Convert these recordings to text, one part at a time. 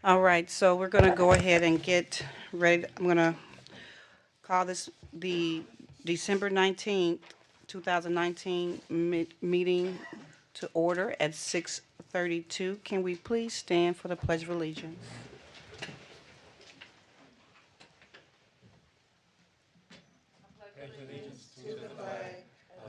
All right, so we're going to go ahead and get ready. I'm going to call this the December 19th, 2019 meeting to order at 6:32. Can we please stand for the Pledge of Allegiance? To the flag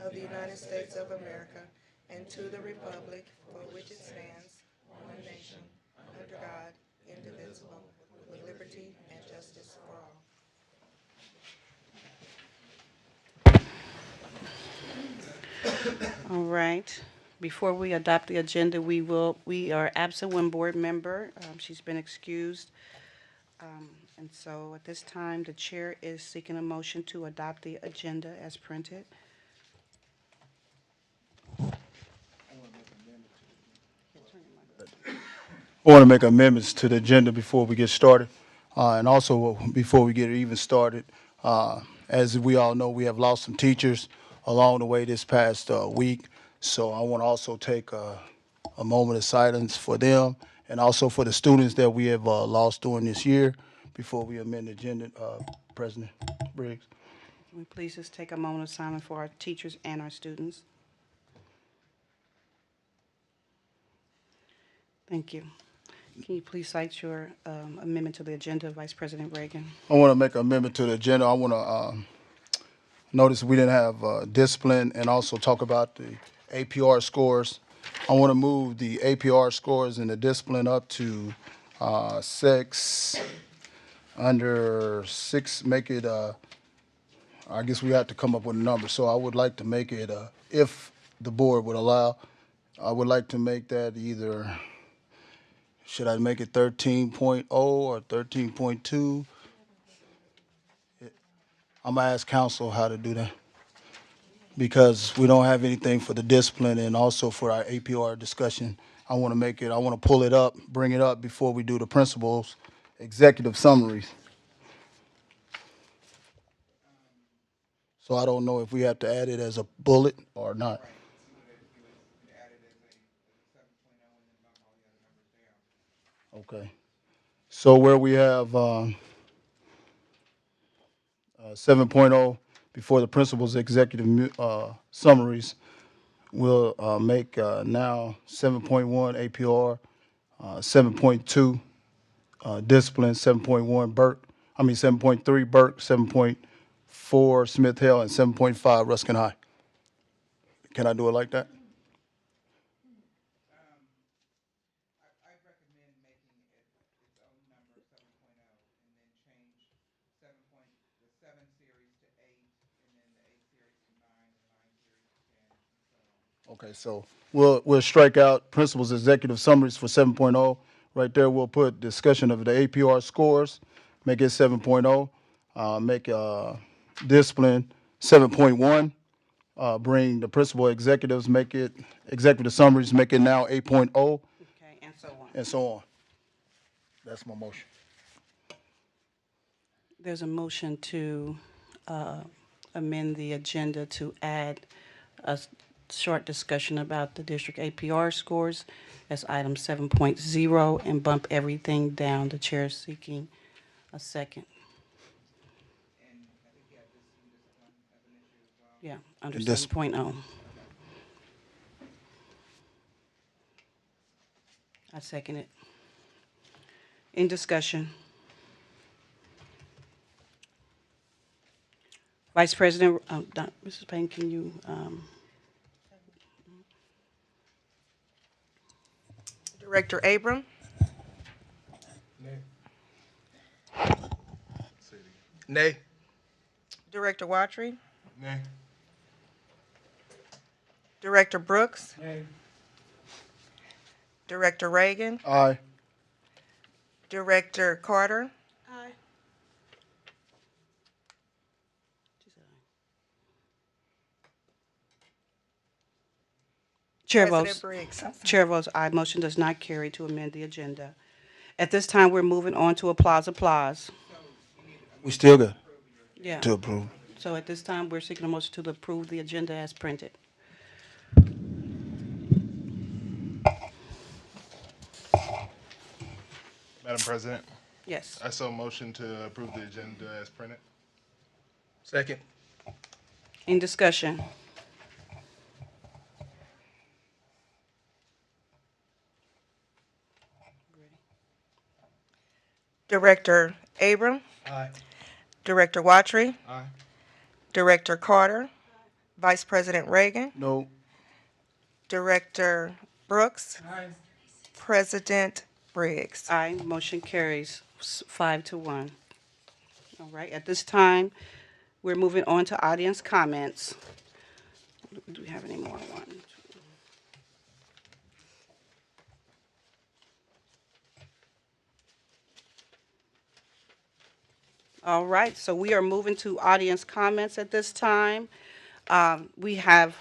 of the United States of America and to the republic for which it stands, one nation, under God, indivisible, with liberty and justice for all. All right. Before we adopt the agenda, we are absent one board member. She's been excused. And so at this time, the chair is seeking a motion to adopt the agenda as printed. I want to make amendments to the agenda before we get started. And also, before we get even started, as we all know, we have lost some teachers along the way this past week. So I want to also take a moment of silence for them and also for the students that we have lost during this year before we amend the agenda, President Briggs. Can we please just take a moment of silence for our teachers and our students? Thank you. Can you please cite your amendment to the agenda, Vice President Reagan? I want to make an amendment to the agenda. I want to notice we didn't have discipline and also talk about the APR scores. I want to move the APR scores and the discipline up to six, under six, make it, I guess we have to come up with a number. So I would like to make it, if the board would allow, I would like to make that either, should I make it 13.0 or 13.2? I'm gonna ask council how to do that, because we don't have anything for the discipline and also for our APR discussion. I want to make it, I want to pull it up, bring it up before we do the principals' executive summaries. So I don't know if we have to add it as a bullet or not. Okay. So where we have 7.0 before the principal's executive summaries, we'll make now 7.1 APR, 7.2 discipline, 7.1 Burke, 7.3 Burke, 7.4 Smith Hill, and 7.5 Ruskin High. Can I do it like that? Okay, so we'll strike out principal's executive summaries for 7.0. Right there, we'll put discussion of the APR scores, make it 7.0. Make discipline 7.1. Bring the principal executives, make it executive summaries, make it now 8.0, Okay, and so on. and so on. That's my motion. There's a motion to amend the agenda to add a short discussion about the district APR scores as item 7.0 and bump everything down. The chair is seeking a second. Yeah, under And this, 7.0. I second it. In discussion. Vice President, Mrs. Payne, can you, Director Abram, Nay. Director Watry, Nay. Director Brooks, Nay. Director Reagan, aye. Director Carter, Chair President votes, Briggs. Chair votes aye. Motion does not carry to amend the agenda. At this time, we're moving on to applause. We still good Yeah. to approve. So at this time, we're seeking a motion to approve the agenda as printed. Madam President, Yes. I so motion to approve the agenda as printed. Second. Any discussion? Director Abram, Aye. Director Watry, Aye. Director Carter, Vice President Reagan, No. Director Brooks, Aye. President Briggs. Aye, motion carries 5-1. All right, at this time, we're moving on to audience comments. Do we have any more? One, two. All right, so we are moving to audience comments at this time. We have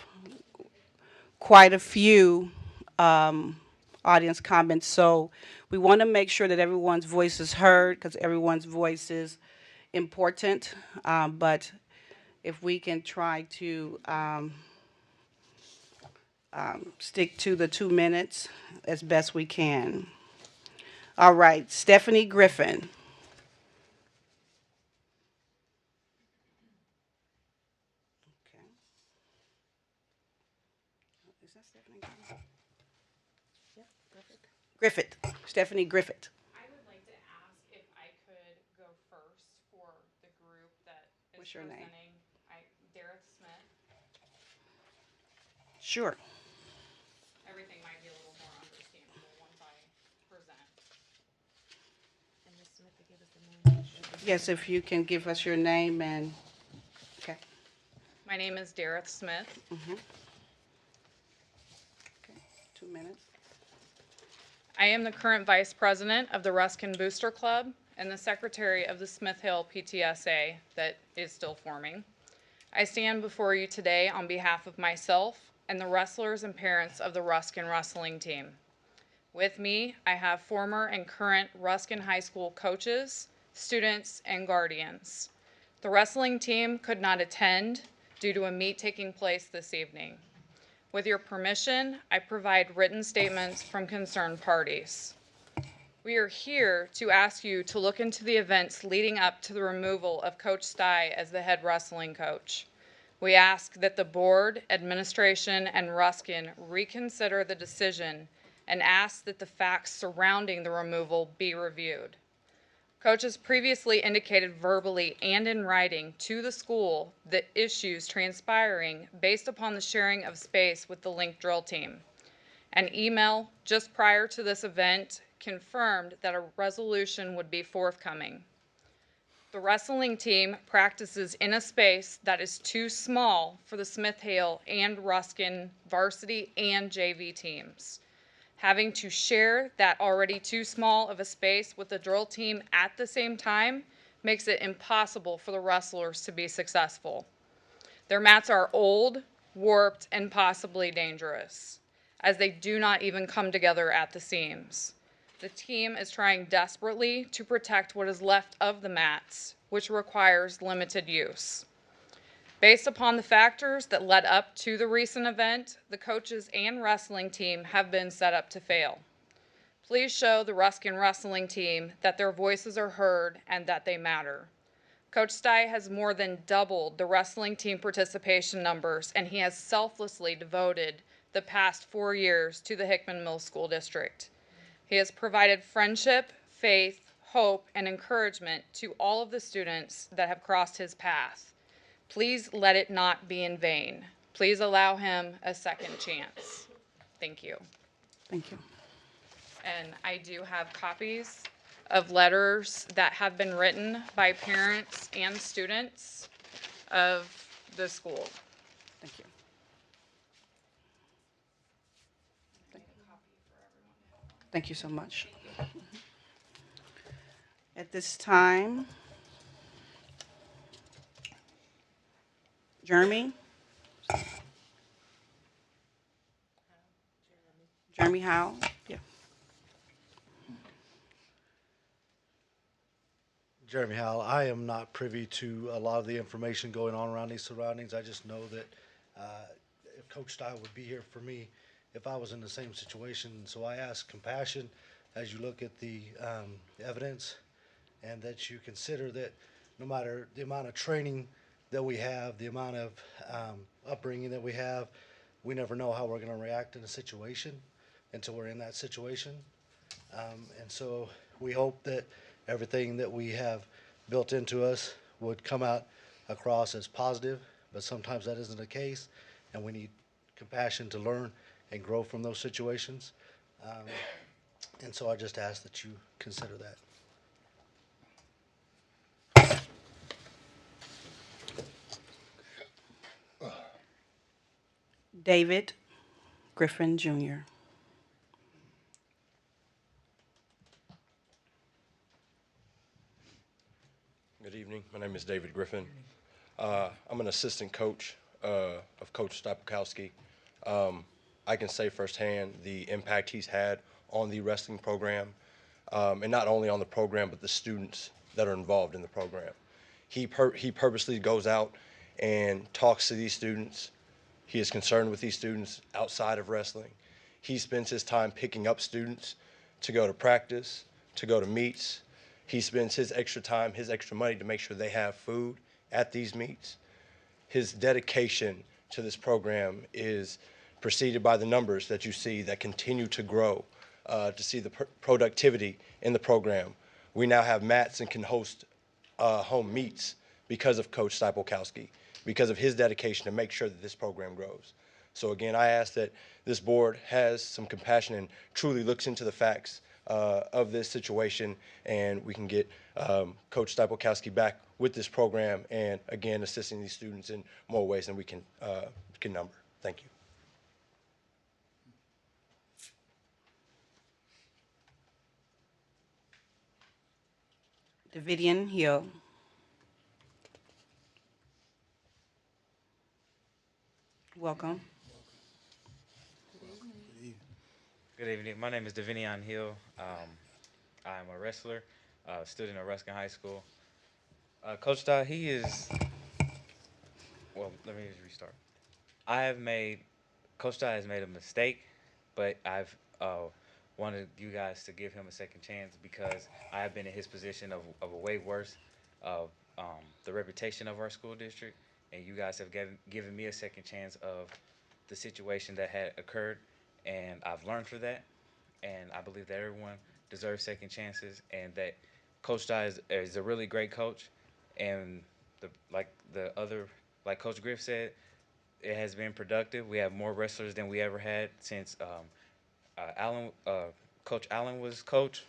quite a few audience comments, so we want to make sure that everyone's voice is heard, because everyone's voice is important, but if we can try to stick to the 2 minutes as best we can. All right, Stephanie Griffin. Okay. Is that Stephanie Griffin? Yeah, Griffith. Stephanie Griffith. I would like to ask if I could go first for the group that is What's your name? presenting. Dareth Smith. Sure. Everything might be a little more understandable once I present. And Ms. Smith to give us the name. Yes, if you can give us your name and, okay. My name is Dareth Smith. Okay, 2 minutes. I am the current vice president of the Ruskin Booster Club and the secretary of the Smith Hill PTSA that is still forming. I stand before you today on behalf of myself and the wrestlers and parents of the Ruskin wrestling team. With me, I have former and current Ruskin High School coaches, students, and guardians. The wrestling team could not attend due to a meet taking place this evening. With your permission, I provide written statements from concerned parties. We are here to ask you to look into the events leading up to the removal of Coach Stye as the head wrestling coach. We ask that the board, administration, and Ruskin reconsider the decision and ask that the facts surrounding the removal be reviewed. Coach has previously indicated verbally and in writing to the school the issues transpiring based upon the sharing of space with the Link drill team. An email just prior to this event confirmed that a resolution would be forthcoming. The wrestling team practices in a space that is too small for the Smith Hill and Ruskin varsity and JV teams. Having to share that already too small of a space with the drill team at the same time makes it impossible for the wrestlers to be successful. Their mats are old, warped, and possibly dangerous, as they do not even come together at the seams. The team is trying desperately to protect what is left of the mats, which requires limited use. Based upon the factors that led up to the recent event, the coaches and wrestling team have been set up to fail. Please show the Ruskin wrestling team that their voices are heard and that they matter. Coach Stye has more than doubled the wrestling team participation numbers, and he has selflessly devoted the past 4 years to the Hickman Middle School District. He has provided friendship, faith, hope, and encouragement to all of the students that have crossed his path. Please let it not be in vain. Please allow him a second chance. Thank you. Thank you. And I do have copies of letters that have been written by parents and students of the school. Thank you. Thank you so much. At this time, Jeremy? Jeremy Howe? Yeah. Jeremy Howell, I am not privy to a lot of the information going on around these surroundings. I just know that if Coach Style would be here for me if I was in the same situation. So I ask compassion as you look at the evidence, and that you consider that no matter the amount of training that we have, the amount of upbringing that we have, we never know how we're going to react in a situation until we're in that situation. And so we hope that everything that we have built into us would come out across as positive, but sometimes that isn't the case, and we need compassion to learn and grow from those situations. And so I just ask that you consider that. David Griffin Jr. Good evening. My name is David Griffin. I'm an assistant coach of Coach Stapelkowski. I can say firsthand the impact he's had on the wrestling program, and not only on the program, but the students that are involved in the program. He purposely goes out and talks to these students. He is concerned with these students outside of wrestling. He spends his time picking up students to go to practice, to go to meets. He spends his extra time, his extra money to make sure they have food at these meets. His dedication to this program is preceded by the numbers that you see that continue to grow, to see the productivity in the program. We now have mats and can host home meets because of Coach Stapelkowski, because of his dedication to make sure that this program grows. So again, I ask that this board has some compassion and truly looks into the facts of this situation, and we can get Coach Stapelkowski back with this program and again assisting these students in more ways than we can number. Thank you. Davidian Hill. Welcome. Good evening. My name is Davinion Hill. I'm a wrestler, student at Ruskin High School. Coach Dodd, he is. Well, let me just restart. I have made. Coach Dodd has made a mistake, but I've wanted you guys to give him a second chance because I have been in his position of a way worse of the reputation of our school district, and you guys have given me a second chance of the situation that had occurred, and I've learned from that, and I believe that everyone deserves second chances, and that Coach Dye is a really great coach, and like Coach Griff said, it has been productive. We have more wrestlers than we ever had since Coach Allen was coach.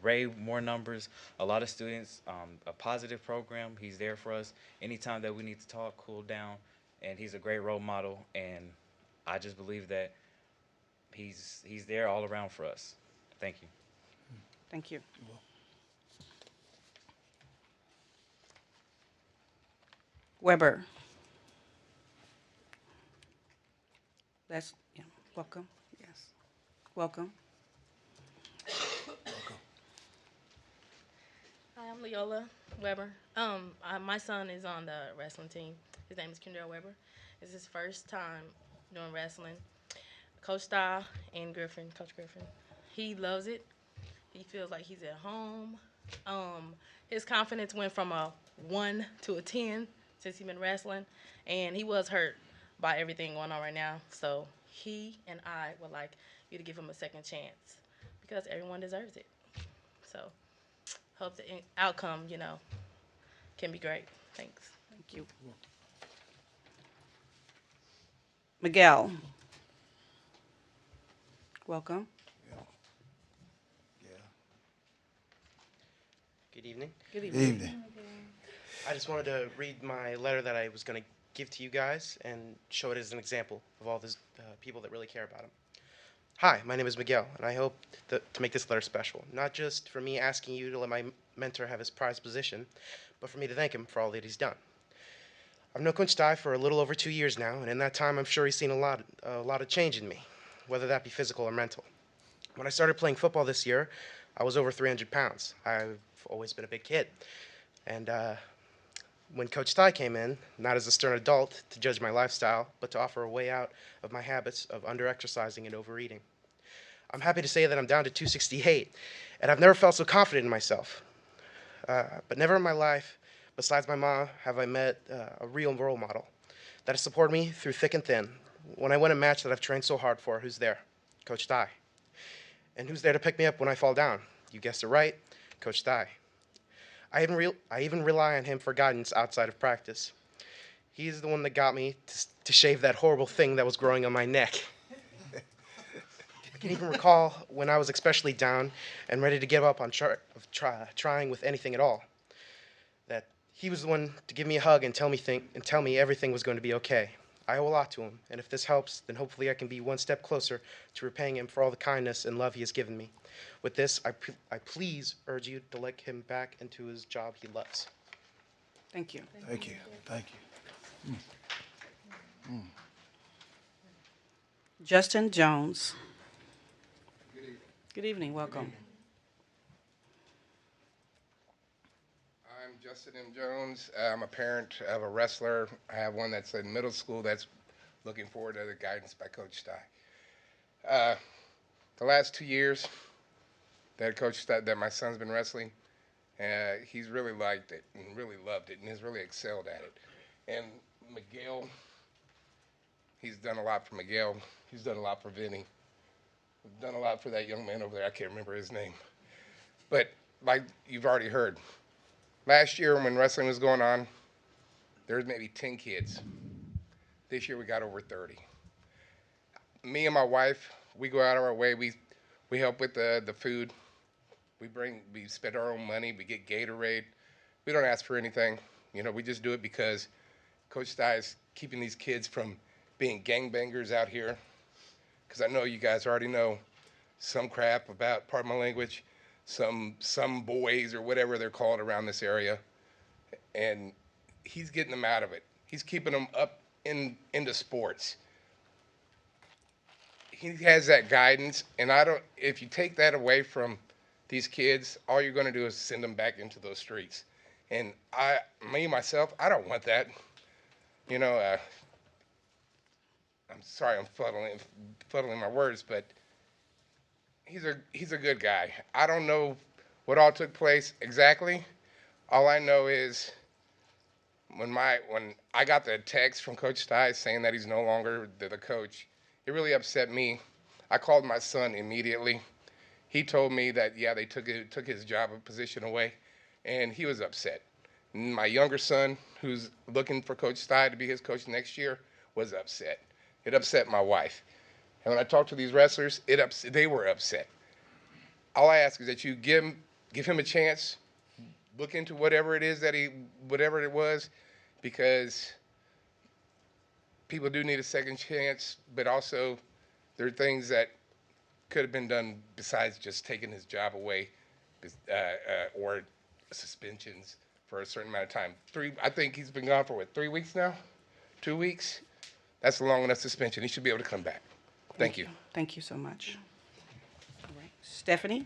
Ray, more numbers, a lot of students, a positive program. He's there for us anytime that we need to talk, cool down, and he's a great role model. And I just believe that he's there all around for us. Thank you. Thank you. Weber. Yeah, welcome, yes. Welcome. Hi, I'm Leola Weber. My son is on the wrestling team. His name is Kendall Weber. It's his first time doing wrestling. Coach Starr and Coach Griffin, he loves it. He feels like he's at home. His confidence went from a 1 to a 10 since he's been wrestling, and he was hurt by everything going on right now. So he and I would like you to give him a second chance because everyone deserves it. So hope the outcome, can be great. Thanks. Thank you. Miguel. Welcome. Good evening. Good Good evening. evening. I just wanted to read my letter that I was going to give to you guys and show it as an example of all these people that really care about him. Hi, my name is Miguel, and I hope to make this letter special, not just for me asking you to let my mentor have his prized position, but for me to thank him for all that he's done. I've known Coach Dye for a little over 2 years now, and in that time, I'm sure he's seen a lot of change in me, whether that be physical or mental. When I started playing football this year, I was over 300 pounds. I've always been a big kid. And when Coach Dye came in, not as a stern adult to judge my lifestyle, but to offer a way out of my habits of under-exercising and overeating, I'm happy to say that I'm down to 268, and I've never felt so confident in myself. But never in my life, besides my mom, have I met a real role model that has supported me through thick and thin. When I win a match that I've trained so hard for, who's there? Coach Dye. And who's there to pick me up when I fall down? You guessed it right, Coach Dye. I even rely on him for guidance outside of practice. He's the one that got me to shave that horrible thing that was growing on my neck. I can even recall when I was especially down and ready to give up on trying with anything at all, that he was the one to give me a hug and tell me everything was going to be okay. I owe a lot to him, and if this helps, then hopefully I can be one step closer to repaying him for all the kindness and love he has given me. With this, I please urge you to let him back into his job he loves. Thank you. Thank you. Thank you. Justin Jones. Good evening, welcome. I'm Justin M. Jones. I'm a parent of a wrestler. I have one that's in middle school that's looking forward to the guidance by Coach Dye. The last 2 years that that my son's been wrestling, he's really liked it and really loved it and has really excelled at it. And Miguel, he's done a lot for Miguel. He's done a lot for Vinny. We've done a lot for that young man over there. I can't remember his name. But like you've already heard, last year when wrestling was going on, there was maybe 10 kids. This year we got over 30. Me and my wife, we go out of our way. We help with the food. We spend our own money. We get Gatorade. We don't ask for anything. You know, we just do it because Coach Dye is keeping these kids from being gangbangers out here. Because I know you guys already know some crap about, pardon my language, some boys or whatever they're called around this area. And he's getting them out of it. He's keeping them up into sports. He has that guidance, and if you take that away from these kids, all you're going to do is send them back into those streets. And myself, I don't want that. You know, I'm sorry I'm fuddling my words, but he's a good guy. I don't know what all took place exactly. All I know is when I got the text from Coach Dye saying that he's no longer the coach, it really upset me. I called my son immediately. He told me that, yeah, they took his job position away, and he was upset. And my younger son, who's looking for Coach Dye to be his coach next year, was upset. It upset my wife. And when I talked to these wrestlers, they were upset. All I ask is that you give him a chance, look into whatever it was, because people do need a second chance, but also there are things that could have been done besides just taking his job away, or suspensions for a certain amount of time. I think he's been gone for 3 weeks now? 2 weeks? That's a long enough suspension. He should be able to come back. Thank you. Thank you so much. All right. Stephanie?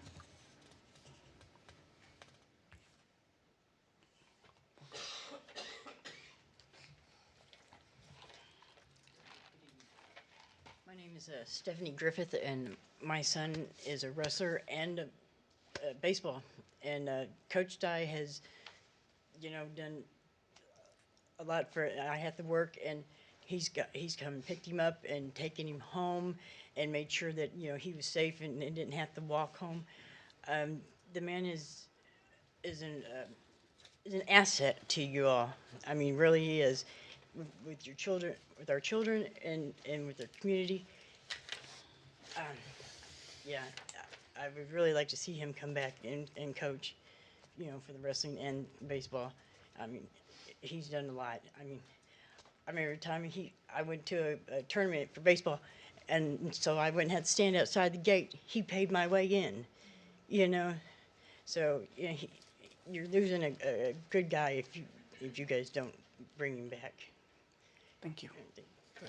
My name is Stephanie Griffith, and my son is a wrestler and baseball. And Coach Dye has, done a lot for. I had to work, and he's come and picked him up and taken him home, and made sure that he was safe and didn't have to walk home. The man is an asset to you all. I mean, really, he is. With your children, with our children, and with the community. Yeah, I would really like to see him come back and coach, for the wrestling and baseball. I mean, he's done a lot. I mean, I remember a time I went to a tournament for baseball, and so I went and had to stand outside the gate. He paid my way in, So you're losing a good guy if you guys don't bring him back. Thank you. All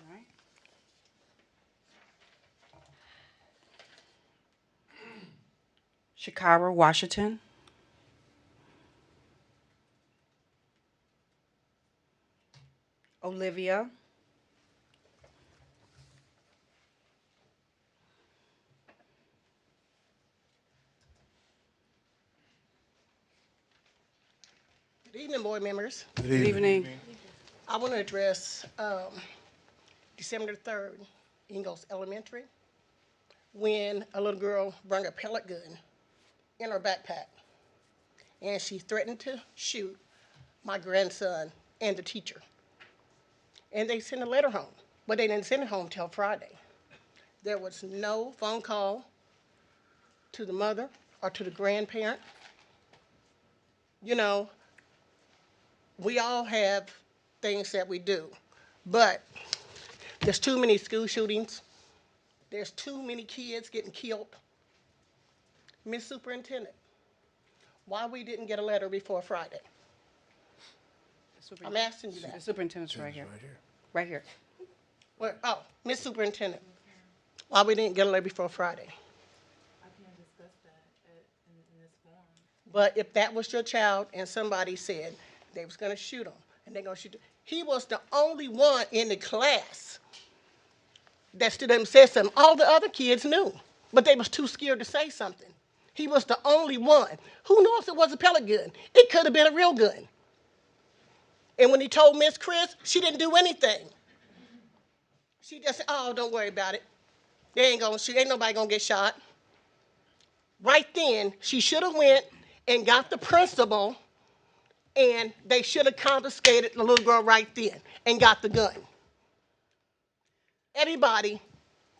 right. Shakira Washington. Olivia. Good evening, board members. Good Good evening. evening. I want to address December 3rd, Ingalls Elementary, when a little girl brought a pellet gun in her backpack, and she threatened to shoot my grandson and the teacher. And they sent a letter home, but they didn't send it home till Friday. There was no phone call to the mother or to the grandparent. You know, we all have things that we do, but there's too many school shootings. There's too many kids getting killed. Miss Superintendent, why we didn't get a letter before Friday? I'm asking you The that. superintendent's right here. Right here. Oh, Miss Superintendent, why we didn't get a letter before Friday? I can't discuss that in this forum. But if that was your child and somebody said they was gonna shoot him and they're gonna shoot him, he was the only one in the class that stood up and said something. All the other kids knew, but they was too scared to say something. He was the only one. Who knows if it was a pellet gun? It could have been a real gun. And when he told Miss Chris, she didn't do anything. She just said, oh, don't worry about it. They ain't gonna shoot, ain't nobody gonna get shot. Right then, she should have went and got the principal, and they should have confiscated the little girl right then and got the gun. Everybody,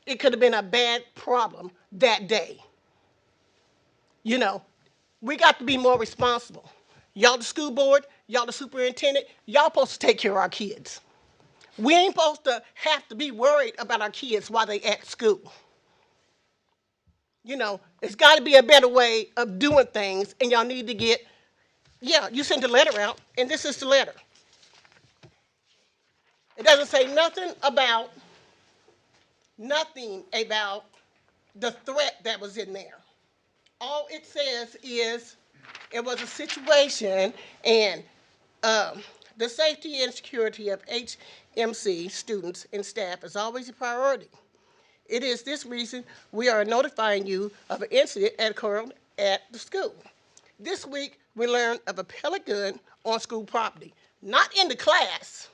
it could have been a bad problem that day. You know, we got to be more responsible. Y'all the school board, y'all the superintendent, y'all supposed to take care of our kids. We ain't supposed to have to be worried about our kids while they at school. You know, it's got to be a better way of doing things, and y'all need to get, yeah, you sent a letter out, and this is the letter. It doesn't say nothing about the threat that was in there. All it says is it was a situation, and the safety and security of HMC students and staff is always a priority. It is this reason we are notifying you of an incident that occurred at the school. This week, we learned of a pellet gun on school property, not in the class,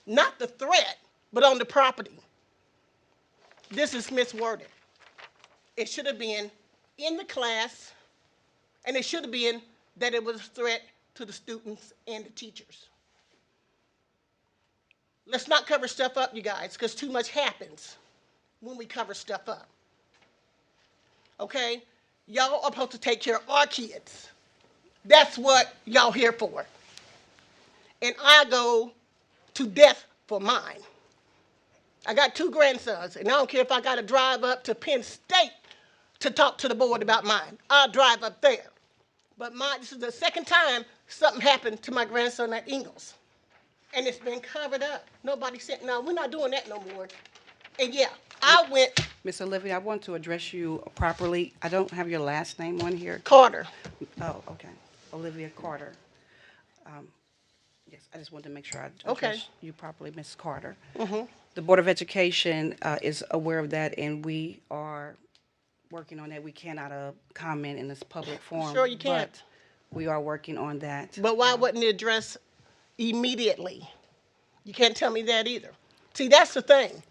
not the threat, but on the property. This is misworded. It should have been in the class, and it should have been that it was a threat to the students and the teachers. Let's not cover stuff up, you guys, because too much happens when we cover stuff up. Okay? Y'all are supposed to take care of our kids. That's what y'all here for. And I go to death for mine. I got 2 grandsons, and I don't care if I got to drive up to Penn State to talk to the board about mine. I'll drive up there. But this is the second time something happened to my grandson at Ingalls. And it's been covered up. Nobody said, no, we're not doing that no more. And yeah, I went. Miss Olivia, I want to address you properly. I don't have your last name on here. Carter. Oh, okay. Olivia Carter. Yes, I just wanted to make sure I Okay. addressed you properly, Ms. Carter. Mm-hmm. The Board of Education is aware of that, and we are working on that. We cannot comment in this public forum. Sure you can't. But we are working on that. But why wasn't it addressed immediately? You can't tell me that either. See, that's the thing.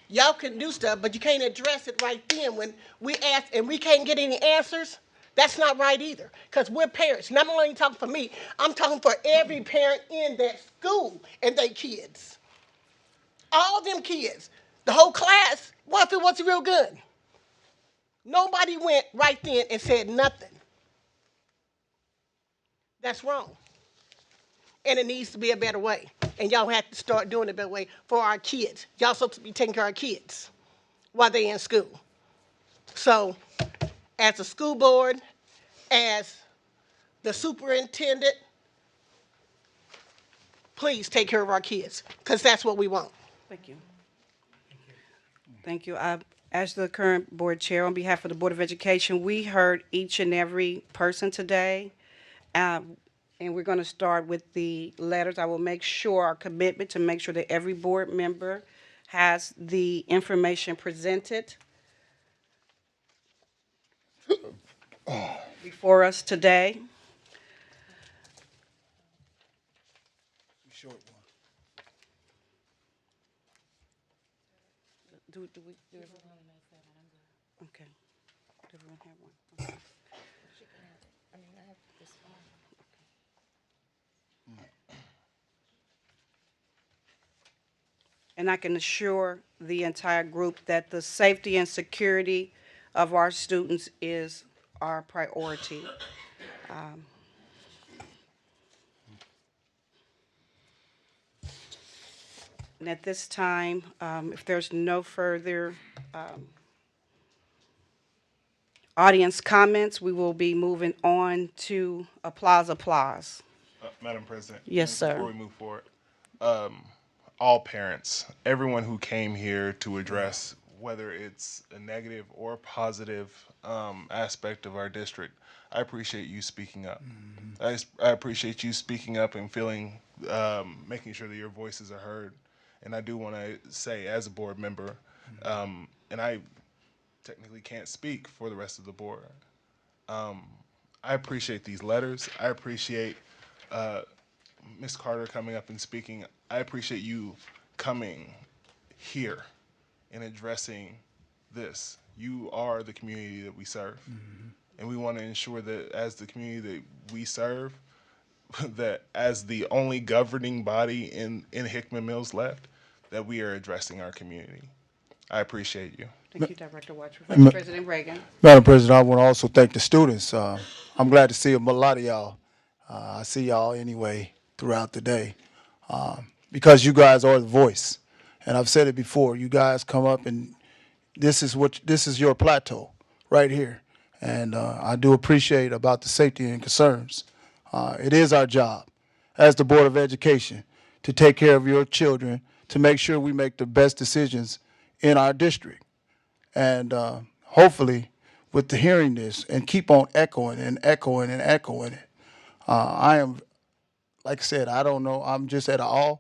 Y'all can do stuff, but you can't address it right then when we ask and we can't get any answers. That's not right either, because we're parents. And I'm not only talking for me, I'm talking for every parent in that school and their kids. All them kids, the whole class, what if it wasn't real good? Nobody went right then and said nothing. That's wrong. And it needs to be a better way. And y'all have to start doing it a better way for our kids. Y'all supposed to be taking care of our kids while they're in school. So, as a school board, as the superintendent, please take care of our kids, because that's what we want. Thank you. Thank you. As the current board chair, on behalf of the Board of Education, we heard each and every person today. And we're going to start with the letters. I will make sure, our commitment to make sure that every board member has the information presented before us today. Short one. Do we, do everyone? Okay. Does everyone have one? Okay. And I can assure the entire group that the safety and security of our students is our priority. Um, And at this time, if there's no further audience comments, we will be moving on to applause. Madam President? Yes, sir. Before we move forward, all parents, everyone who came here to address whether it's a negative or positive aspect of our district, I appreciate you speaking up. I appreciate you speaking up and feeling, making sure that your voices are heard. And I do want to say, as a board member, and I technically can't speak for the rest of the board, I appreciate these letters. I appreciate Ms. Carter coming up and speaking. I appreciate you coming here and addressing this. You are the community that we serve. And we want to ensure that as the community that we serve, that as the only governing body in Hickman Mills left, that we are addressing our community. I appreciate you. Thank you, Director Watcher. Vice President Reagan. Madam President, I want to also thank the students. I'm glad to see a lot of y'all. I see y'all anyway throughout the day because you guys are the voice. And I've said it before. You guys come up and this is your plateau right here. And I do appreciate about the safety and concerns. It is our job as the Board of Education to take care of your children, to make sure we make the best decisions in our district. And hopefully, with the hearing this and keep on echoing and echoing and echoing it, I am, like I said, I don't know. I'm just at awe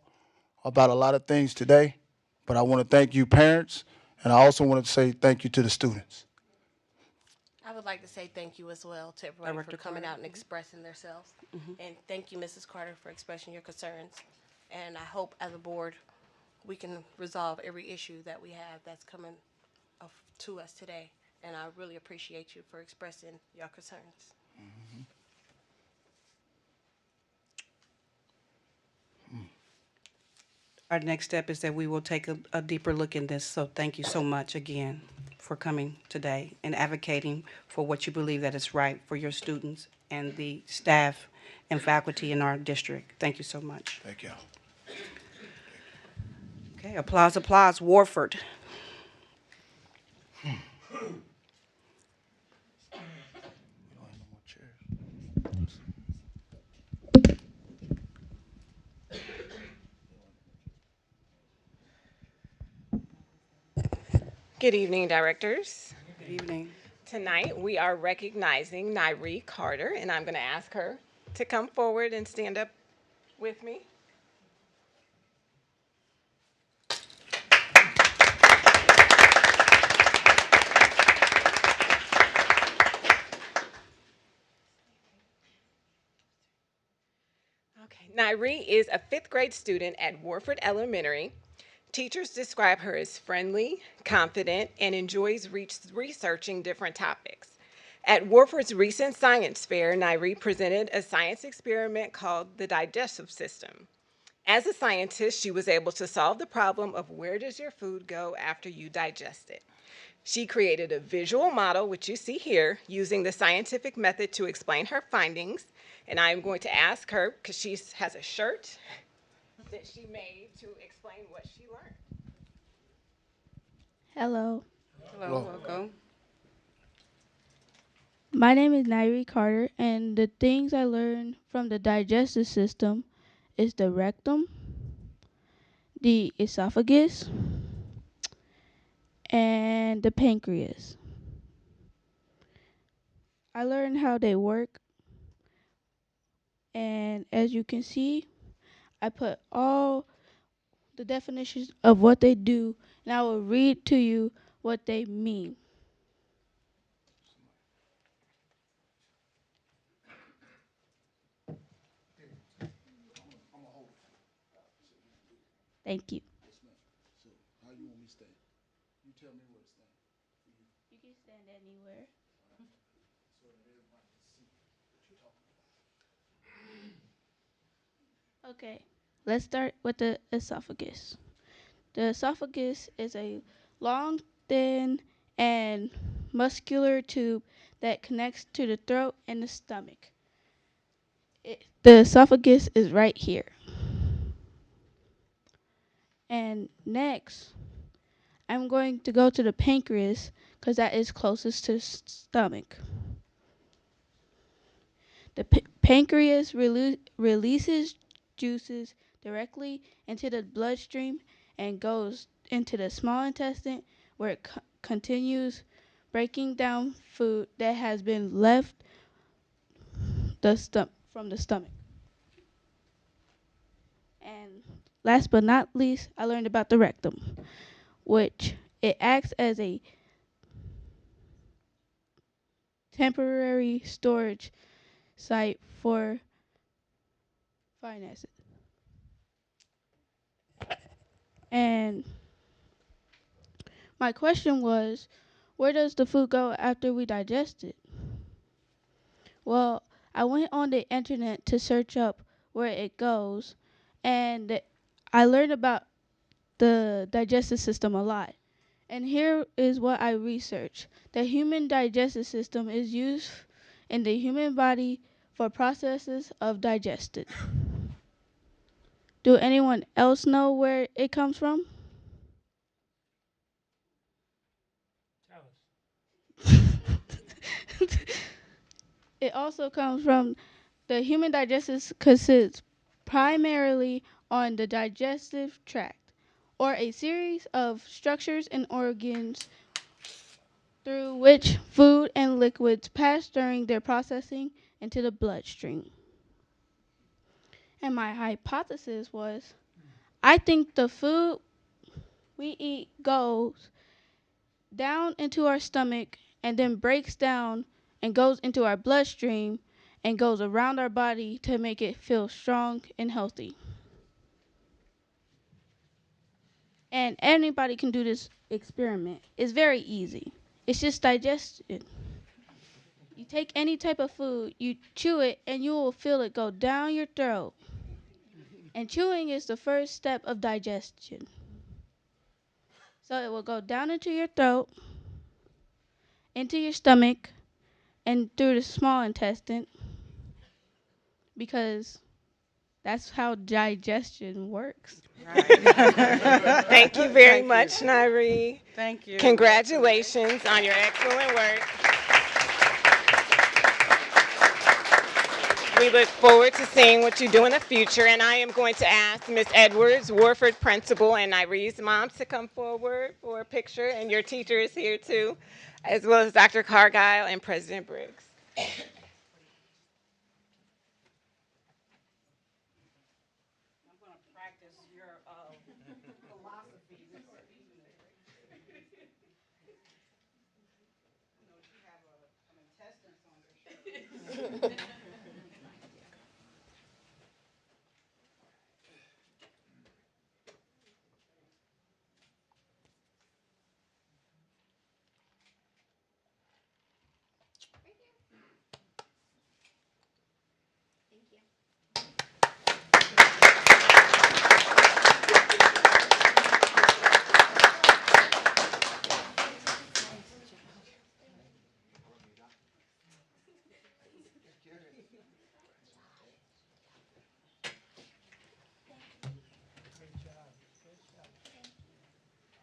about a lot of things today. But I want to thank you, parents, and I also want to say thank you to the students. I would like to say thank you as well to everybody Director for coming Carter. out and expressing themselves. And thank you, Mrs. Carter, for expressing your concerns. And I hope as a board, we can resolve every issue that we have that's coming to us today. And I really appreciate you for expressing your concerns. Our next step is that we will take a deeper look in this. So thank you so much again for coming today and advocating for what you believe that is right for your students and the staff and faculty in our district. Thank you so much. Thank you. Okay, applause. Warford. Good evening, directors. Good evening. Tonight we are recognizing Nyree Carter, and I'm going to ask her to come forward and stand up with me. Okay, Nyree is a fifth grade student at Warford Elementary. Teachers describe her as friendly, confident, and enjoys researching different topics. At Warford's recent science fair, Nyree presented a science experiment called the digestive system. As a scientist, she was able to solve the problem of where does your food go after you digest it. She created a visual model, which you see here, using the scientific method to explain her findings. And I'm going to ask her, because she has a shirt that she made to explain what she learned. Hello, Hello, welcome. my name is Nairi Carter, and the things I learned from the digestive system is the rectum, the esophagus, and the pancreas. I learned how they work And as you can see, I put all the definitions of what they do, and I will read to you what they mean. Thank you. So how you want me to stand? You tell me where to stand. You can stand anywhere. So that everybody can see what you're talking about. Okay, let's start with the esophagus. The esophagus is a long, thin, and muscular tube that connects to the throat and the stomach. The esophagus is right here. And next, I'm going to go to the pancreas because that is closest to the stomach. The pancreas releases juices directly into the bloodstream and goes into the small intestine where it continues breaking down food that has been left from the stomach. And last but not least, I learned about the rectum, which it acts as a temporary storage site for finances. And my question was, where does the food go after we digest it? Well, I went on the internet to search up where it goes, and I learned about the digestive system a lot. And here is what I researched. The human digestive system is used in the human body for processes of digestion. Do anyone else know where it comes from? It also comes from the human digestive consists primarily on the digestive tract, or a series of structures and organs through which food and liquids pass during their processing into the bloodstream. And my hypothesis was, I think the food we eat goes down into our stomach and then breaks down and goes into our bloodstream and goes around our body to make it feel strong and healthy. And anybody can do this experiment. It's very easy. It's just digestion. You take any type of food, you chew it, and you will feel it go down your throat. And chewing is the first step of digestion. So it will go down into your throat, into your stomach, and through the small intestine, because that's how digestion works. Thank you very Thank much, you. Nairi. Thank you. Congratulations on your excellent work. We look forward to seeing what you do in the future, and I am going to ask Ms. Edwards, Warford Principal, and Nairi's mom to come forward for a picture, and your teacher is here too, as well as Dr. Cargile and President Briggs. I'm going to practice your philosophy. You have an intestines on your shirt.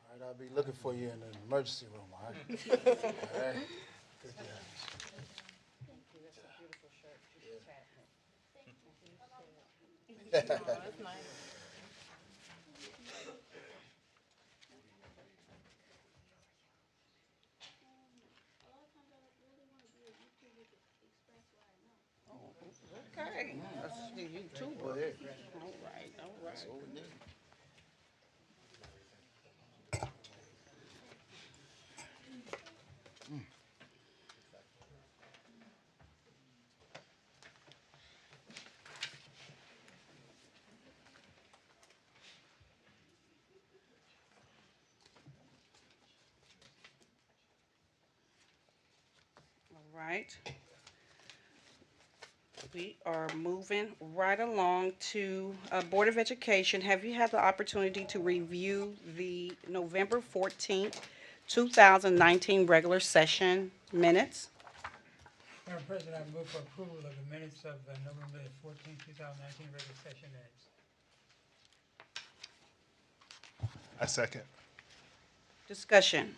All right, I'll be looking for you in the emergency room, all right? All right. Good job. Okay. All right. We are moving right along to Board of Education. Have you had the opportunity to review the November 14th, 2019 regular session minutes? Madam President, I move for approval of the minutes of November 14, 2019 regular session minutes. I second. Discussion.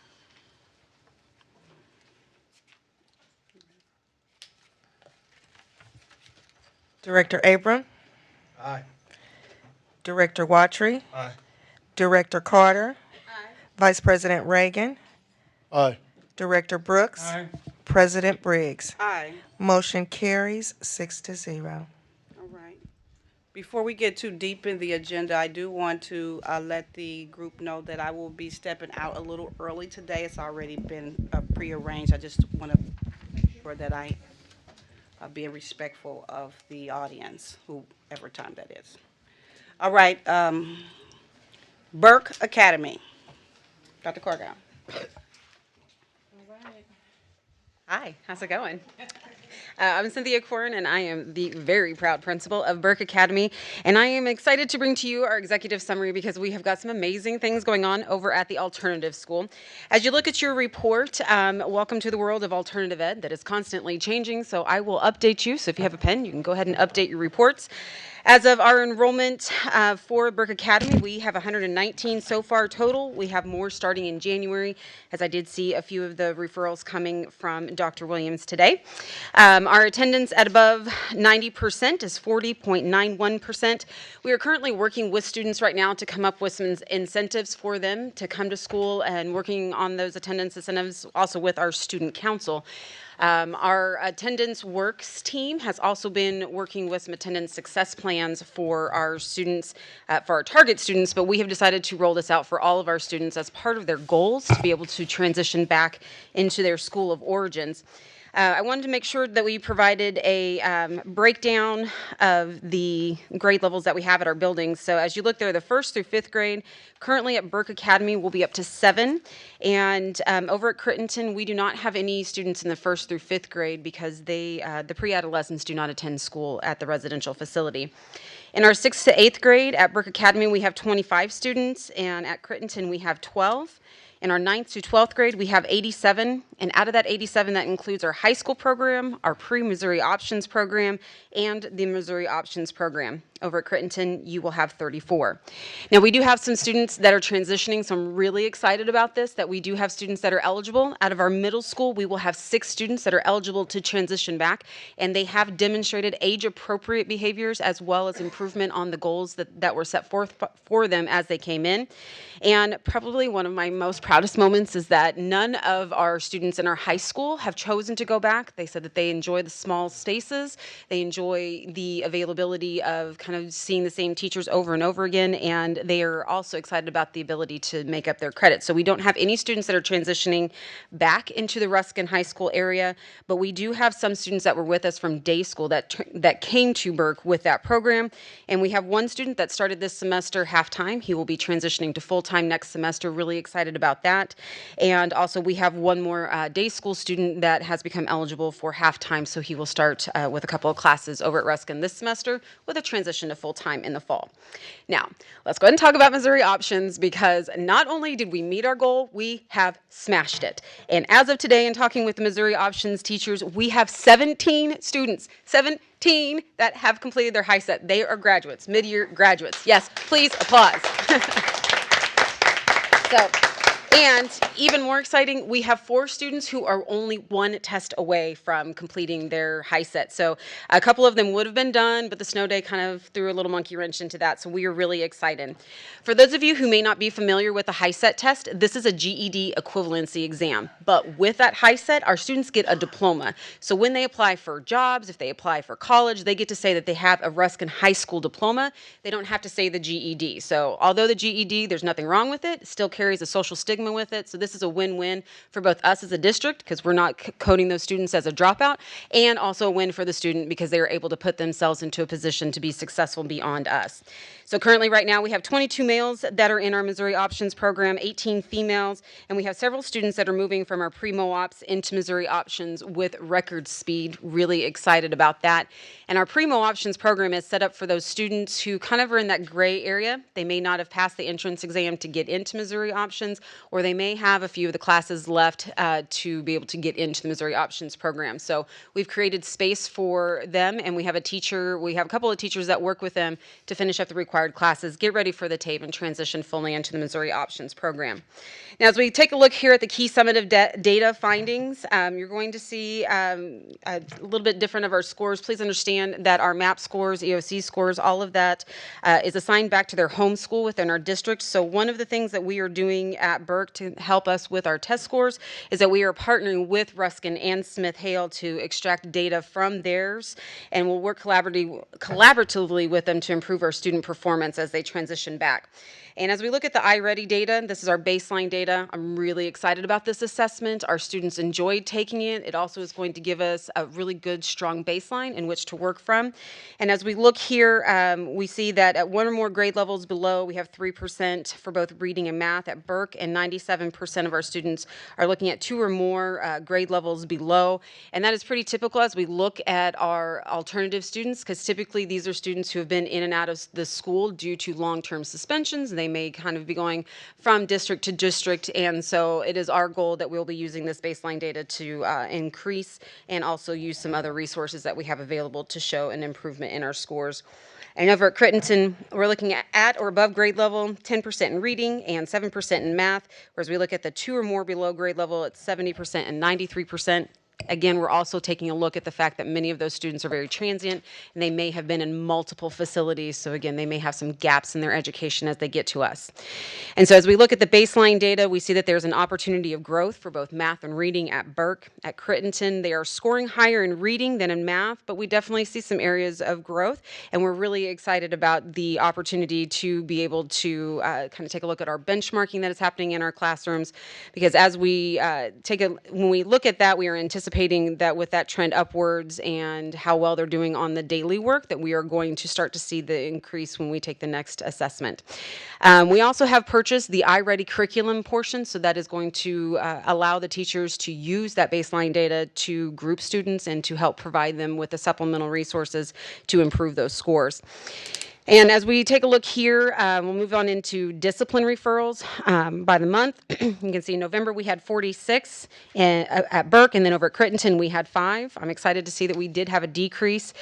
Director Abram, Aye. Director Watry, Aye. Director Carter, Vice President Reagan, Aye. Director Brooks, Aye. President Briggs. Aye. Motion carries 6-0. All right. Before we get too deep in the agenda, I do want to let the group know that I will be stepping out a little early today. It's already been prearranged. I just want to make sure that I being respectful of the audience, whoever time that is. All right, Burke Academy. Dr. Corgow. Hi, how's it going? I'm Cynthia Corn, and I am the very proud principal of Burke Academy. And I am excited to bring to you our executive summary because we have got some amazing things going on over at the alternative school. As you look at your report, welcome to the world of alternative ed that is constantly changing. So I will update you. So if you have a pen, you can go ahead and update your reports. As of our enrollment for Burke Academy, we have 119 so far total. We have more starting in January, as I did see a few of the referrals coming from Dr. Williams today. Our attendance at above 90% is 40.91%. We are currently working with students right now to come up with some incentives for them to come to school and working on those attendance incentives also with our student council. Our attendance works team has also been working with some attendance success plans for our students, for our target students, but we have decided to roll this out for all of our students as part of their goals to be able to transition back into their school of origins. I wanted to make sure that we provided a breakdown of the grade levels that we have at our buildings. So as you look there, the 1st through 5th grade, currently at Burke Academy will be up to 7. And over at Crittenton, we do not have any students in the 1st through 5th grade because the pre-adolescents do not attend school at the residential facility. In our 6th to 8th grade at Burke Academy, we have 25 students, and at Crittenton, we have 12. In our 9th to 12th grade, we have 87, and out of that 87, that includes our high school program, our pre-Missouri Options program, and the Missouri Options program. Over at Crittenton, you will have 34. Now, we do have some students that are transitioning, so I'm really excited about this, that we do have students that are eligible. Out of our middle school, we will have 6 students that are eligible to transition back, and they have demonstrated age-appropriate behaviors as well as improvement on the goals that were set forth for them as they came in. And probably one of my most proudest moments is that none of our students in our high school have chosen to go back. They said that they enjoy the small spaces, they enjoy the availability of kind of seeing the same teachers over and over again, and they are also excited about the ability to make up their credits. So we don't have any students that are transitioning back into the Ruskin High School area, but we do have some students that were with us from day school that came to Burke with that program, and we have one student that started this semester half-time. He will be transitioning to full-time next semester. Really excited about that. And also we have one more day school student that has become eligible for half-time, so he will start with a couple of classes over at Ruskin this semester with a transition to full-time in the fall. Now, let's go ahead and talk about Missouri Options, because not only did we meet our goal, we have smashed it. And as of today, in talking with the Missouri Options teachers, we have 17 students, 17 that have completed their high set. They are graduates, mid-year graduates. Yes, please applause. So And even more exciting, we have 4 students who are only 1 test away from completing their high set. So a couple of them would have been done, but the snow day kind of threw a little monkey wrench into that. So we are really excited. For those of you who may not be familiar with the high set test, this is a GED equivalency exam. But with that high set, our students get a diploma. So when they apply for jobs, if they apply for college, they get to say that they have a Ruskin High School diploma. They don't have to say the GED. So although the GED, there's nothing wrong with it, still carries a social stigma with it. So this is a win-win for both us as a district because we're not coding those students as a dropout, and also a win for the student because they are able to put themselves into a position to be successful beyond us. So currently right now we have 22 males that are in our Missouri Options program, 18 females, and we have several students that are moving from our pre-MOOPS into Missouri Options with record speed. Really excited about that. And our pre-MO Options program is set up for those students who kind of are in that gray area. They may not have passed the entrance exam to get into Missouri Options, or they may have a few of the classes left to be able to get into the Missouri Options program. So we've created space for them, and we have a couple of teachers that work with them to finish up the required classes, get ready for the tape, and transition fully into the Missouri Options program. Now, as we take a look here at the key summative data findings, you're going to see a little bit different of our scores. Please understand that our MAP scores, EOC scores, all of that is assigned back to their home school within our district. So one of the things that we are doing at Burke to help us with our test scores is that we are partnering with Ruskin and Smith Hale to extract data from theirs, and we'll work collaboratively with them to improve our student performance as they transition back. And as we look at the iReady data, this is our baseline data. I'm really excited about this assessment. Our students enjoyed taking it. It also is going to give us a really good, strong baseline in which to work from. And as we look here, we see that at 1 or more grade levels below, we have 3% for both reading and math at Burke, and 97% of our students are looking at 2 or more grade levels below. And that is pretty typical as we look at our alternative students, because typically these are students who have been in and out of the school due to long-term suspensions. They may kind of be going from district to district, and so it is our goal that we'll be using this baseline data to increase and also use some other resources that we have available to show an improvement in our scores. And over at Crittenton, we're looking at or above grade level, 10% in reading and 7% in math, whereas we look at the 2 or more below grade level, it's 70% and 93%. Again, we're also taking a look at the fact that many of those students are very transient and they may have been in multiple facilities. So again, they may have some gaps in their education as they get to us. And so as we look at the baseline data, we see that there's an opportunity of growth for both math and reading at Burke. At Crittenton, they are scoring higher in reading than in math, but we definitely see some areas of growth. And we're really excited about the opportunity to be able to kind of take a look at our benchmarking that is happening in our classrooms, because as we when we look at that, we are anticipating that with that trend upwards and how well they're doing on the daily work, that we are going to start to see the increase when we take the next assessment. We also have purchased the iReady curriculum portion, so that is going to allow the teachers to use that baseline data to group students and to help provide them with the supplemental resources to improve those scores. And as we take a look here, we'll move on into discipline referrals by the month. You can see in November we had 46 at Burke, and then over at Crittenton we had 5. I'm excited to see that we did have a decrease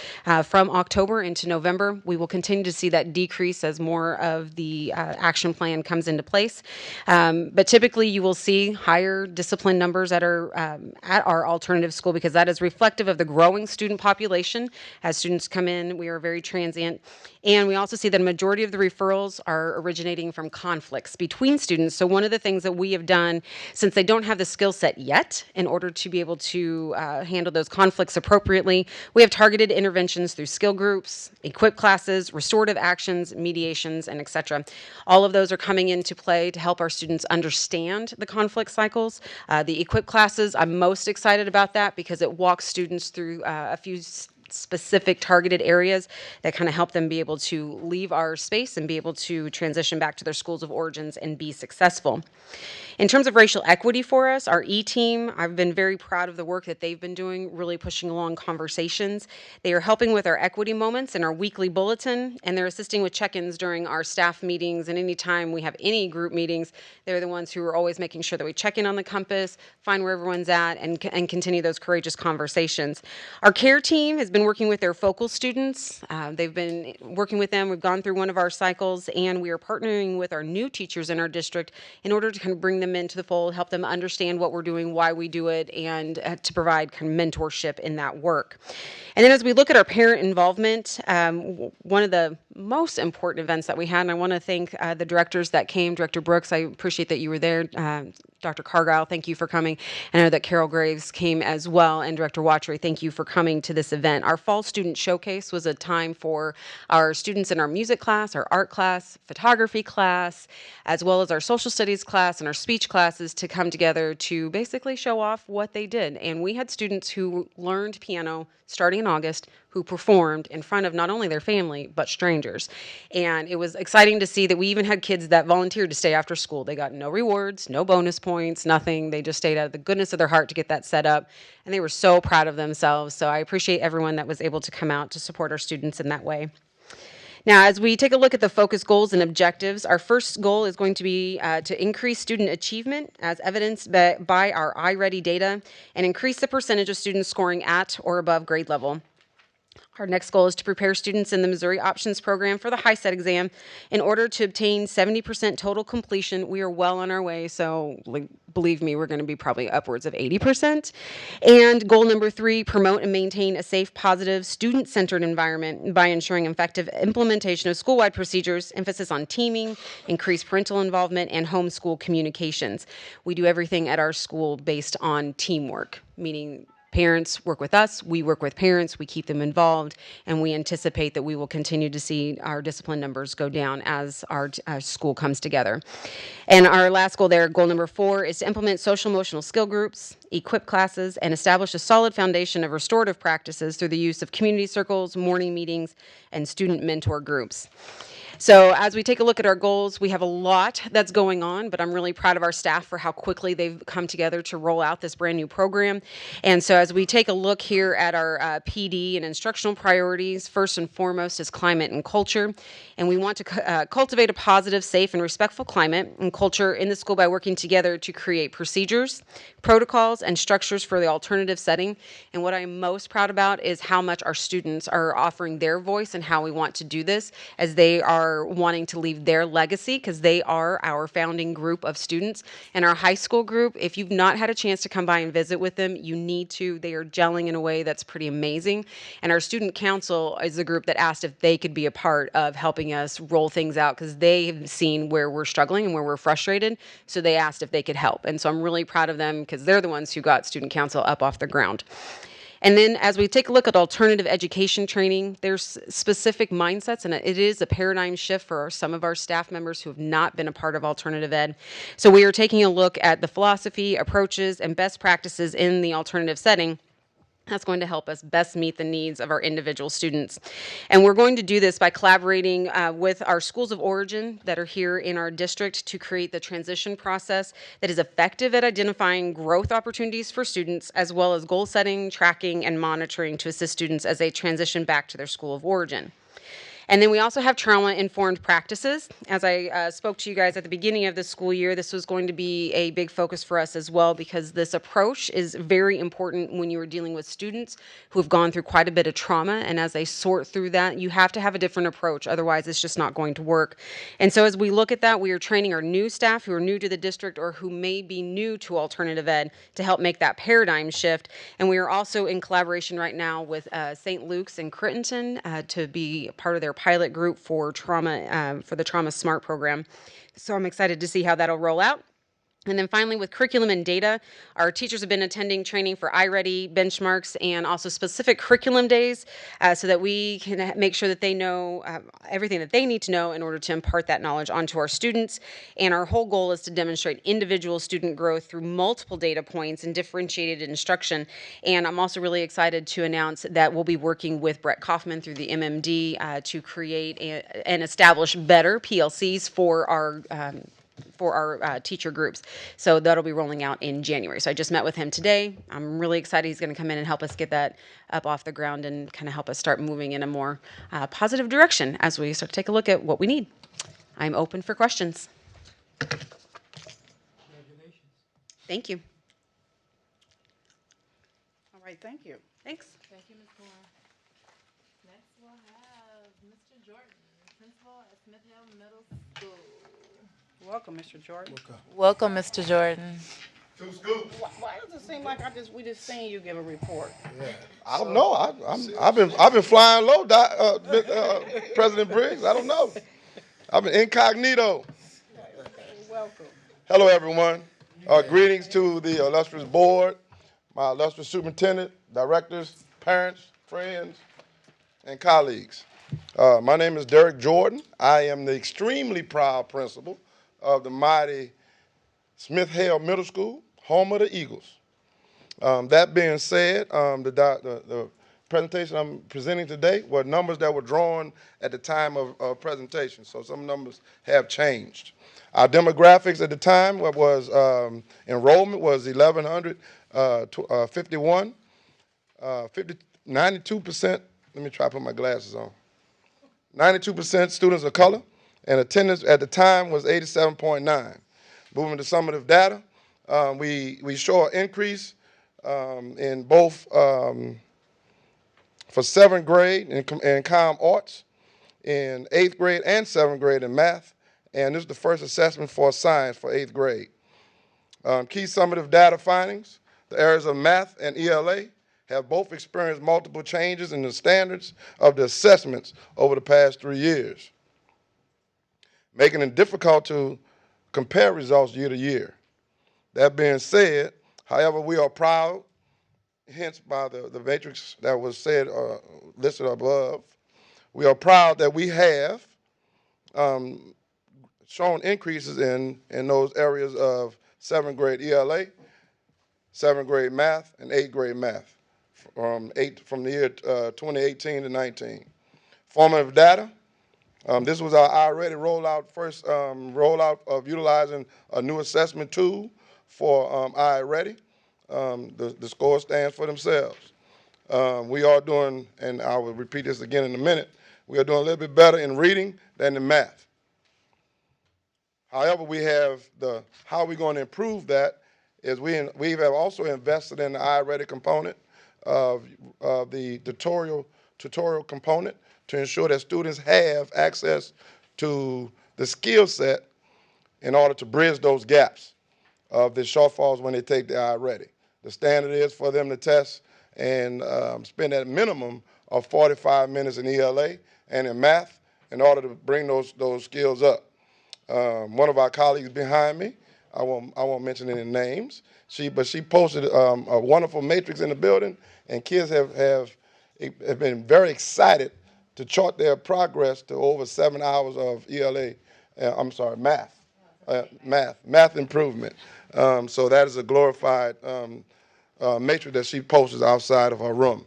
from October into November. We will continue to see that decrease as more of the action plan comes into place. But typically you will see higher discipline numbers at our alternative school, because that is reflective of the growing student population. As students come in, we are very transient. And we also see that a majority of the referrals are originating from conflicts between students. So one of the things that we have done, since they don't have the skill set yet, in order to be able to handle those conflicts appropriately, we have targeted interventions through skill groups, equip classes, restorative actions, mediations, and etc. All of those are coming into play to help our students understand the conflict cycles. The equip classes, I'm most excited about that because it walks students through a few specific targeted areas that kind of help them be able to leave our space and be able to transition back to their schools of origins and be successful. In terms of racial equity for us, our E-team, I've been very proud of the work that they've been doing, really pushing along conversations. They are helping with our equity moments in our weekly bulletin, and they're assisting with check-ins during our staff meetings, and anytime we have any group meetings, they're the ones who are always making sure that we check in on the compass, find where everyone's at, and continue those courageous conversations. Our care team has been been working with their focal students. They've been working with them. We've gone through one of our cycles, and we are partnering with our new teachers in our district in order to kind of bring them into the fold, help them understand what we're doing, why we do it, and to provide kind of mentorship in that work. And then as we look at our parent involvement, one of the most important events that we had, and I want to thank the directors that came, Director Brooks, I appreciate that you were there. Dr. Cargile, thank you for coming. I know that Carol Graves came as well, and Director Watchery, thank you for coming to this event. Our Fall Student Showcase was a time for our students in our music class, our art class, photography class, as well as our social studies class and our speech classes to come together to basically show off what they did. And we had students who learned piano starting in August, who performed in front of not only their family, but strangers. And it was exciting to see that we even had kids that volunteered to stay after school. They got no rewards, no bonus points, nothing. They just stayed out of the goodness of their heart to get that set up. And they were so proud of themselves. So I appreciate everyone that was able to come out to support our students in that way. Now, as we take a look at the focus goals and objectives, our first goal is going to be to increase student achievement as evidenced by our iReady data and increase the percentage of students scoring at or above grade level. Our next goal is to prepare students in the Missouri Options Program for the HiSET exam in order to obtain 70% total completion. We are well on our way, so believe me, we're going to be probably upwards of 80%. And goal number 3, promote and maintain a safe, positive, student-centered environment by ensuring effective implementation of school-wide procedures, emphasis on teaming, increased parental involvement, and homeschool communications. We do everything at our school based on teamwork, meaning parents work with us, we work with parents, we keep them involved, and we anticipate that we will continue to see our discipline numbers go down as our school comes together. And our last goal there, goal number 4, is to implement social emotional skill groups, equip classes, and establish a solid foundation of restorative practices through the use of community circles, morning meetings, and student mentor groups. So as we take a look at our goals, we have a lot that's going on, but I'm really proud of our staff for how quickly they've come together to roll out this brand new program. And so as we take a look here at our PD and instructional priorities, first and foremost is climate and culture. And we want to cultivate a positive, safe, and respectful climate and culture in the school by working together to create procedures, protocols, and structures for the alternative setting. And what I'm most proud about is how much our students are offering their voice and how we want to do this, as they are wanting to leave their legacy, because they are our founding group of students. And our high school group, if you've not had a chance to come by and visit with them, you need to. They are gelling in a way that's pretty amazing. And our student council is the group that asked if they could be a part of helping us roll things out, because they have seen where we're struggling and where we're frustrated. So they asked if they could help. And so I'm really proud of them, because they're the ones who got student council up off the ground. And then as we take a look at alternative education training, there's specific mindsets, and it is a paradigm shift for some of our staff members who have not been a part of alternative ed. So we are taking a look at the philosophy, approaches, and best practices in the alternative setting. That's going to help us best meet the needs of our individual students. And we're going to do this by collaborating with our schools of origin that are here in our district to create the transition process that is effective at identifying growth opportunities for students, as well as goal setting, tracking, and monitoring to assist students as they transition back to their school of origin. And then we also have trauma-informed practices. As I spoke to you guys at the beginning of the school year, this was going to be a big focus for us as well, because this approach is very important when you are dealing with students who have gone through quite a bit of trauma. And as they sort through that, you have to have a different approach. Otherwise, it's just not going to work. And so as we look at that, we are training our new staff who are new to the district or who may be new to alternative ed to help make that paradigm shift. And we are also in collaboration right now with St. Luke's and Crittenton to be part of their pilot group for trauma, for the Trauma Smart program. So I'm excited to see how that'll roll out. And then finally, with curriculum and data, our teachers have been attending training for iReady benchmarks and also specific curriculum days so that we can make sure that they know everything that they need to know in order to impart that knowledge onto our students. And our whole goal is to demonstrate individual student growth through multiple data points and differentiated instruction. And I'm also really excited to announce that we'll be working with Brett Kaufman through the MMD to create and establish better PLCs for our teacher groups. So that'll be rolling out in January. So I just met with him today. I'm really excited he's going to come in and help us get that up off the ground and kind of help us start moving in a more positive direction as we start to take a look at what we need. I'm open for questions. Thank you. All right, thank you. Thanks. Thank you, Ms. Moore. Principal at Smith Hill Middle School. Welcome, Mr. Jordan. Welcome, Mr. Jordan. Why does it seem like we just seen you give a report? I don't know. I've been flying low, President Briggs. I don't know. I've been incognito. Welcome. Hello, everyone. Greetings to the illustrious board, my illustrious superintendent, directors, parents, friends, and colleagues. My name is Derek Jordan. I am the extremely proud principal of the mighty Smith Hill Middle School, home of the Eagles. That being said, the presentation I'm presenting today were numbers that were drawn at the time of presentation, so some numbers have changed. Our demographics at the time was enrollment was 1,151, 92%, let me try to put my glasses on, 92% students of color, and attendance at the time was 87.9. Moving to summative data, we show an increase in both for 7th grade in comm arts, in 8th grade and 7th grade in math, and this is the first assessment for science for 8th grade. Key summative data findings, the areas of math and ELA have both experienced multiple changes in the standards of the assessments over the past 3 years, making it difficult to compare results year to year. That being said, however, we are proud, hence by the matrix that was said listed above, we are proud that we have shown increases in those areas of 7th grade ELA, 7th grade math, and 8th grade math from the year 2018 to 19. Formative data, this was our already first rollout of utilizing a new assessment tool for iReady. The scores stand for themselves. We are doing, and I will repeat this again in a minute, we are doing a little bit better in reading than in math. However, we have how we're going to improve that is we have also invested in the iReady component of the tutorial component to ensure that students have access to the skill set in order to bridge those gaps of the shortfalls when they take the iReady. The standard is for them to test and spend at a minimum of 45 minutes in ELA and in math in order to bring those skills up. One of our colleagues behind me, I won't mention any names, but she posted a wonderful matrix in the building, and kids have been very excited to chart their progress to over 7 hours of ELA, math improvement. So that is a glorified matrix that she posts outside of her room.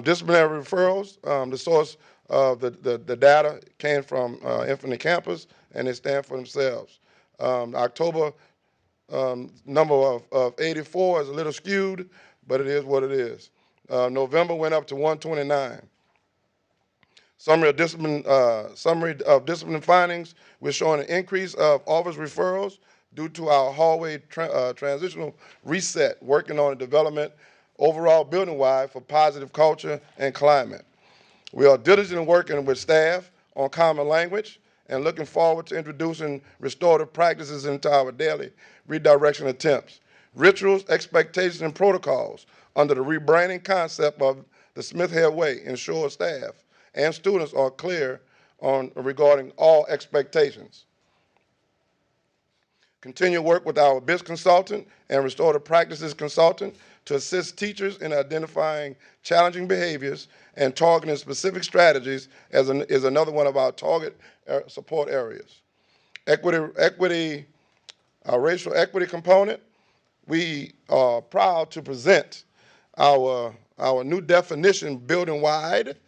Disciplinary referrals, the source of the data came from Infinite Campus, and they stand for themselves. October number of 84 is a little skewed, but it is what it is. November went up to 129. Summary of discipline findings, we're showing an increase of office referrals due to our hallway transitional reset, working on the development overall building-wide for positive culture and climate. We are diligently working with staff on common language and looking forward to introducing restorative practices into our daily redirection attempts. Rituals, expectations, and protocols under the rebranding concept of the Smith Hill Way ensure staff and students are clear regarding all expectations. Continue work with our BIS consultant and restorative practices consultant to assist teachers in identifying challenging behaviors and targeting specific strategies is another one of our target support areas. Racial equity component, we are proud to present our new definition building-wide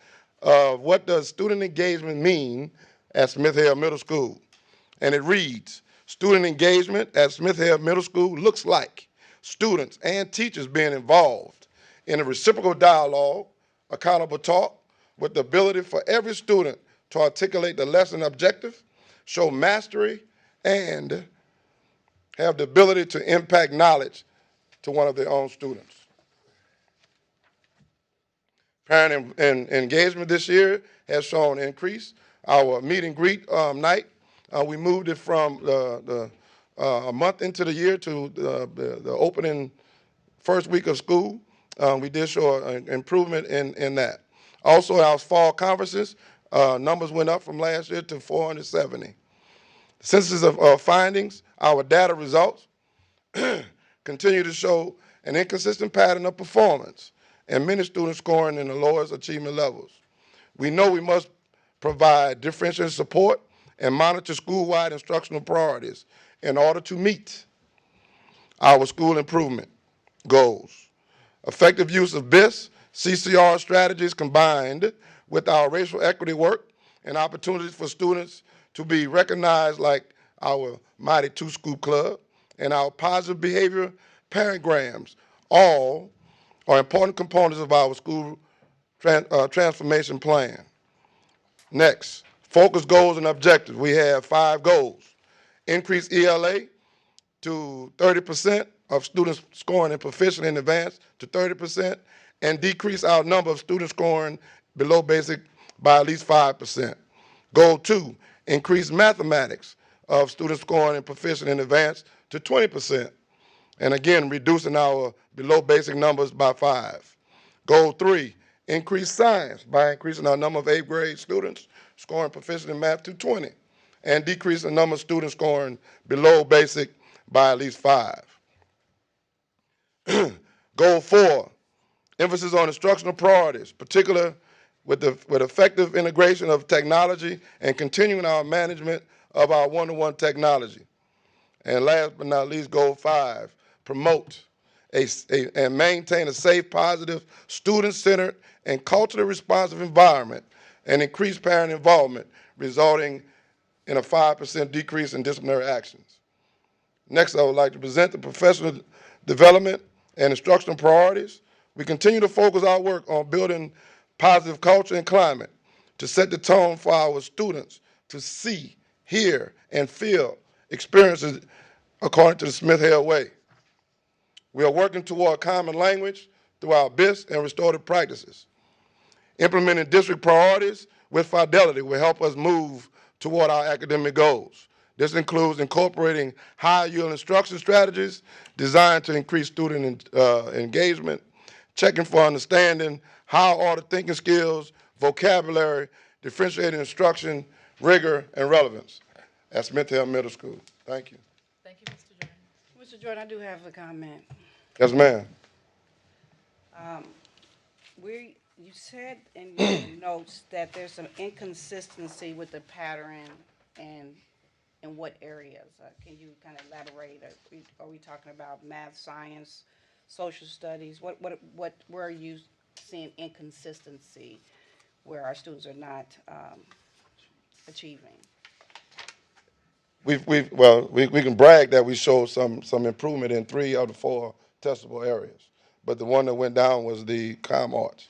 of what does student engagement mean at Smith Hill Middle School. And it reads, student engagement at Smith Hill Middle School looks like students and teachers being involved in a reciprocal dialogue, accountable talk, with the ability for every student to articulate the lesson objective, show mastery, and have the ability to impact knowledge to one of their own students. Parent engagement this year has shown increase. Our meet and greet night, we moved it from a month into the year to the opening first week of school. We did show an improvement in that. Also, our fall conferences, numbers went up from last year to 470. Census of findings, our data results continue to show an inconsistent pattern of performance and many students scoring in the lowest achievement levels. We know we must provide differentiated support and monitor school-wide instructional priorities in order to meet our school improvement goals. Effective use of BIS, CCR strategies combined with our racial equity work and opportunities for students to be recognized like our Mighty Two School Club and our positive behavior paragrams, all are important components of our school transformation plan. Next, focus goals and objectives. We have 5 goals. Increase ELA to 30% of students scoring in proficient in advanced to 30%, and decrease our number of students scoring below basic by at least 5%. Goal 2, increase mathematics of students scoring in proficient in advanced to 20%, and again, reducing our below basic numbers by 5. Goal 3, increase science by increasing our number of 8th grade students scoring proficient in math to 20, and decrease the number of students scoring below basic by at least 5. Goal 4, emphasis on instructional priorities, particularly with effective integration of technology and continuing our management of our one-to-one technology. And last but not least, goal 5, promote and maintain a safe, positive, student-centered, and culturally responsive environment, and increase parent involvement, resulting in a 5% decrease in disciplinary actions. Next, I would like to present the professional development and instructional priorities. We continue to focus our work on building positive culture and climate to set the tone for our students to see, hear, and feel experiences according to the Smith-Hale way. We are working toward common language through our BIS and restorative practices. Implementing district priorities with fidelity will help us move toward our academic goals. This includes incorporating high-yield instruction strategies designed to increase student engagement, checking for understanding, high-order thinking skills, vocabulary, differentiated instruction, rigor, and relevance at Smith-Hale Middle School. Thank you. Thank you, Mr. Jordan. Mr. Jordan, I do have a comment. Yes, ma'am. You said in your notes that there's some inconsistency with the pattern and in what areas? Can you kind of elaborate? Are we talking about math, science, social studies? Where are you seeing inconsistency where our students are not achieving? We can brag that we showed some improvement in 3 of the 4 testable areas, but the one that went down was the comm arts.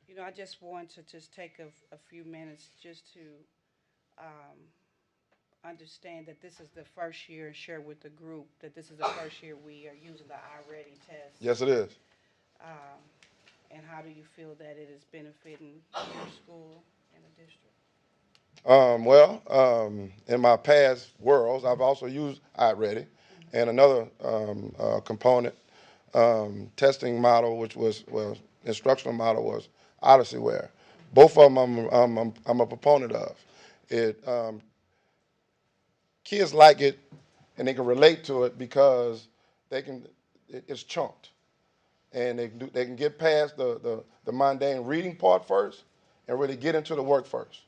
You know, I just want to just take a few minutes just to understand that this is the first year and share with the group that this is the first year we are using the iReady test. Yes, it is. And how do you feel that it is benefiting your school and the district? In my past worlds, I've also used iReady, and another component testing model, which was instructional model, was OdysseyWare. Both of them I'm a proponent of. It kids like it, and they can relate to it because it's chunked, and they can get past the mundane reading part first, and really get into the work first.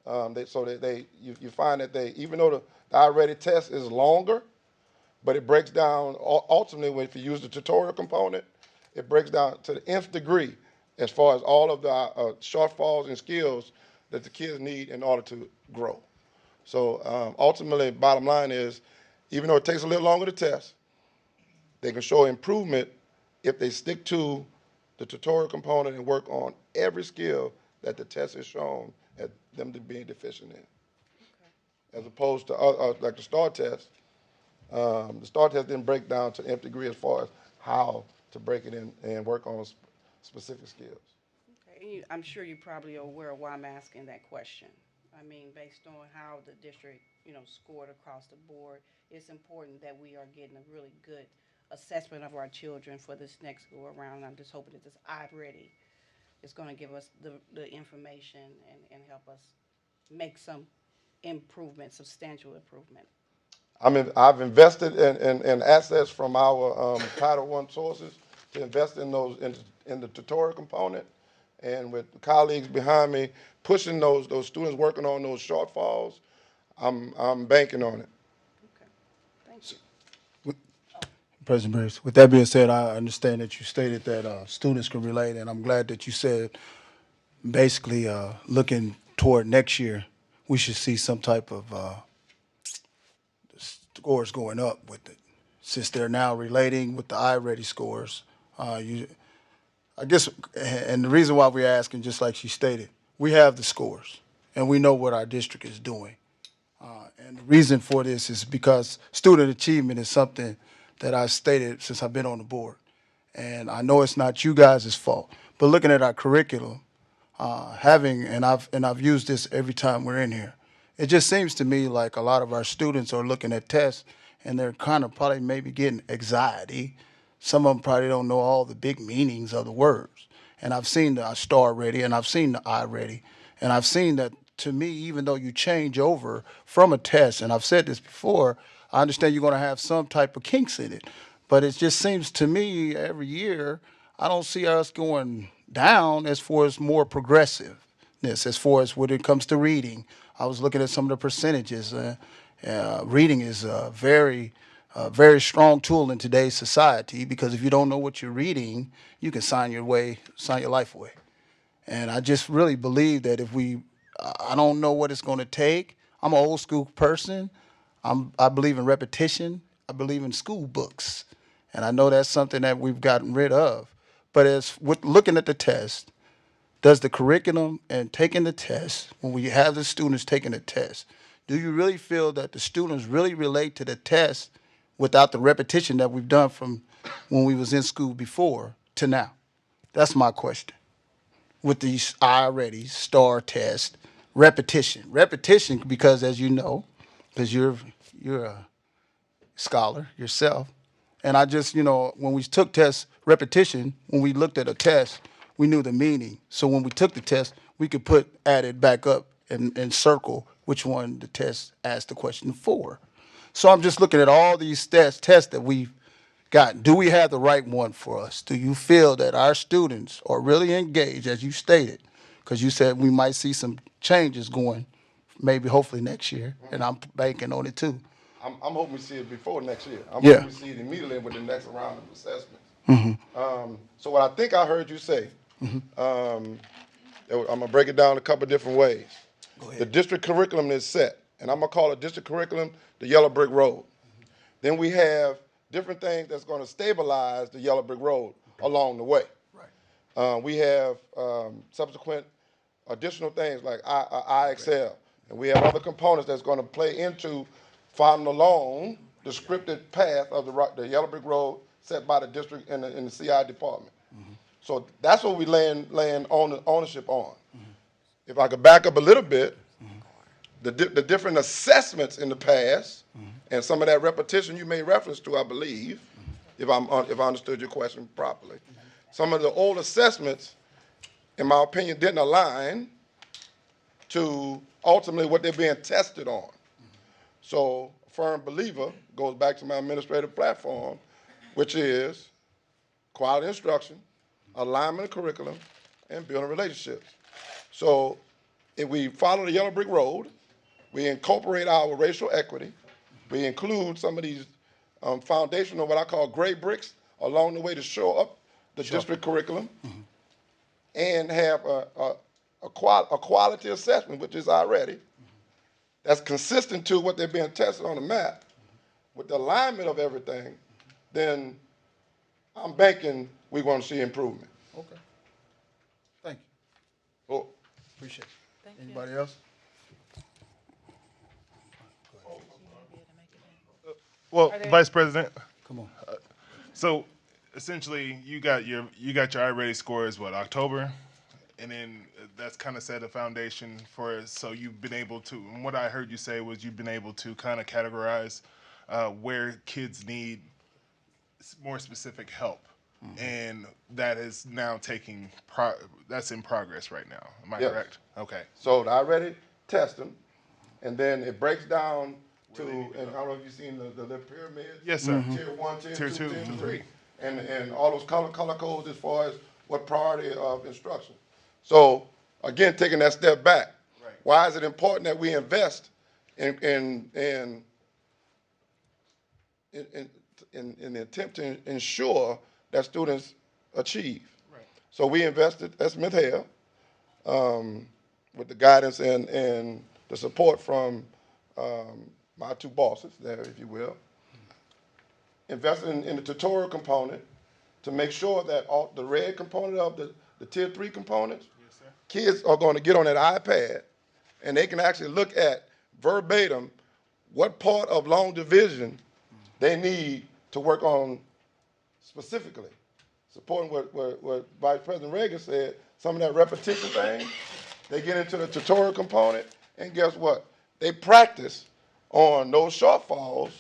You find that even though the iReady test is longer, but it breaks down ultimately if you use the tutorial component, it breaks down to the nth degree as far as all of the shortfalls and skills that the kids need in order to grow. So ultimately, bottom line is, even though it takes a little longer to test, they can show improvement if they stick to the tutorial component and work on every skill that the test has shown at them to being deficient in. Okay. As opposed to like the STAR test. The STAR test didn't break down to the nth degree as far as how to break it in and work on specific skills. Okay, I'm sure you probably are aware of why I'm asking that question. I mean, based on how the district, scored across the board, it's important that we are getting a really good assessment of our children for this next go around. I'm just hoping that this iReady is going to give us the information and help us make some improvement, substantial improvement. I've invested in assets from our Title I sources to invest in those in the tutorial component, and with colleagues behind me pushing those students working on those shortfalls, I'm banking on it. Thank you. President Brace, with that being said, I understand that you stated that students can relate, and I'm glad that you said basically looking toward next year, we should see some type of scores going up with it. Since they're now relating with the iReady scores, I guess, and the reason why we're asking, just like she stated, we have the scores, and we know what our district is doing. And the reason for this is because student achievement is something that I stated since I've been on the board. And I know it's not you guys' fault, but looking at our curriculum, and I've used this every time we're in here, it just seems to me like a lot of our students are looking at tests and they're kind of probably maybe getting anxiety. Some of them probably don't know all the big meanings of the words. And I've seen the STAR ready and I've seen the I ready, and I've seen that, to me, even though you change over from a test, and I've said this before, I understand you're going to have some type of kinks in it, but it just seems to me every year I don't see us going down as far as more progressiveness, as far as when it comes to reading. I was looking at some of the percentages. Reading is a very strong tool in today's society, because if you don't know what you're reading, you can sign your life away. And I just really believe that I don't know what it's going to take. I'm an old school person. I believe in repetition. I believe in school books. And I know that's something that we've gotten rid of. But as with looking at the test, does the curriculum and taking the test, when we have the students taking the test, do you really feel that the students really relate to the test without the repetition that we've done from when we was in school before to now? That's my question. With these already STAR test, repetition, because as you know, because you're a scholar yourself, and I just, when we took tests, repetition, when we looked at a test, we knew the meaning. So when we took the test, we could add it back up and circle which one the test asked the question for. So I'm just looking at all these tests that we've got. Do we have the right one for us? Do you feel that our students are really engaged, as you stated? Because you said we might see some changes going, maybe hopefully next year, and I'm banking on it too. I'm hoping we see it before next year. I'm Yeah. hoping we see it immediately with the next round of assessments. Mm-hmm. So what I think I heard you say, I'm gonna break it down a couple different ways. The district curriculum is set, and I'm gonna call it district curriculum the yellow brick road. Then we have different things that's gonna stabilize the yellow brick road along the way. We have subsequent additional things like IXL, and we have other components that's gonna play into following along the scripted path of the yellow brick road set by the district and the CI department. So that's what we laying ownership on. If I could back up a little bit, the different assessments in the past, and some of that repetition you made reference to, I believe, if I understood your question properly, some of the old assessments, in my opinion, didn't align to ultimately what they're being tested on. So a firm believer goes back to my administrative platform, which is quality instruction, alignment of curriculum, and building relationships. So if we follow the yellow brick road, we incorporate our racial equity, we include some of these foundational, what I call gray bricks, along the way to show up the district curriculum, and have a quality assessment, which is already, that's consistent to what they're being tested on the map, with the alignment of everything, then I'm banking we're going to see improvement. Okay. Thank you. Oh. Appreciate it. Anybody else? Well, Vice President. Come on. So essentially you got your iReady scores what, October, and then that's kind of set a foundation for it. So you've been able to. And what I heard you say was you've been able to kind of categorize where kids need more specific help, and that is now that's in progress right now. Am I Yes. correct? Okay. So I already test them, and then it breaks down to, and I don't know if you've seen the little pyramids. Yes, sir. Tier 1, tier, Tier 2, two, tier mhm. 3, and all those color codes as far as what priority of instruction. So again, taking that step back, Right. why is it important that we invest in the attempt to ensure that students achieve? Right. So we invested at Smith Hill with the guidance and the support from my two bosses there, if you will. Invested in the tutorial component to make sure that all the red component of the tier 3 components, Yes, sir. kids are going to get on that iPad and they can actually look at verbatim what part of long division they need to work on specifically. Supporting what Vice President Reagan said, some of that repetition thing, they get into the tutorial component, and guess what? They practice on those shortfalls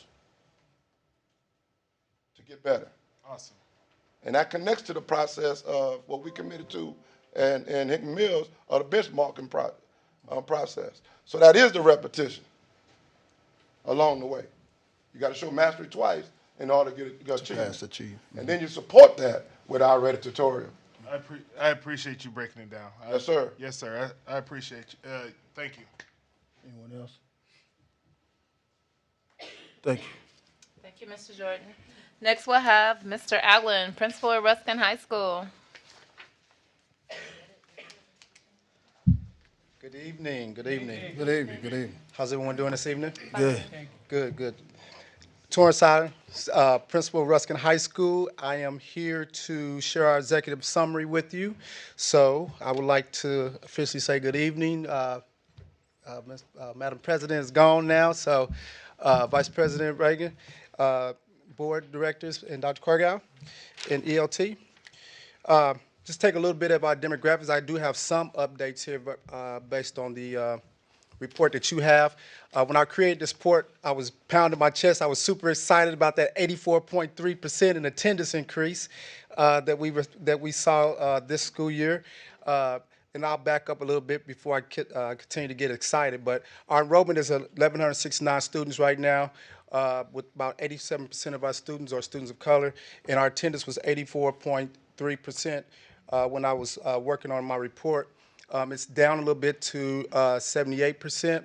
to get better. Awesome. And that connects to the process of what we committed to and Hickman Mills of the benchmarking process. So that is the repetition along the way. You got to show mastery twice in order to get it achieved. And then you support that with our Ready tutorial. I appreciate you breaking it down. Yes, sir. Yes, sir. I appreciate you. Thank you. Anyone else? Thank you. Thank you, Mr. Jordan. Next, we'll have Mr. Allen, principal at Ruskin High School. Good evening. Good evening. Good evening. Good evening. How's everyone doing this evening? Good. Good, good. Torrance Allen, principal of Ruskin High School. I am here to share our executive summary with you. So I would like to officially say good evening. Madam President is gone now, so Vice President Reagan, board directors, and Dr. Cargill, and ELT. Just take a little bit of our demographics. I do have some updates here based on the report that you have. When I created this report, I was pounding my chest. I was super excited about that 84.3% in attendance increase that we saw this school year. And I'll back up a little bit before I continue to get excited. But our enrollment is 1,169 students right now, with about 87% of our students are students of color, and our attendance was 84.3% when I was working on my report. It's down a little bit to 78%.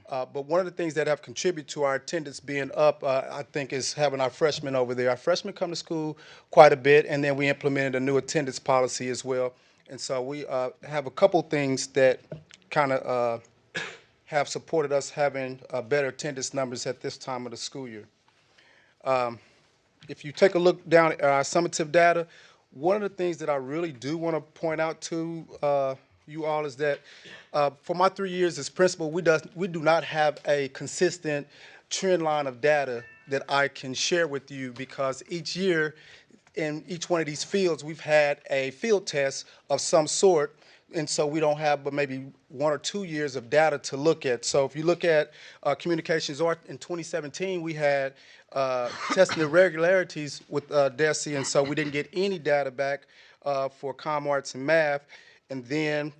But one of the things that have contributed to our attendance being up, I think, is having our freshmen over there. Our freshmen come to school quite a bit, and then we implemented a new attendance policy as well. And so we have a couple things that kind of have supported us having better attendance numbers at this time of the school year. If you take a look down at our summative data, one of the things that I really do want to point out to you all is that for my 3 years as principal, we do not have a consistent trend line of data that I can share with you, because each year in each one of these fields, we've had a field test of some sort, and so we don't have but maybe 1 or 2 years of data to look at. So if you look at communications art in 2017, we had testing irregularities with DESE, and so we didn't get any data back for comm arts and math. And then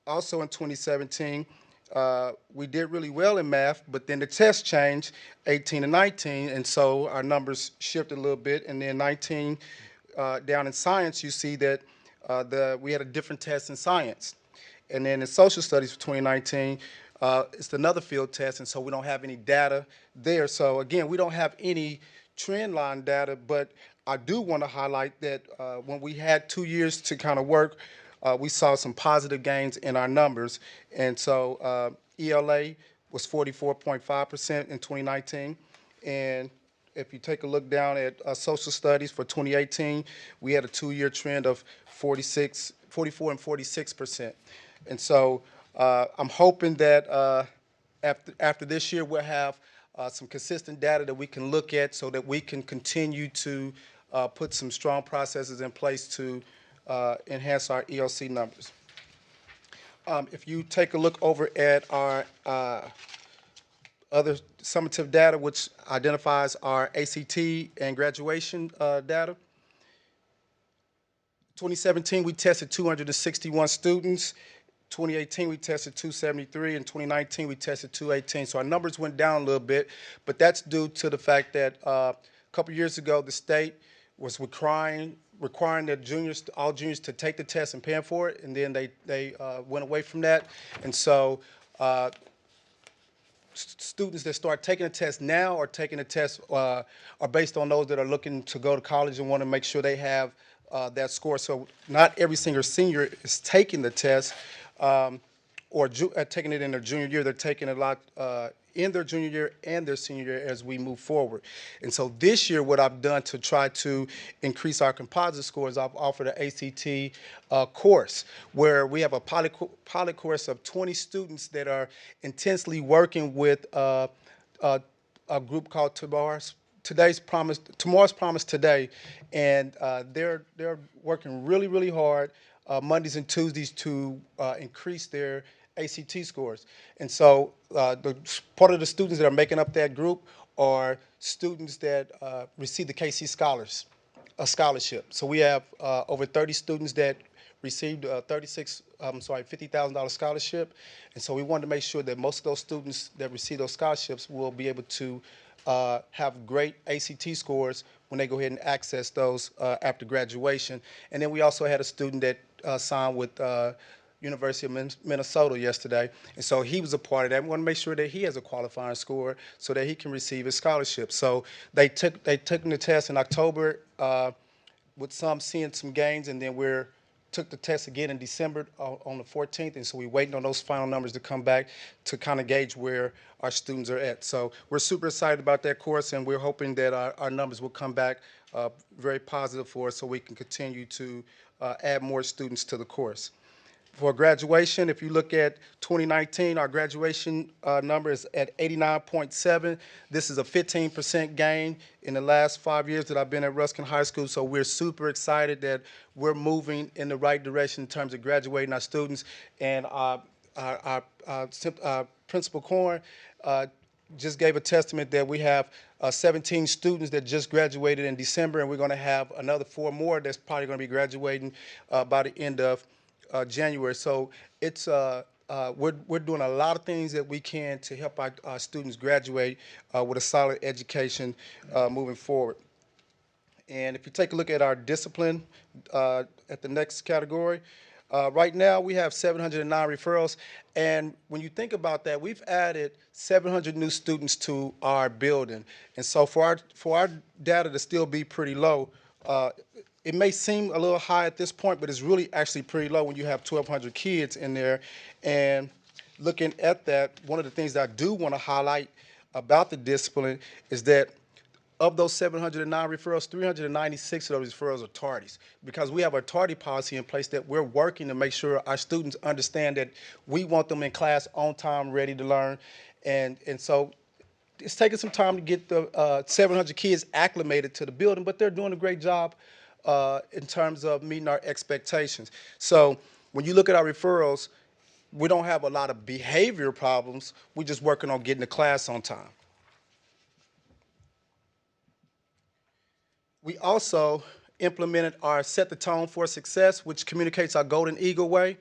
also in 2017, we did really well in math, but then the test changed 18 and 19, and so our numbers shifted a little bit. And then 19, down in science, you see that we had a different test in science. And then in social studies for 2019, it's another field test, and so we don't have any data there. So again, we don't have any trend line data, but I do want to highlight that when we had 2 years to kind of work, we saw some positive gains in our numbers. And so ELA was 44.5% in 2019. And if you take a look down at social studies for 2018, we had a 2-year trend of 44 and 46%. And so I'm hoping that after this year, we'll have some consistent data that we can look at so that we can continue to put some strong processes in place to enhance our EOC numbers. If you take a look over at our other summative data, which identifies our ACT and graduation data, 2017, we tested 261 students. 2018, we tested 273. In 2019, we tested 218. So our numbers went down a little bit, but that's due to the fact that a couple years ago, the state was requiring that all juniors to take the test and paying for it, and then they went away from that. And so students that start taking the test now or taking the test are based on those that are looking to go to college and want to make sure they have that score. So not every single senior is taking the test or taking it in their junior year. They're taking a lot in their junior year and their senior year as we move forward. And so this year, what I've done to try to increase our composite scores, I've offered an ACT course where we have a pilot course of 20 students that are intensely working with a group called Tomorrow's Promise Today, and they're working really hard Mondays and Tuesdays to increase their ACT scores. And so part of the students that are making up that group are students that receive the KC scholarship. So we have over 30 students that received $50,000 scholarship. And so we wanted to make sure that most of those students that receive those scholarships will be able to have great ACT scores when they go ahead and access those after graduation. And then we also had a student that signed with University of Minnesota yesterday, and so he was a part of that. We want to make sure that he has a qualifying score so that he can receive his scholarship. So they took the test in October with some seeing some gains, and then took the test again in December on the 14th, and so we're waiting on those final numbers to come back to kind of gauge where our students are at. So we're super excited about that course, and we're hoping that our numbers will come back very positive for us so we can continue to add more students to the course. For graduation, if you look at 2019, our graduation number is at 89.7. This is a 15% gain in the last 5 years that I've been at Ruskin High School, so we're super excited that we're moving in the right direction in terms of graduating our students. And our Principal Corn just gave a testament that we have 17 students that just graduated in December, and we're going to have another 4 more that's probably going to be graduating by the end of January. So it's we're doing a lot of things that we can to help our students graduate with a solid education moving forward. And if you take a look at our discipline at the next category, right now we have 709 referrals. And when you think about that, we've added 700 new students to our building. And so for our data to still be pretty low, it may seem a little high at this point, but it's really actually pretty low when you have 1,200 kids in there. And looking at that, one of the things that I do want to highlight about the discipline is that of those 709 referrals, 396 of those referrals are tardies, because we have a tardy policy in place that we're working to make sure our students understand that we want them in class on time, ready to learn. And so it's taking some time to get the 700 kids acclimated to the building, but they're doing a great job in terms of meeting our expectations. So when you look at our referrals, we don't have a lot of behavior problems. We're just working on getting to class on time. We also implemented our Set the Tone for Success, which communicates our Golden Eagle Way,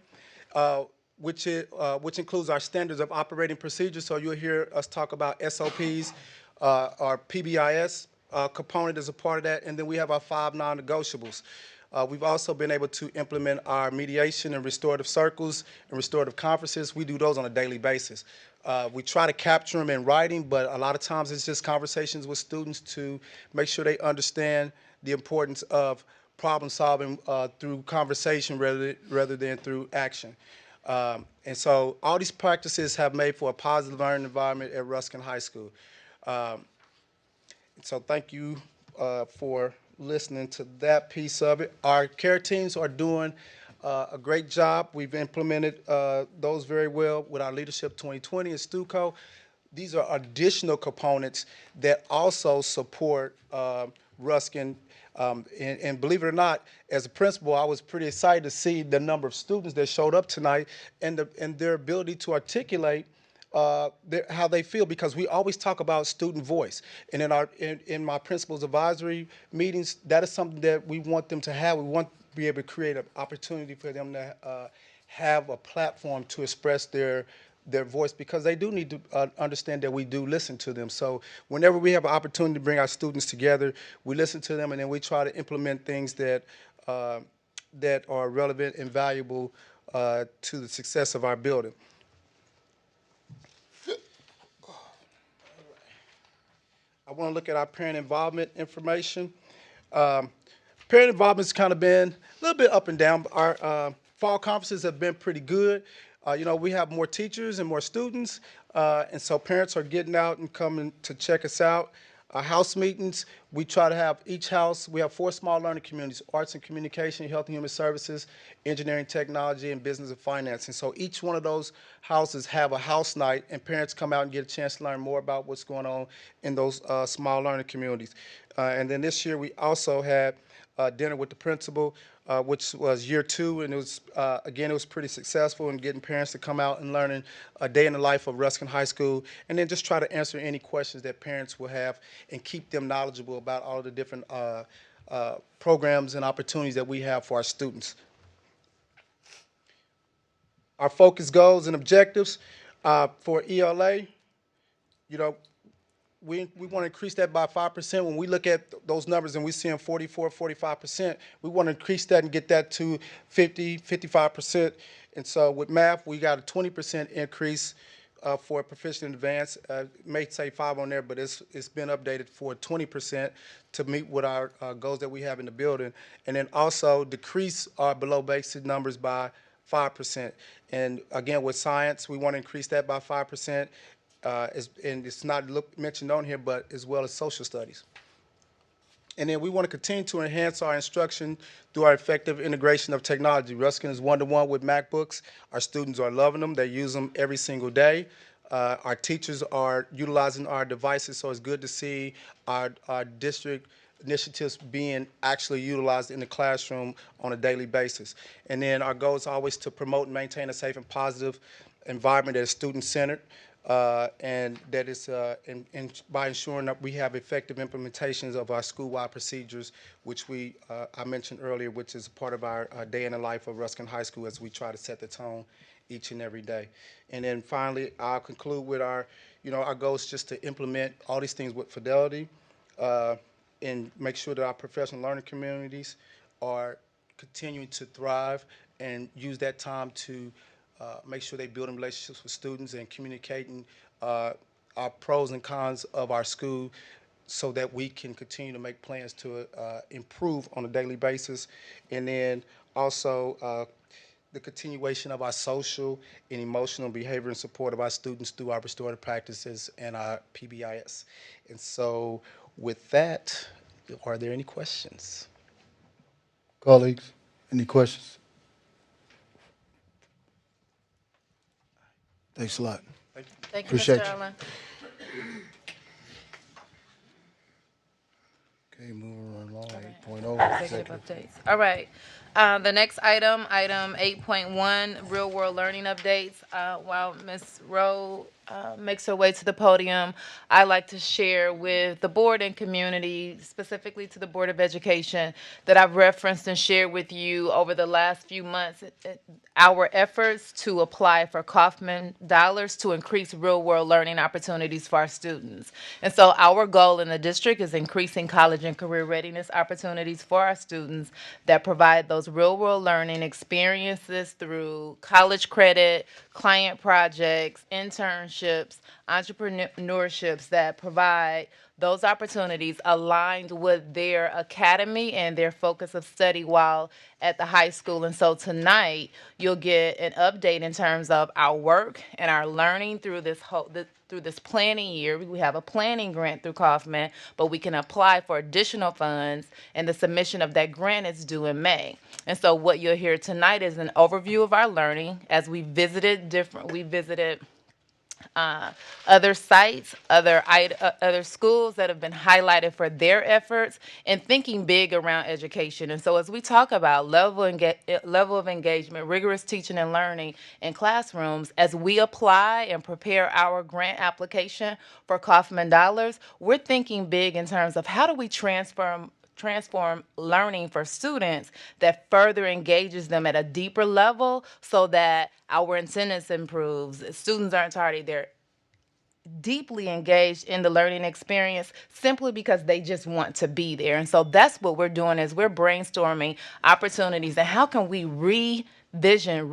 which includes our standards of operating procedures. So you'll hear us talk about SOPs, our PBIS component is a part of that, and then we have our 5 non-negotiables. We've also been able to implement our mediation and restorative circles and restorative conferences. We do those on a daily basis. We try to capture them in writing, but a lot of times it's just conversations with students to make sure they understand the importance of problem solving through conversation rather than through action. And so all these practices have made for a positive learning environment at Ruskin High School. So thank you for listening to that piece of it. Our care teams are doing a great job. We've implemented those very well with our Leadership 2020 and STUCO. these are additional components that also support Ruskin. And believe it or not, as a principal, I was pretty excited to see the number of students that showed up tonight and their ability to articulate how they feel, because we always talk about student voice. And in my principal's advisory meetings, that is something that we want them to have. We want to be able to create an opportunity for them to have a platform to express their voice, because they do need to understand that we do listen to them. So whenever we have an opportunity to bring our students together, we listen to them, and then we try to implement things that that are relevant and valuable to the success of our building. I want to look at our parent involvement information. Um, Parent involvement's kind of been a little bit up and down. Our fall conferences have been pretty good. We have more teachers and more students, and so parents are getting out and coming to check us out. House meetings, we try to have each house, we have 4 small learning communities: arts and communication, health and human services, engineering, technology, and business and finance. And so each one of those houses have a house night, and parents come out and get a chance to learn more about what's going on in those small learning communities. And then this year we also had dinner with the principal, which was year 2, and it was again, it was pretty successful in getting parents to come out and learning a day in the life of Ruskin High School, and then just try to answer any questions that parents will have and keep them knowledgeable about all of the different programs and opportunities that we have for our students. Our focus goals and objectives for ELA, we want to increase that by 5%. When we look at those numbers and we see them 44, 45%, we want to increase that and get that to 50, 55%. And so with math, we got a 20% increase for proficient and advanced. It may say 5 on there, but it's been updated for 20% to meet with our goals that we have in the building. And then also decrease our below basic numbers by 5%. And again, with science, we want to increase that by 5%. And it's not mentioned on here, but as well as social studies. And then we want to continue to enhance our instruction through our effective integration of technology. Ruskin is one-to-one with MacBooks. Our students are loving them. They use them every single day. Our teachers are utilizing our devices, so it's good to see our district initiatives being actually utilized in the classroom on a daily basis. And then our goal is always to promote and maintain a safe and positive environment that is student-centered. And that is by ensuring that we have effective implementations of our school-wide procedures, which I mentioned earlier, which is part of our day in the life of Ruskin High School as we try to set the tone each and every day. And then finally, I'll conclude with our goal is just to implement all these things with fidelity and make sure that our professional learning communities are continuing to thrive and use that time to make sure they building relationships with students and communicating our pros and cons of our school so that we can continue to make plans to improve on a daily basis. And then also the continuation of our social and emotional behavior and support of our students through our restorative practices and our PBIS. And so with that, are there any questions? Colleagues, any questions? Thanks a lot. Thank you. Thank you, Appreciate Mr. you. Allen. Okay, moving along, 8.0. Executive updates. All right. The next item 8.1, real world learning updates. While Ms. Rowe makes her way to the podium, I'd like to share with the board and community, specifically to the Board of Education, that I've referenced and shared with you over the last few months, our efforts to apply for Kaufman dollars to increase real world learning opportunities for our students. And so our goal in the district is increasing college and career readiness opportunities for our students that provide those real world learning experiences through college credit, client projects, internships, entrepreneurships that provide those opportunities aligned with their academy and their focus of study while at the high school. And so tonight you'll get an update in terms of our work and our learning through this through this planning year. We have a planning grant through Kaufman, but we can apply for additional funds, and the submission of that grant is due in May. And so what you'll hear tonight is an overview of our learning as we visited other sites, other schools that have been highlighted for their efforts and thinking big around education. And so as we talk about level of engagement, rigorous teaching and learning in classrooms, as we apply and prepare our grant application for Kaufman dollars, we're thinking big in terms of how do we transform learning for students that further engages them at a deeper level so that our incentives improves. Students aren't tardy, they're deeply engaged in the learning experience simply because they just want to be there. And so that's what we're doing is we're brainstorming opportunities and how can we re-envision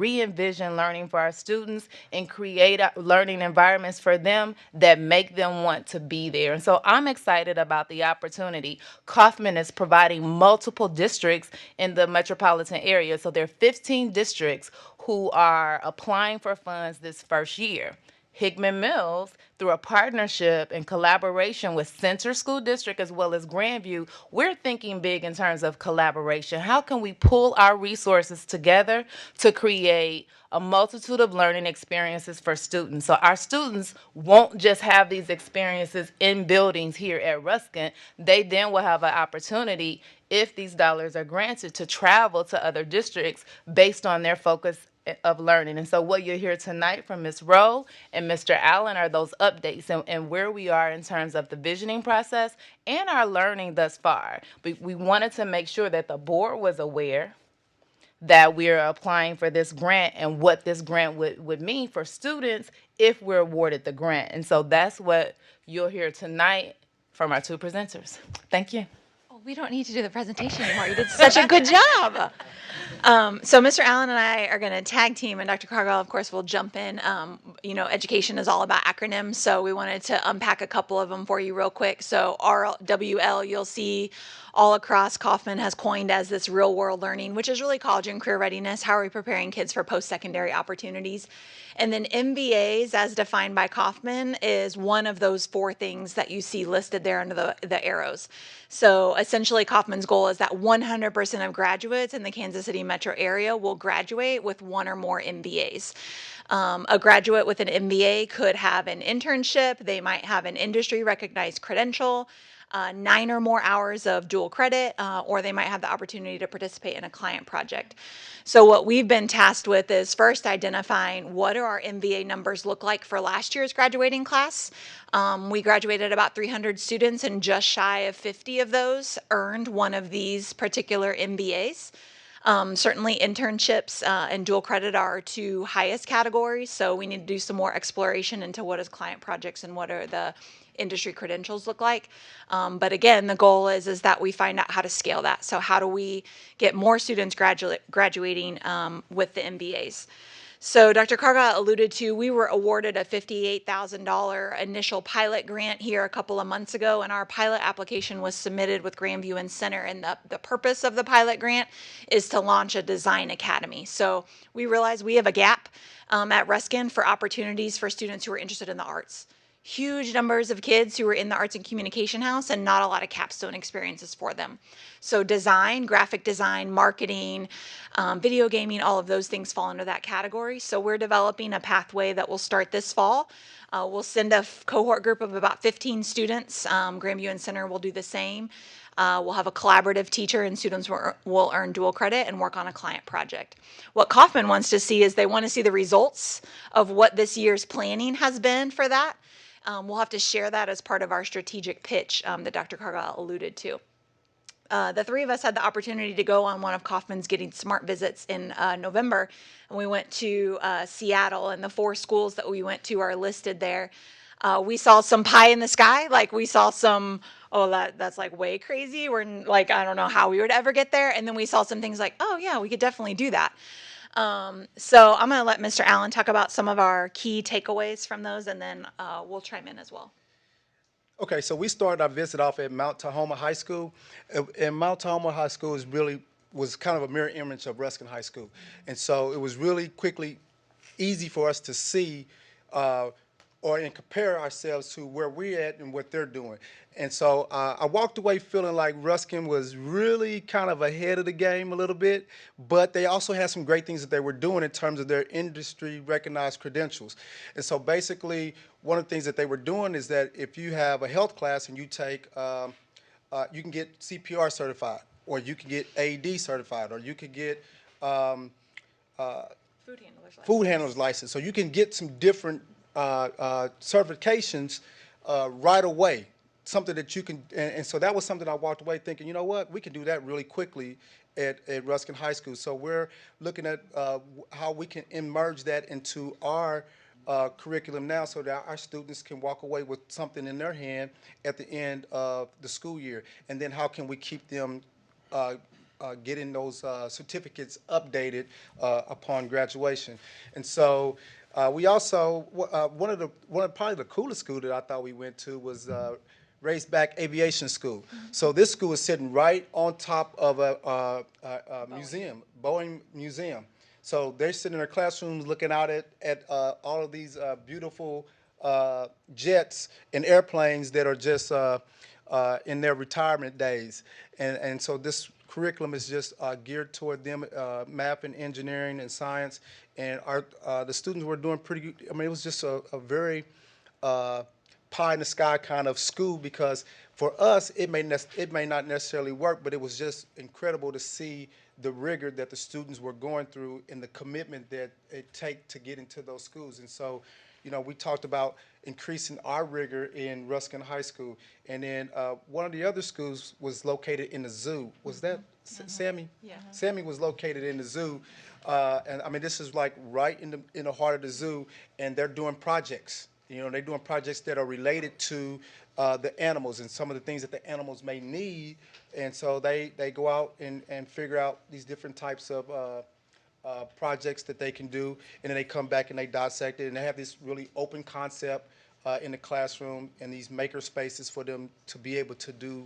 learning for our students and create learning environments for them that make them want to be there. And so I'm excited about the opportunity. Kaufman is providing multiple districts in the metropolitan area. So there are 15 districts who are applying for funds this first year. Hickman Mills, through a partnership and collaboration with Center School District as well as Grandview, we're thinking big in terms of collaboration. How can we pull our resources together to create a multitude of learning experiences for students? So our students won't just have these experiences in buildings here at Ruskin. They then will have an opportunity, if these dollars are granted, to travel to other districts based on their focus of learning. And so what you'll hear tonight from Ms. Rowe and Mr. Allen are those updates and where we are in terms of the visioning process and our learning thus far. We wanted to make sure that the board was aware that we're applying for this grant and what this grant would mean for students if we're awarded the grant. And so that's what you'll hear tonight from our two presenters. Thank you. Oh, we don't need to do the presentation anymore. You did such a good job. So Mr. Allen and I are going to tag team, and Dr. Cargill, of course, will jump in. Education is all about acronyms, so we wanted to unpack a couple of them for you real quick. So RWL, you'll see all across Kaufman has coined as this real world learning, which is really college and career readiness. How are we preparing kids for post-secondary opportunities? And then MBAs, as defined by Kaufman, is one of those four things that you see listed there under the arrows. So essentially, Kaufman's goal is that 100% of graduates in the Kansas City metro area will graduate with one or more MBAs. A graduate with an MBA could have an internship. They might have an industry recognized credential, 9 or more hours of dual credit, or they might have the opportunity to participate in a client project. So what we've been tasked with is first identifying what do our MBA numbers look like for last year's graduating class. We graduated about 300 students, and just shy of 50 of those earned one of these particular MBAs. Certainly internships and dual credit are our two highest categories, so we need to do some more exploration into what is client projects and what are the industry credentials look like. But again, the goal is that we find out how to scale that. So how do we get more students graduating with the MBAs? So Dr. Cargill alluded to, we were awarded a $58,000 initial pilot grant here a couple of months ago, and our pilot application was submitted with Grandview and Center, and the purpose of the pilot grant is to launch a design academy. So we realize we have a gap at Ruskin for opportunities for students who are interested in the arts. Huge numbers of kids who are in the Arts and Communication House and not a lot of capstone experiences for them. So design, graphic design, marketing, video gaming, all of those things fall under that category. So we're developing a pathway that will start this fall. We'll send a cohort group of about 15 students. Grandview and Center will do the same. We'll have a collaborative teacher, and students will earn dual credit and work on a client project. What Kaufman wants to see is they want to see the results of what this year's planning has been for that. We'll have to share that as part of our strategic pitch that Dr. Cargill alluded to. The three of us had the opportunity to go on one of Kaufman's Getting Smart visits in November, and we went to Seattle, and the 4 schools that we went to are listed there. We saw some pie in the sky, like we saw some, that's like way crazy. We're like, I don't know how we would ever get there. And then we saw some things like, oh yeah, we could definitely do that. So I'm going to let Mr. Allen talk about some of our key takeaways from those, and then we'll chime in as well. Okay, so we started our visit off at Mount Tahoma High School. And Mount Tahoma High School was kind of a mirror image of Ruskin High School. And so it was really easy for us to see or and compare ourselves to where we're at and what they're doing. And so I walked away feeling like Ruskin was really kind of ahead of the game a little bit, but they also had some great things that they were doing in terms of their industry recognized credentials. And so basically, one of the things that they were doing is that if you have a health class and you take, you can get CPR certified, or you can get AED certified, or you could get food handler's license. So you can get some different certifications right away. Something that you can, and so that was something I walked away thinking, you know what, we can do that really quickly at Ruskin High School. So we're looking at how we can emerge that into our curriculum now, so that our students can walk away with something in their hand at the end of the school year. And then how can we keep them getting those certificates updated upon graduation. And so we also, one of probably the coolest school that I thought we went to was Raceback Aviation School. So this school is sitting right on top of a museum, Boeing Museum. So they're sitting in their classrooms looking out at all of these beautiful jets and airplanes that are just in their retirement days. And so this curriculum is just geared toward them, math and engineering and science. And the students were doing pretty good. I mean, it was just a very pie in the sky kind of school, because for us, it may not necessarily work, but it was just incredible to see the rigor that the students were going through and the commitment that it takes to get into those schools. And so, you know, we talked about increasing our rigor in Ruskin High School. And then one of the other schools was located in the zoo. Was that Sammy? Yeah. Sammy was located in the zoo. And I mean, this is like right in the heart of the zoo, and they're doing projects. You know, they're doing projects that are related to the animals and some of the things that the animals may need. And so they go out and figure out these different types of projects that they can do, and then they come back and they dissect it, and they have this really open concept in the classroom and these maker spaces for them to be able to do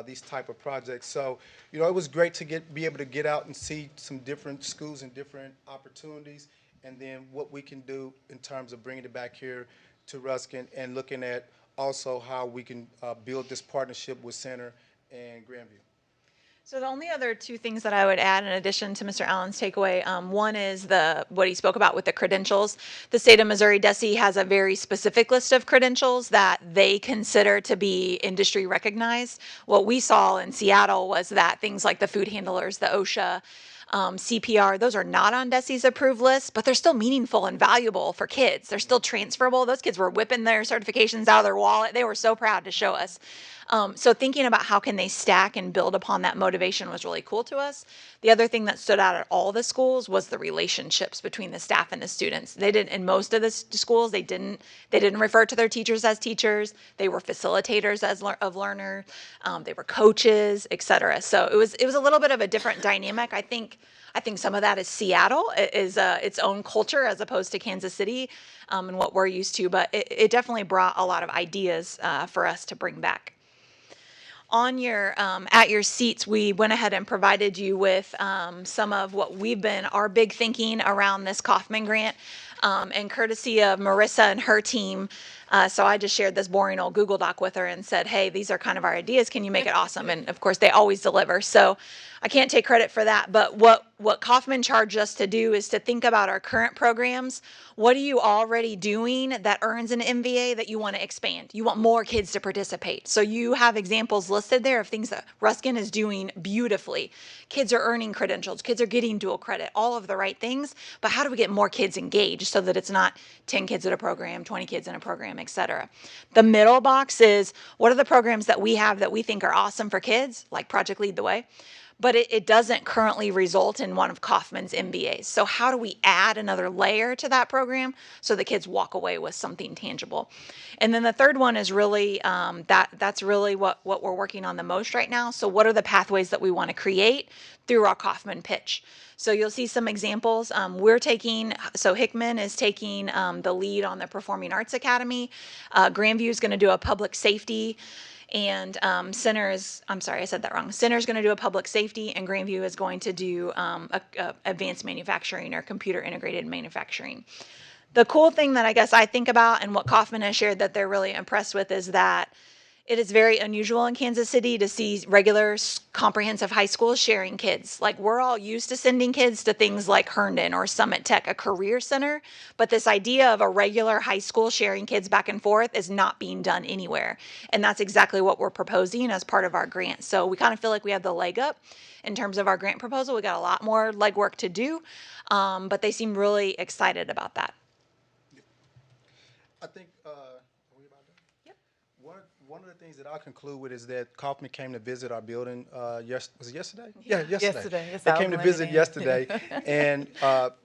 these type of projects. So, you know, it was great to be able to get out and see some different schools and different opportunities, and then what we can do in terms of bringing it back here to Ruskin, and looking at also how we can build this partnership with Center and Grandview. So the only other two things that I would add in addition to Mr. Allen's takeaway, one is what he spoke about with the credentials. The state of Missouri DESE has a very specific list of credentials that they consider to be industry recognized. What we saw in Seattle was that things like the food handlers, the OSHA, CPR, those are not on DESE's approved list, but they're still meaningful and valuable for kids. They're still transferable. Those kids were whipping their certifications out of their wallet. They were so proud to show us. So thinking about how can they stack and build upon that motivation was really cool to us. The other thing that stood out at all the schools was the relationships between the staff and the students. They didn't, in most of the schools, they didn't refer to their teachers as teachers. They were facilitators of learners. They were coaches, et cetera. So it was a little bit of a different dynamic. I think some of that is Seattle, is its own culture as opposed to Kansas City and what we're used to. But it definitely brought a lot of ideas for us to bring back. On your at your seats, we went ahead and provided you with some of what we've been our big thinking around this Kauffman grant, and courtesy of Marissa and her team. So I just shared this boring old Google Doc with her and said, hey, these are kind of our ideas. Can you make it awesome? And of course, they always deliver. So I can't take credit for that. But what Kauffman charged us to do is to think about our current programs. What are you already doing that earns an MVA that you want to expand? You want more kids to participate. So you have examples listed there of things that Ruskin is doing beautifully. Kids are earning credentials. Kids are getting dual credit, all of the right things. But how do we get more kids engaged so that it's not 10 kids at a program, 20 kids in a program, et cetera? The middle box is what are the programs that we have that we think are awesome for kids, like Project Lead the Way, but it doesn't currently result in one of Kauffman's MBAs. So how do we add another layer to that program so the kids walk away with something tangible? And then the third one is really, that's really what we're working on the most right now. So what are the pathways that we want to create through our Kauffman pitch? So you'll see some examples. Hickman is taking the lead on the Performing Arts Academy. Grandview is going to do a public safety, and Center is going to do a public safety, and Grandview is going to do advanced manufacturing or computer integrated manufacturing. The cool thing that I guess I think about and what Kaufman has shared that they're really impressed with is that it is very unusual in Kansas City to see regular comprehensive high schools sharing kids. Like we're all used to sending kids to things like Herndon or Summit Tech, a career center, but this idea of a regular high school sharing kids back and forth is not being done anywhere. And that's exactly what we're proposing as part of our grant. So we kind of feel like we have the leg up in terms of our grant proposal. We got a lot more legwork to do, but they seem really excited about that. I think, are we about done? Yep. One of the things that I'll conclude with is that Kaufman came to visit our building, was it yesterday? Yeah, yesterday. Yesterday. Yes, They I'll came to blend it visit in. yesterday, and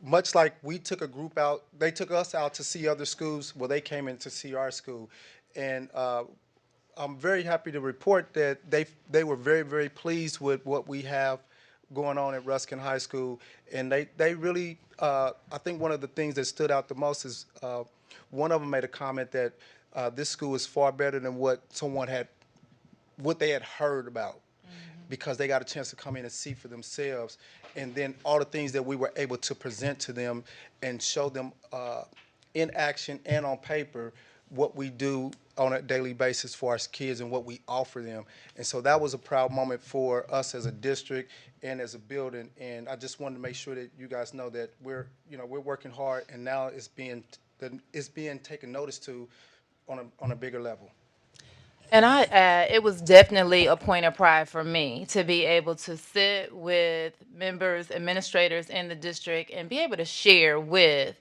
much like we took a group out, they took us out to see other schools, well, they came in to see our school. And I'm very happy to report that they were very, very pleased with what we have going on at Ruskin High School. And they really, I think one of the things that stood out the most is one of them made a comment that this school is far better than what they had heard about, because they got a chance to come in and see for themselves. And then all the things that we were able to present to them and show them in action and on paper what we do on a daily basis for our kids and what we offer them. And so that was a proud moment for us as a district and as a building. And I just wanted to make sure that you guys know that we're working hard, and now it's being taken notice to on a bigger level. And it was definitely a point of pride for me to be able to sit with members, administrators in the district and be able to share with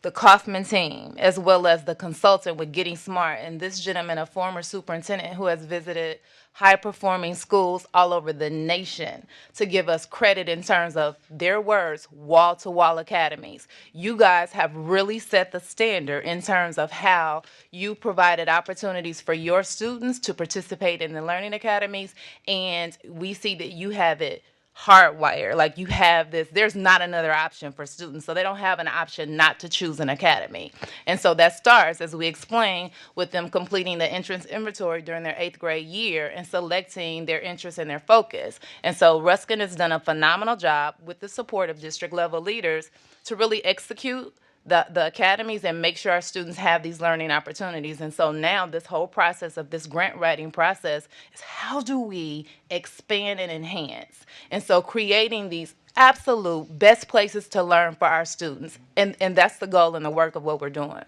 the Kaufman team, as well as the consultant with Getting Smart, and this gentleman, a former superintendent who has visited high-performing schools all over the nation, to give us credit in terms of their words, wall-to-wall academies. You guys have really set the standard in terms of how you provided opportunities for your students to participate in the learning academies, and we see that you have it hardwire. Like you have this, there's not another option for students. So they don't have an option not to choose an academy. And so that starts, as we explained, with them completing the entrance inventory during their 8th grade year and selecting their interest and their focus. And so Ruskin has done a phenomenal job with the support of district level leaders to really execute the academies and make sure our students have these learning opportunities. And so now this whole process of this grant writing process is how do we expand and enhance? And so creating these absolute best places to learn for our students. And that's the goal and the work of what we're doing.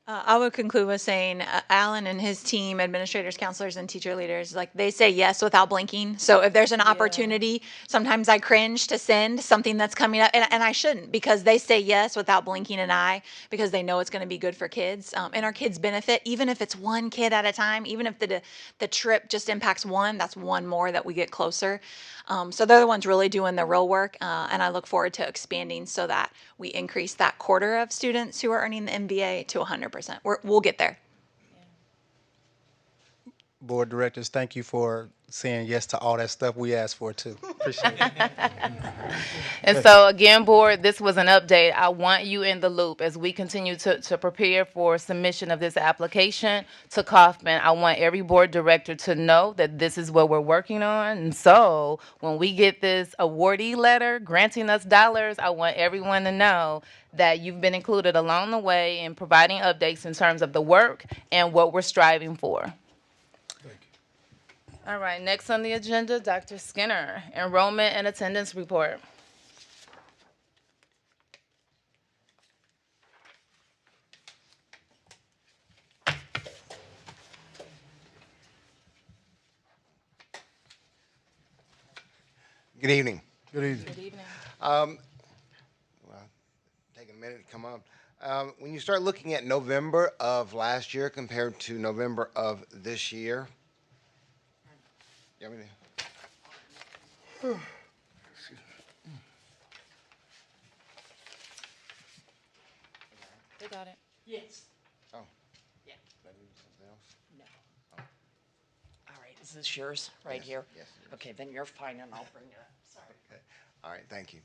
I would conclude with saying Alan and his team, administrators, counselors, and teacher leaders, like they say yes without blinking. So if there's an opportunity, sometimes I cringe to send something that's coming up, and I shouldn't, because they say yes without blinking an eye, because they know it's going to be good for kids. And our kids benefit, even if it's one kid at a time, even if the trip just impacts one, that's one more that we get closer. So they're the ones really doing the real work, and I look forward to expanding so that we increase that quarter of students who are earning the MBA to 100%. We'll get there. Board directors, thank you for saying yes to all that stuff we asked for too. Appreciate it. And so again, board, this was an update. I want you in the loop as we continue to prepare for submission of this application to Kaufman. I want every board director to know that this is what we're working on. And so when we get this awardee letter granting us dollars, I want everyone to know that you've been included along the way in providing updates in terms of the work and what we're striving for. All right, next on the agenda, Dr. Skinner, enrollment and attendance report. Good evening. Good evening. Good evening. Well, take a minute to come up. When you start looking at November of last year compared to November of this year, you want me to- They got it. Yes. Oh. Yeah. Did I need something else? No. All right, is this yours right Yes, here? yes, it is. Okay, then you're fine, and I'll bring it up. Sorry. Okay. All right, thank you.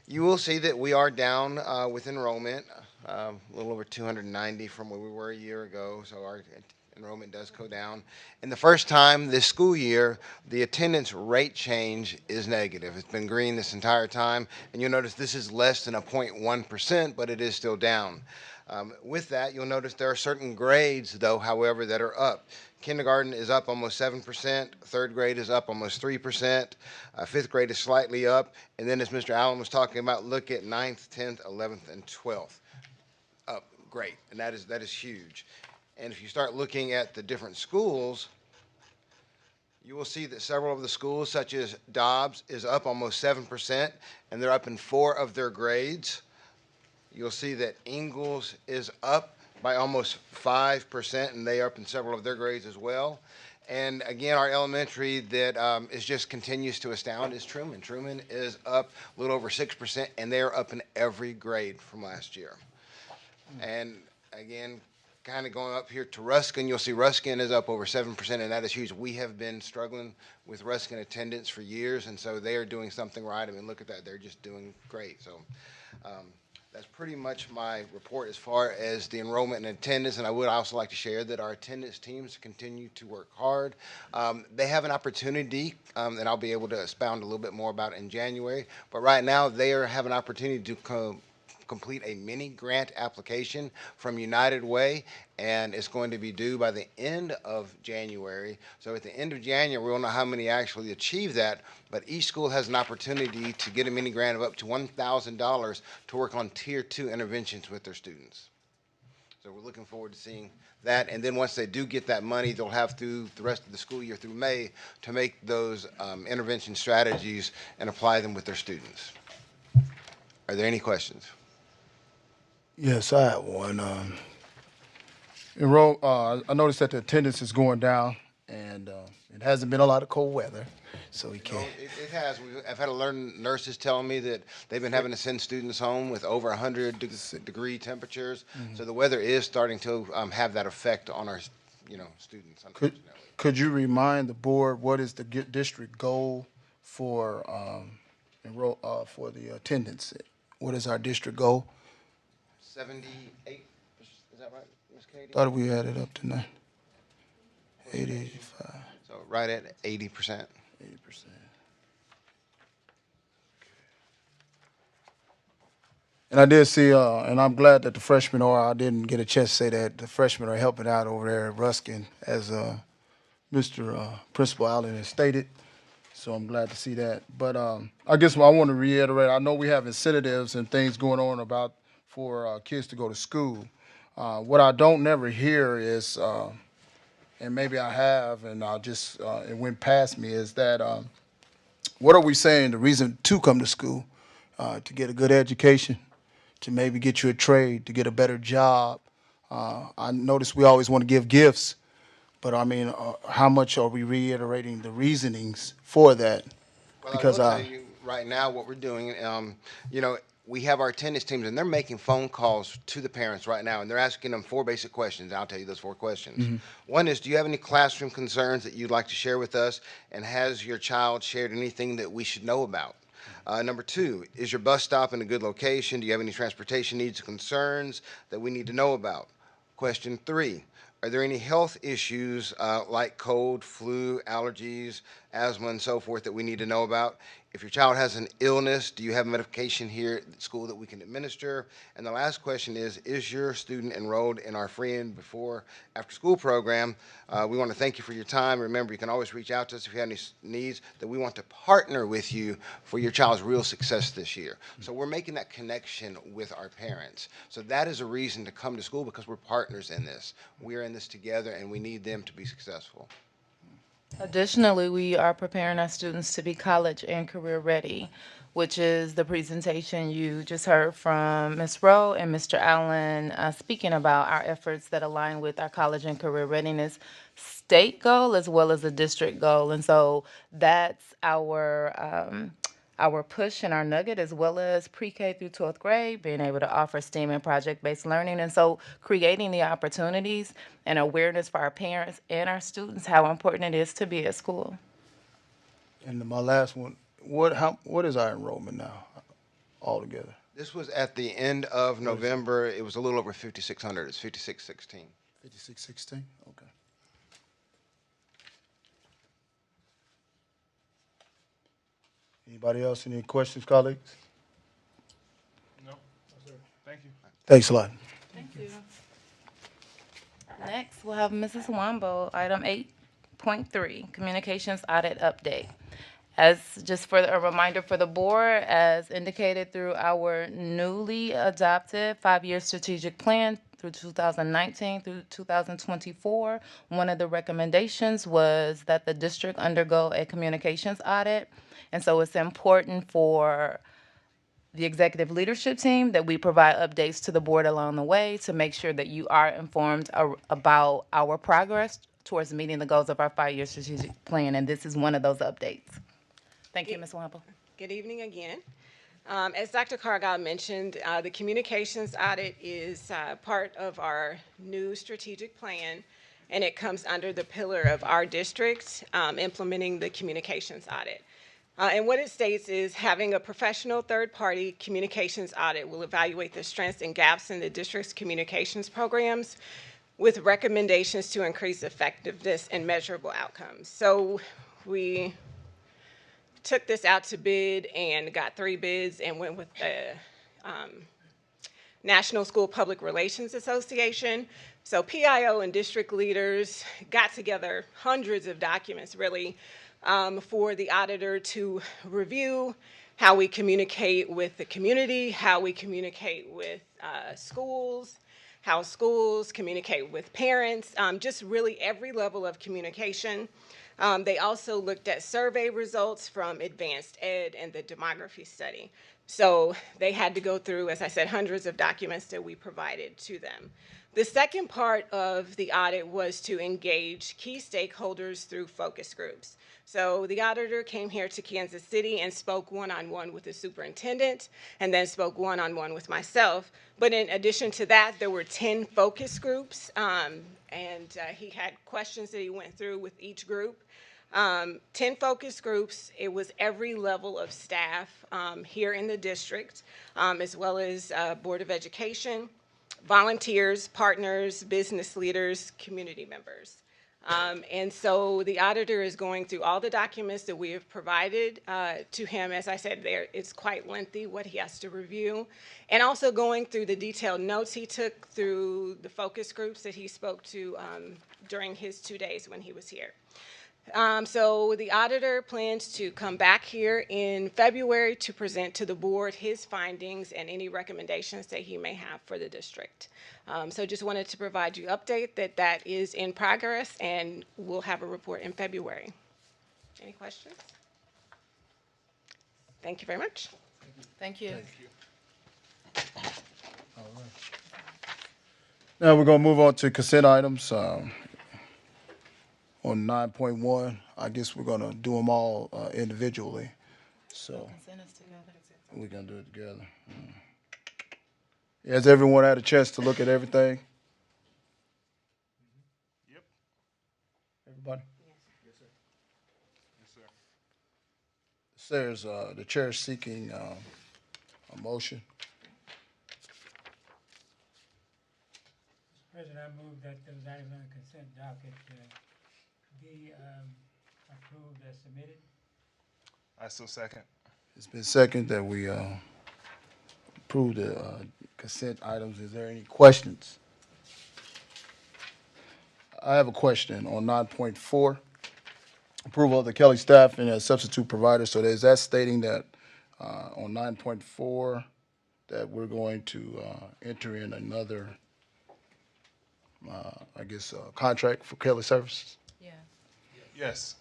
You will see that we are down with enrollment, a little over 290 from where we were a year ago. So our enrollment does go down. And the first time this school year, the attendance rate change is negative. It's been green this entire time, and you'll notice this is less than a 0.1%, but it is still down. With that, you'll notice there are certain grades, though, however, that are up. Kindergarten is up almost 7%, third grade is up almost 3%, fifth grade is slightly up, and then as Mr. Allen was talking about, look at 9th, 10th, 11th, and 12th. Up, great, and that is huge. And if you start looking at the different schools, you will see that several of the schools, such as Dobbs, is up almost 7%, and they're up in 4 of their grades. You'll see that Ingalls is up by almost 5%, and they are up in several of their grades as well. And again, our elementary that is just continues to astound is Truman. Truman is up a little over 6%, and they are up in every grade from last year. And again, kind of going up here to Ruskin, you'll see Ruskin is up over 7%, and that is huge. We have been struggling with Ruskin attendance for years, and so they are doing something right. I mean, look at that. They're just doing great. So that's pretty much my report as far as the enrollment and attendance, and I would also like to share that our attendance teams continue to work hard. They have an opportunity that I'll be able to expound a little bit more about in January, but right now they have an opportunity to complete a mini grant application from United Way, and it's going to be due by the end of January. So at the end of January, we don't know how many actually achieve that, but each school has an opportunity to get a mini grant of up to $1,000 to work on Tier 2 interventions with their students. So we're looking forward to seeing that, and then once they do get that money, they'll have through the rest of the school year through May to make those intervention strategies and apply them with their students. Are there any questions? Yes, I have one. I noticed that the attendance is going down, and it hasn't been a lot of cold weather, so we can't. It has. I've had nurses telling me that they've been having to send students home with over 100-degree temperatures. Mhm. So the weather is starting to have that effect on our, students. Could you remind the board what is the district goal for for the attendance? What is our district goal? 78. Is that right, Ms. Katie? Thought we had it up to 85. So right at 80%. 80%. And I did see, and I'm glad that the freshmen I didn't get a chance to say that the freshmen are helping out over there at Ruskin, as Mr. Principal Allen has stated. So I'm glad to see that. But I guess I want to reiterate, I know we have incentives and things going on for kids to go to school. What I don't never hear is, and maybe I have, and it went past me, is that what are we saying the reason to come to school? To get a good education, to maybe get you a trade, to get a better job. I notice we always want to give gifts, but I mean, how much are we reiterating the reasonings for that? Well, Because I will tell you right now what we're doing. We have our attendance teams, and they're making phone calls to the parents right now, and they're asking them 4 basic questions. I'll tell you those 4 questions. Mhm. One is, do you have any classroom concerns that you'd like to share with us, and has your child shared anything that we should know about? Number 2, is your bus stop in a good location? Do you have any transportation needs or concerns that we need to know about? Question 3, are there any health issues like cold, flu, allergies, asthma, and so forth that we need to know about? If your child has an illness, do you have medication here at school that we can administer? And the last question is your student enrolled in our free and before after school program? We want to thank you for your time. Remember, you can always reach out to us if you have any needs, that we want to partner with you for your child's real success this year. So we're making that connection with our parents. So that is a reason to come to school, because we're partners in this. We're in this together, and we need them to be successful. Additionally, we are preparing our students to be college and career ready, which is the presentation you just heard from Ms. Rowe and Mr. Allen speaking about our efforts that align with our college and career readiness state goal as well as the district goal. And so that's our push and our nugget, as well as pre-K through 12th grade, being able to offer STEAM and project-based learning. And so creating the opportunities and awareness for our parents and our students, how important it is to be at school. and my last one, what is our enrollment now altogether? This was at the end of November. It was a little over 5,600. It's 5,616. 5616? Okay. Anybody else, any questions, colleagues? No. Thank you. Thanks a lot. Thank you. Next, we'll have Mrs. Wambo, item 8.3, Communications Audit Update. As just for a reminder for the board, as indicated through our newly adopted 5-year strategic plan through 2019 through 2024, one of the recommendations was that the district undergo a communications audit. And so it's important for the executive leadership team that we provide updates to the board along the way to make sure that you are informed about our progress towards meeting the goals of our 5-year strategic plan. And this is one of those updates. Thank you, Ms. Wample. Good evening again. As Dr. Cargile mentioned, the communications audit is part of our new strategic plan, and it comes under the pillar of our district implementing the communications audit. And what it states is having a professional third-party communications audit will evaluate the strengths and gaps in the district's communications programs with recommendations to increase effectiveness and measurable outcomes. So we took this out to bid and got 3 bids and went with the National School Public Relations Association. So PIO and district leaders got together hundreds of documents, really, for the auditor to review how we communicate with the community, how we communicate with schools, how schools communicate with parents, just really every level of communication. They also looked at survey results from advanced ed and the demography study. So they had to go through, as I said, hundreds of documents that we provided to them. The second part of the audit was to engage key stakeholders through focus groups. So the auditor came here to Kansas City and spoke one-on-one with the superintendent and then spoke one-on-one with myself. But in addition to that, there were 10 focus groups, and he had questions that he went through with each group. 10 focus groups. It was every level of staff here in the district, as well as Board of Education, volunteers, partners, business leaders, community members. And so the auditor is going through all the documents that we have provided to him. As I said, it's quite lengthy what he has to review, and also going through the detailed notes he took through the focus groups that he spoke to during his 2 days when he was here. So the auditor plans to come back here in February to present to the board his findings and any recommendations that he may have for the district. So just wanted to provide you an update that that is in progress, and we'll have a report in February. Any questions? Thank you very much. Thank you. All right. Now we're going to move on to consent items. On 9.1, I guess we're going to do them all individually. So we're going to do it together. Has everyone had a chance to look at everything? Yep. Everybody? Yes, sir. Yes, sir. There's the chair seeking a motion. Mr. President, I move that those items on the consent docket be approved as submitted. I still second. It's been seconded that we approve the consent items. Is there any questions? I have a question on 9.4. Approval of the Kelly staff and as substitute provider. So is that stating that on 9.4 that we're going to enter in another, contract for Kelly services? Yeah. Yes.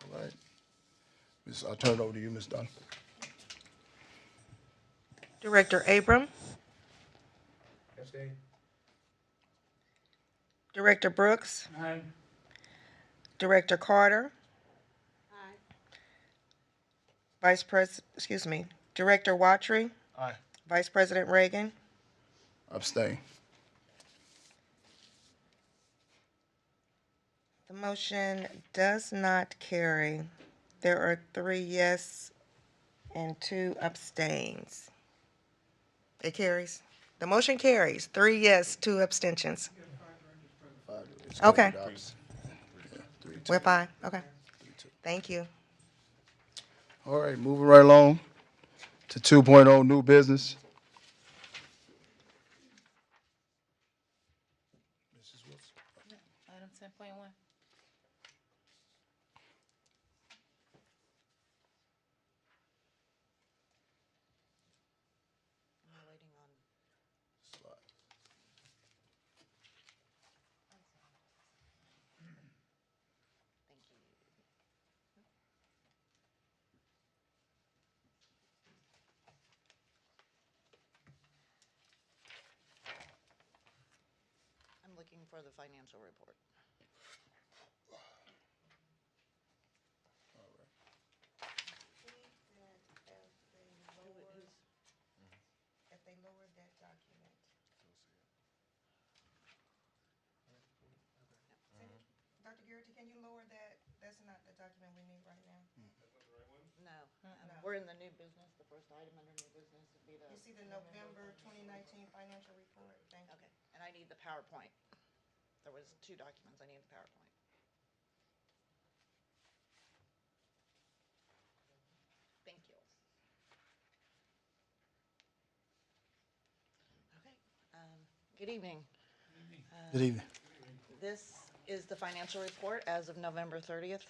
All right. I'll turn it over to you, Ms. Dunn. Director Abram, Abstain. Director Brooks, Aye. Director Carter, Director Watry, Aye. Vice President Reagan, Abstain. the motion does not carry. There are 3 yes and 2 abstains. It carries. The motion carries. 3 yes, 2 abstentions. Okay. $3. We're fine. Okay. Thank you. All right, moving right along to 2.0 new business. Item 10.1. I'm looking for the financial report. If they lowered that document. Dr. Garrity, can you lower that? That's not the document we need right now. No, we're in the new business. The first item under new business would be the. You see the November 2019 financial report? Thank you. Okay, and I need the PowerPoint. There was 2 documents. I need the PowerPoint. Thank you. Okay, good evening. Good evening. This is the financial report as of November 30th.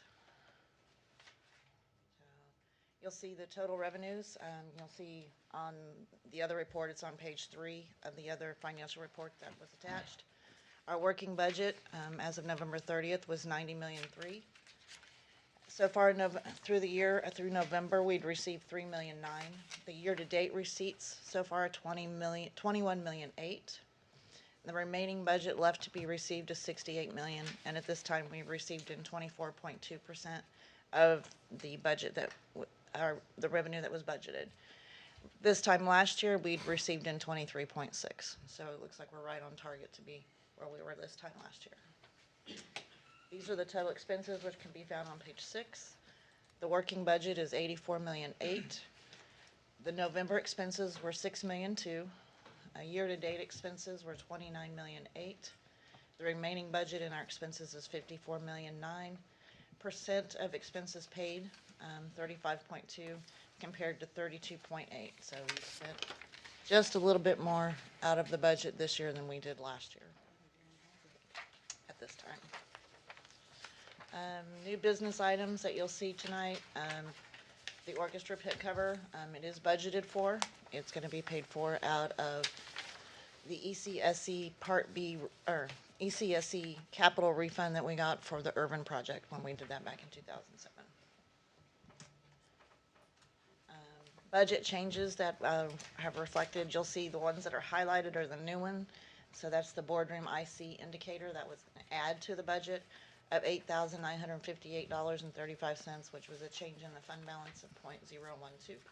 You'll see the total revenues. You'll see on the other report, it's on page 3 of the other financial report that was attached. Our working budget as of November 30th was $90,000,003. So far through the year, through November, we'd received $3,000,009. The year-to-date receipts so far are $21,000,008. The remaining budget left to be received is $68 million, and at this time we've received in 24.2% of the budget that the revenue that was budgeted. This time last year we'd received in 23.6, so it looks like we're right on target to be where we were this time last year. These are the total expenses, which can be found on page 6. The working budget is $84,000,008. The November expenses were $6,000,002. Year-to-date expenses were $29,000,008. The remaining budget in our expenses is $54,000,009. Percent of expenses paid, 35.2 compared to 32.8. So we spent just a little bit more out of the budget this year than we did last year at this time. New business items that you'll see tonight. The orchestra pit cover, it is budgeted for. It's going to be paid for out of the ECSE Part B, or ECSE capital refund that we got for the Irvin project when we did that back in 2007. Budget changes that have reflected, you'll see the ones that are highlighted are the new one. So that's the boardroom IC indicator that was an add to the budget of $8,958.35, which was a change in the fund balance of .012.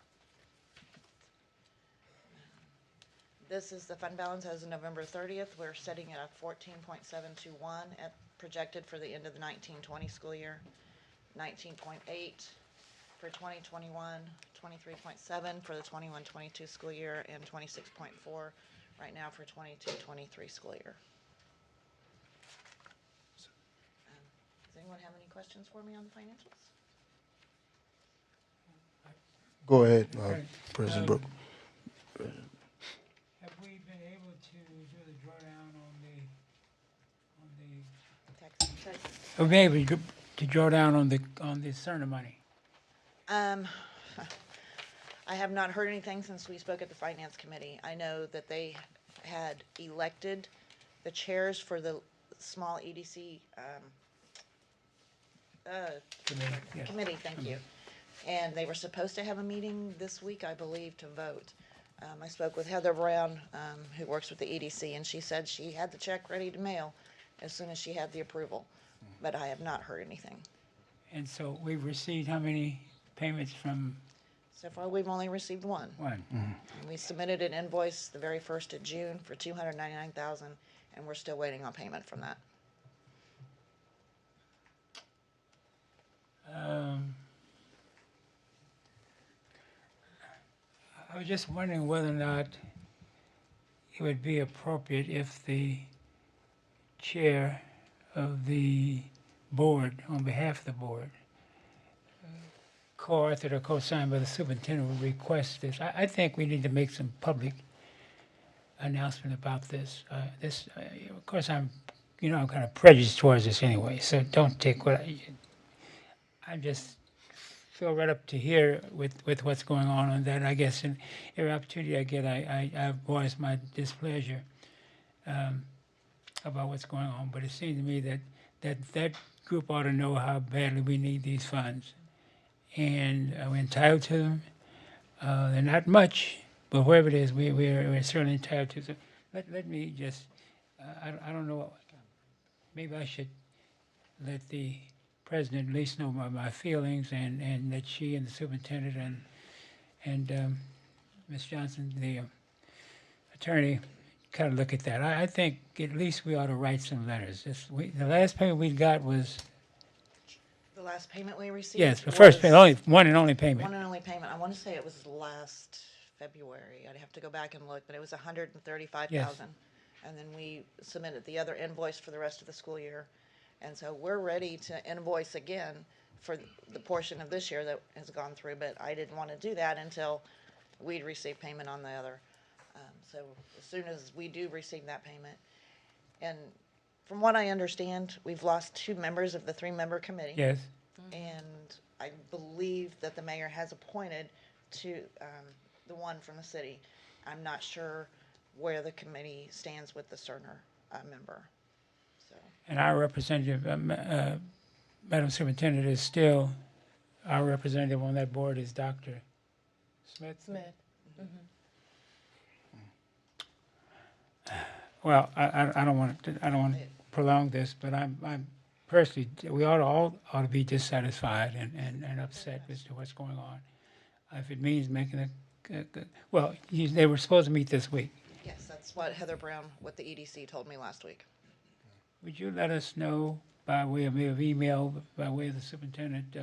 This is the fund balance as of November 30th. We're setting it at 14.721 projected for the end of the 1920 school year, 19.8 for 2021, 23.7 for the 21-22 school year, and 26.4 right now for 22-23 school year. Does anyone have any questions for me on the financials? Go ahead, President Brooke. Have we been able to do the drawdown have we been able to draw down on the Cerner money? I have not heard anything since we spoke at the Finance Committee. I know that they had elected the chairs for the small EDC committee, thank you. And they were supposed to have a meeting this week, I believe, to vote. I spoke with Heather Brown, who works with the EDC, and she said she had the check ready to mail as soon as she had the approval, but I have not heard anything. And so we've received how many payments from? So far, we've only received one. One. And we submitted an invoice the very 1st of June for $299,000, and we're still waiting on payment from that. I was just wondering whether or not it would be appropriate if the chair of the board, on behalf of the board, co-authored or co-signed by the superintendent, would request this. I think we need to make some public announcement about this. Of course, I'm kind of prejudiced towards this anyway, so don't take what I just feel right up to here with what's going on that. I guess in every opportunity I get, I voice my displeasure about what's going on. But it seems to me that group ought to know how badly we need these funds, and we're entitled to them. They're not much, but wherever it is, we're certainly entitled to them. Let me just, I don't know, maybe I should let the president at least know my feelings, and that she and the superintendent and Ms. Johnson, the attorney, kind of look at that. I think at least we ought to write some letters. The last payment we got was, The last payment we received? yes, the first payment, only one and only payment. One and only payment. I want to say it was last February. I'd have to go back and look, but it was $135,000. Yes. And then we submitted the other invoice for the rest of the school year. And so we're ready to invoice again for the portion of this year that has gone through, but I didn't want to do that until we'd received payment on the other. So as soon as we do receive that payment, and from what I understand, we've lost 2 members of the 3-member committee. Yes. And I believe that the mayor has appointed to the one from the city. I'm not sure where the committee stands with the Cerner member. So And our representative, Madam Superintendent, is still, our representative on that board is Dr. Smith? Smith. Well, I don't want to prolong this, but I'm personally, we all ought to be dissatisfied and upset as to what's going on. If it means making well, they were supposed to meet this week. yes, that's what Heather Brown with the EDC told me last week. Would you let us know by way of email, by way of the superintendent,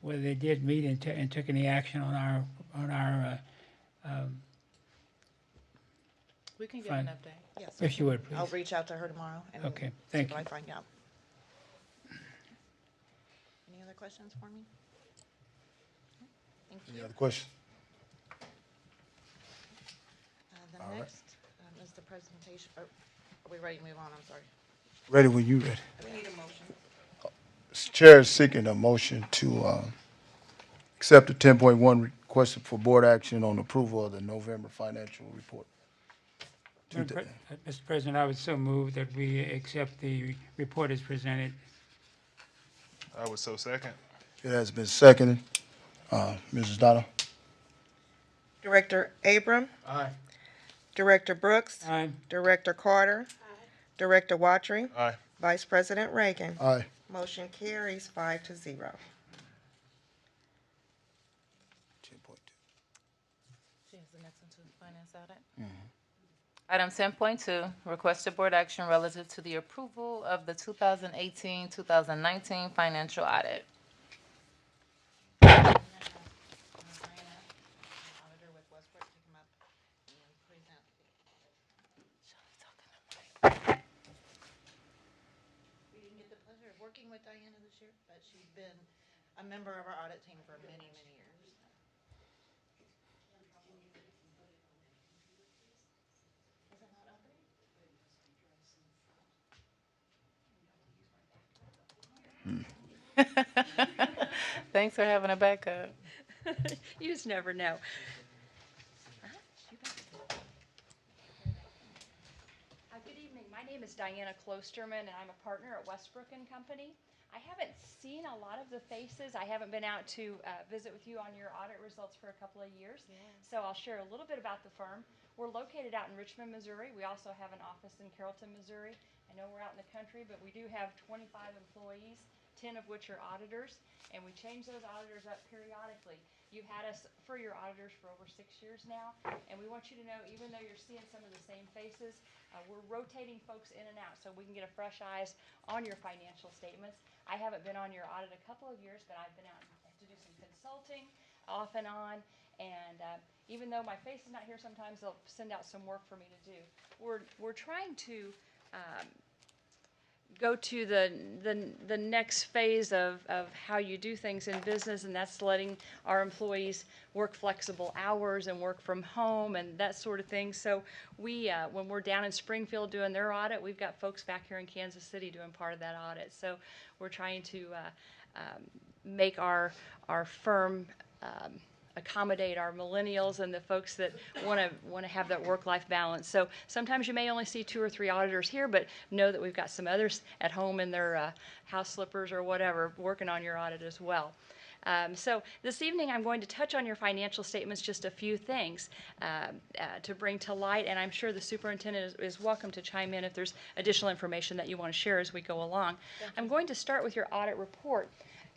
whether they did meet and took any action on our We can get Fine. an update. Yes. If you would, please. I'll reach out to her tomorrow and Okay, see thank what you. I find out. Any other questions for me? Thank you. Any other questions? The All right. next is the presentation. Are we ready to move on? I'm sorry. Ready when you ready. We need a motion. Chair is seeking a motion to accept the 10.1 requested for board action on approval of the November financial report. Mr. President, I would so move that we accept the report as presented. I would so second. It has been seconded. Mrs. Donna? Director Abram. Aye. Director Brooks. Aye. Director Carter. Director Watry. Aye. Vice President Reagan. Aye. Motion carries 5-0. Ten point She has the next one to the finance audit. Item 10.2, requested board action relative to the approval of the 2018-2019 financial audit. Auditor with Westbrook to come up and present. We didn't get the pleasure of working with Diana this year, but she's been a member of our audit team for many, many years. Is it not opening? Thanks for having a backup. You just never know. Good evening. My name is Diana Klosterman, and I'm a partner at Westbrook and Company. I haven't seen a lot of the faces. I haven't been out to visit with you on your audit results for a couple of years. So I'll share a little bit about the firm. We're located out in Richmond, Missouri. We also have an office in Carrollton, Missouri. I know we're out in the country, but we do have 25 employees, 10 of which are auditors, and we change those auditors up periodically. You've had us for your auditors for over 6 years now, and we want you to know, even though you're seeing some of the same faces, we're rotating folks in and out so we can get a fresh eyes on your financial statements. I haven't been on your audit a couple of years, but I've been out to do some consulting off and on, and even though my face is not here, sometimes they'll send out some work for me to do. We're trying to go to the next phase of how you do things in business, and that's letting our employees work flexible hours and work from home and that sort of thing. So we, when we're down in Springfield doing their audit, we've got folks back here in Kansas City doing part of that audit. So we're trying to make our firm accommodate our millennials and the folks that want to have that work-life balance. So sometimes you may only see 2 or 3 auditors here, but know that we've got some others at home in their house slippers or whatever working on your audit as well. So this evening I'm going to touch on your financial statements, just a few things to bring to light, and I'm sure the superintendent is welcome to chime in if there's additional information that you want to share as we go along. I'm going to start with your audit report.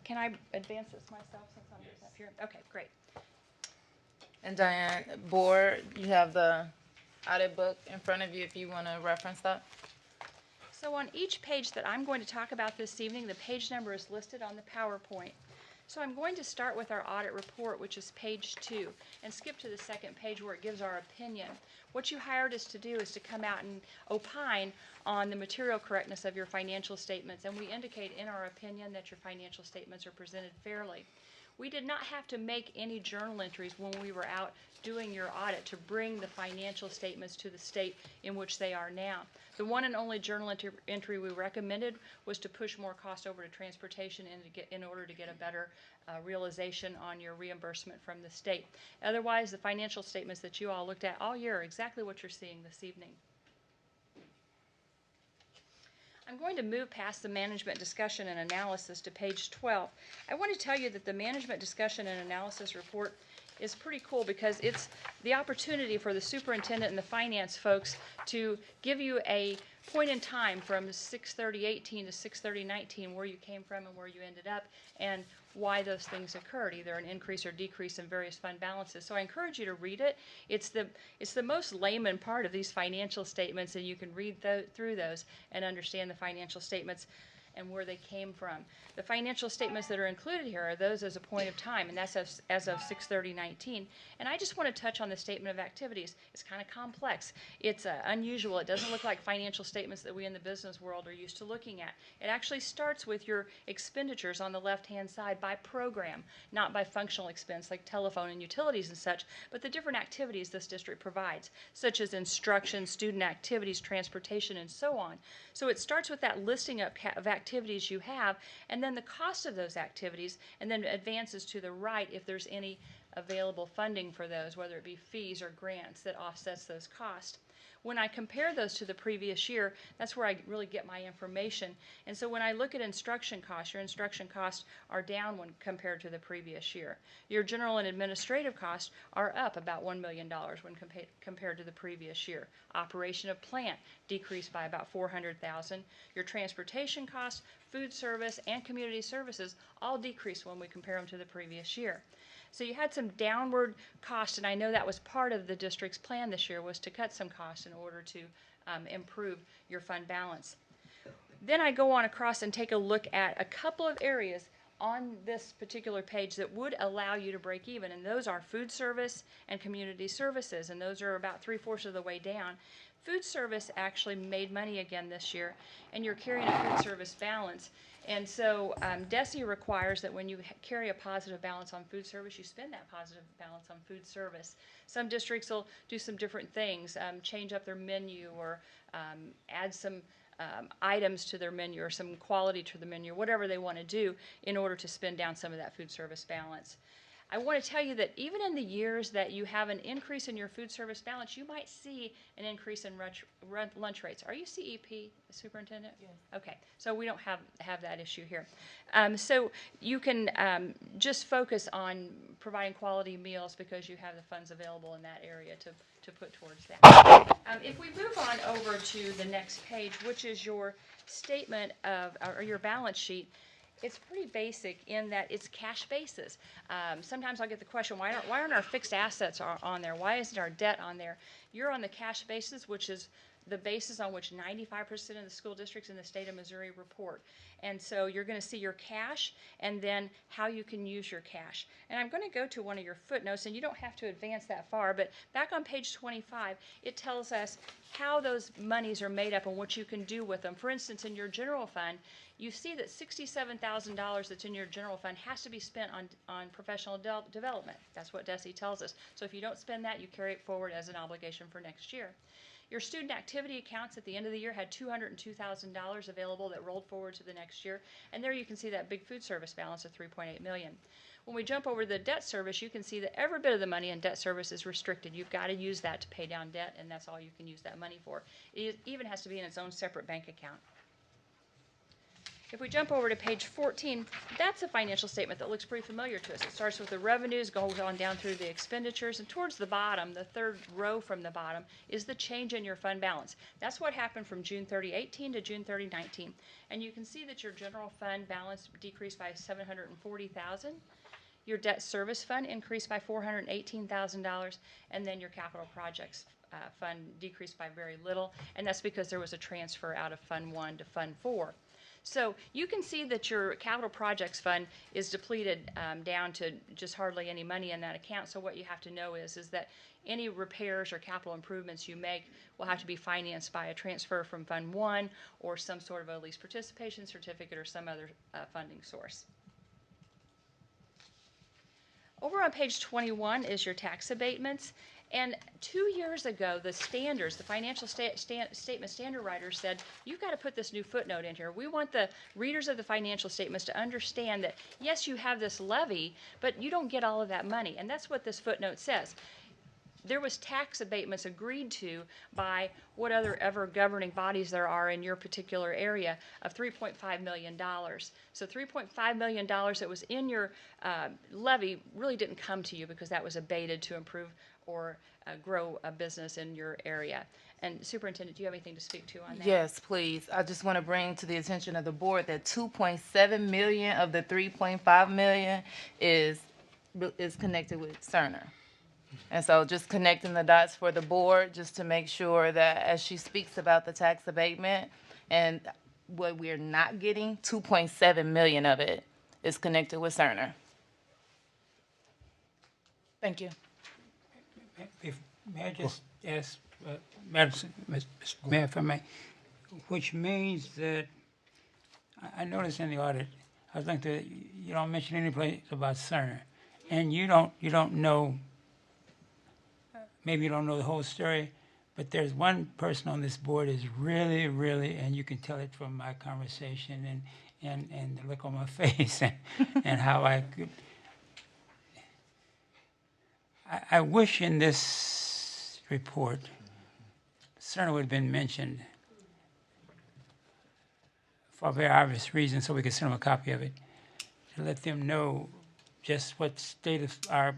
Can I advance this myself since I'm just up here? Okay, great. And Diane, board, you have the audit book in front of you if you want to reference that. So on each page that I'm going to talk about this evening, the page number is listed on the PowerPoint. So I'm going to start with our audit report, which is page 2, and skip to the second page where it gives our opinion. What you hired us to do is to come out and opine on the material correctness of your financial statements, and we indicate in our opinion that your financial statements are presented fairly. We did not have to make any journal entries when we were out doing your audit to bring the financial statements to the state in which they are now. The one and only journal entry we recommended was to push more cost over to transportation in order to get a better realization on your reimbursement from the state. Otherwise, the financial statements that you all looked at all year are exactly what you're seeing this evening. I'm going to move past the management discussion and analysis to page 12. I want to tell you that the management discussion and analysis report is pretty cool because it's the opportunity for the superintendent and the finance folks to give you a point in time from 6/30/18 to 6/30/19 where you came from and where you ended up and why those things occurred, either an increase or decrease in various fund balances. So I encourage you to read it. It's the most layman part of these financial statements, and you can read through those and understand the financial statements and where they came from. The financial statements that are included here are those as a point of time, and that's as of 6/30/19. And I just want to touch on the statement of activities. It's kind of complex. It's unusual. It doesn't look like financial statements that we in the business world are used to looking at. It actually starts with your expenditures on the left-hand side by program, not by functional expense like telephone and utilities and such, but the different activities this district provides, such as instruction, student activities, transportation, and so on. So it starts with that listing of activities you have, and then the cost of those activities, and then advances to the right if there's any available funding for those, whether it be fees or grants that offsets those costs. When I compare those to the previous year, that's where I really get my information. And so when I look at instruction costs, your instruction costs are down when compared to the previous year. Your general and administrative costs are up about $1 million when compared to the previous year. Operation of plant decreased by about $400,000. Your transportation costs, food service, and community services all decreased when we compare them to the previous year. So you had some downward cost, and I know that was part of the district's plan this year, was to cut some costs in order to improve your fund balance. Then I go on across and take a look at a couple of areas on this particular page that would allow you to break even, and those are food service and community services, and those are about 3/4 of the way down. Food service actually made money again this year, and you're carrying a food service balance. And so DESE requires that when you carry a positive balance on food service, you spend that positive balance on food service. Some districts will do some different things, change up their menu or add some items to their menu or some quality to the menu, whatever they want to do in order to spend down some of that food service balance. I want to tell you that even in the years that you have an increase in your food service balance, you might see an increase in lunch rates. Are you CEP, Superintendent? Yes. Okay, so we don't have that issue here. So you can just focus on providing quality meals because you have the funds available in that area to put towards that. If we move on over to the next page, which is your statement of, or your balance sheet, it's pretty basic in that it's cash basis. Sometimes I'll get the question, why aren't our fixed assets on there? Why isn't our debt on there? You're on the cash basis, which is the basis on which 95% of the school districts in the state of Missouri report. And so you're going to see your cash and then how you can use your cash. And I'm going to go to one of your footnotes, and you don't have to advance that far, but back on page 25, it tells us how those monies are made up and what you can do with them. For instance, in your general fund, you see that $67,000 that's in your general fund has to be spent on professional development. That's what DESE tells us. So if you don't spend that, you carry it forward as an obligation for next year. Your student activity accounts at the end of the year had $202,000 available that rolled forward to the next year. And there you can see that big food service balance of $3.8 million. When we jump over to the debt service, you can see that every bit of the money in debt service is restricted. You've got to use that to pay down debt, and that's all you can use that money for. It even has to be in its own separate bank account. If we jump over to page 14, that's a financial statement that looks pretty familiar to us. It starts with the revenues, goes on down through the expenditures, and towards the bottom, the third row from the bottom, is the change in your fund balance. That's what happened from June 30, 18 to June 30, 19. And you can see that your general fund balance decreased by $740,000. Your debt service fund increased by $418,000, and then your capital projects fund decreased by very little, and that's because there was a transfer out of Fund 1 to Fund 4. So you can see that your capital projects fund is depleted down to just hardly any money in that account. So what you have to know is that any repairs or capital improvements you make will have to be financed by a transfer from Fund 1 or some sort of a lease participation certificate or some other funding source. Over on page 21 is your tax abatements. And 2 years ago, the standards, the financial statement standard writers said, you've got to put this new footnote in here. We want the readers of the financial statements to understand that, yes, you have this levy, but you don't get all of that money. And that's what this footnote says. There was tax abatements agreed to by whatever ever governing bodies there are in your particular area of $3.5 million. So $3.5 million that was in your levy really didn't come to you because that was abated to improve or grow a business in your area. And Superintendent, do you have anything to speak to on that? Yes, please. I just want to bring to the attention of the board that 2.7 million of the 3.5 million is connected with Cerner. And so just connecting the dots for the board, just to make sure that as she speaks about the tax abatement and what we're not getting, 2.7 million of it is connected with Cerner. Thank you. May I just ask, Madam Mayor, if I may, which means that I noticed in the audit, I was thinking that you don't mention any place about Cerner, and you don't know, maybe you don't know the whole story, but there's one person on this board is really, and you can tell it from my conversation and the look on my face and how I could. I wish in this report, Cerner would have been mentioned for very obvious reasons, so we could send them a copy of it, to let them know just what state of our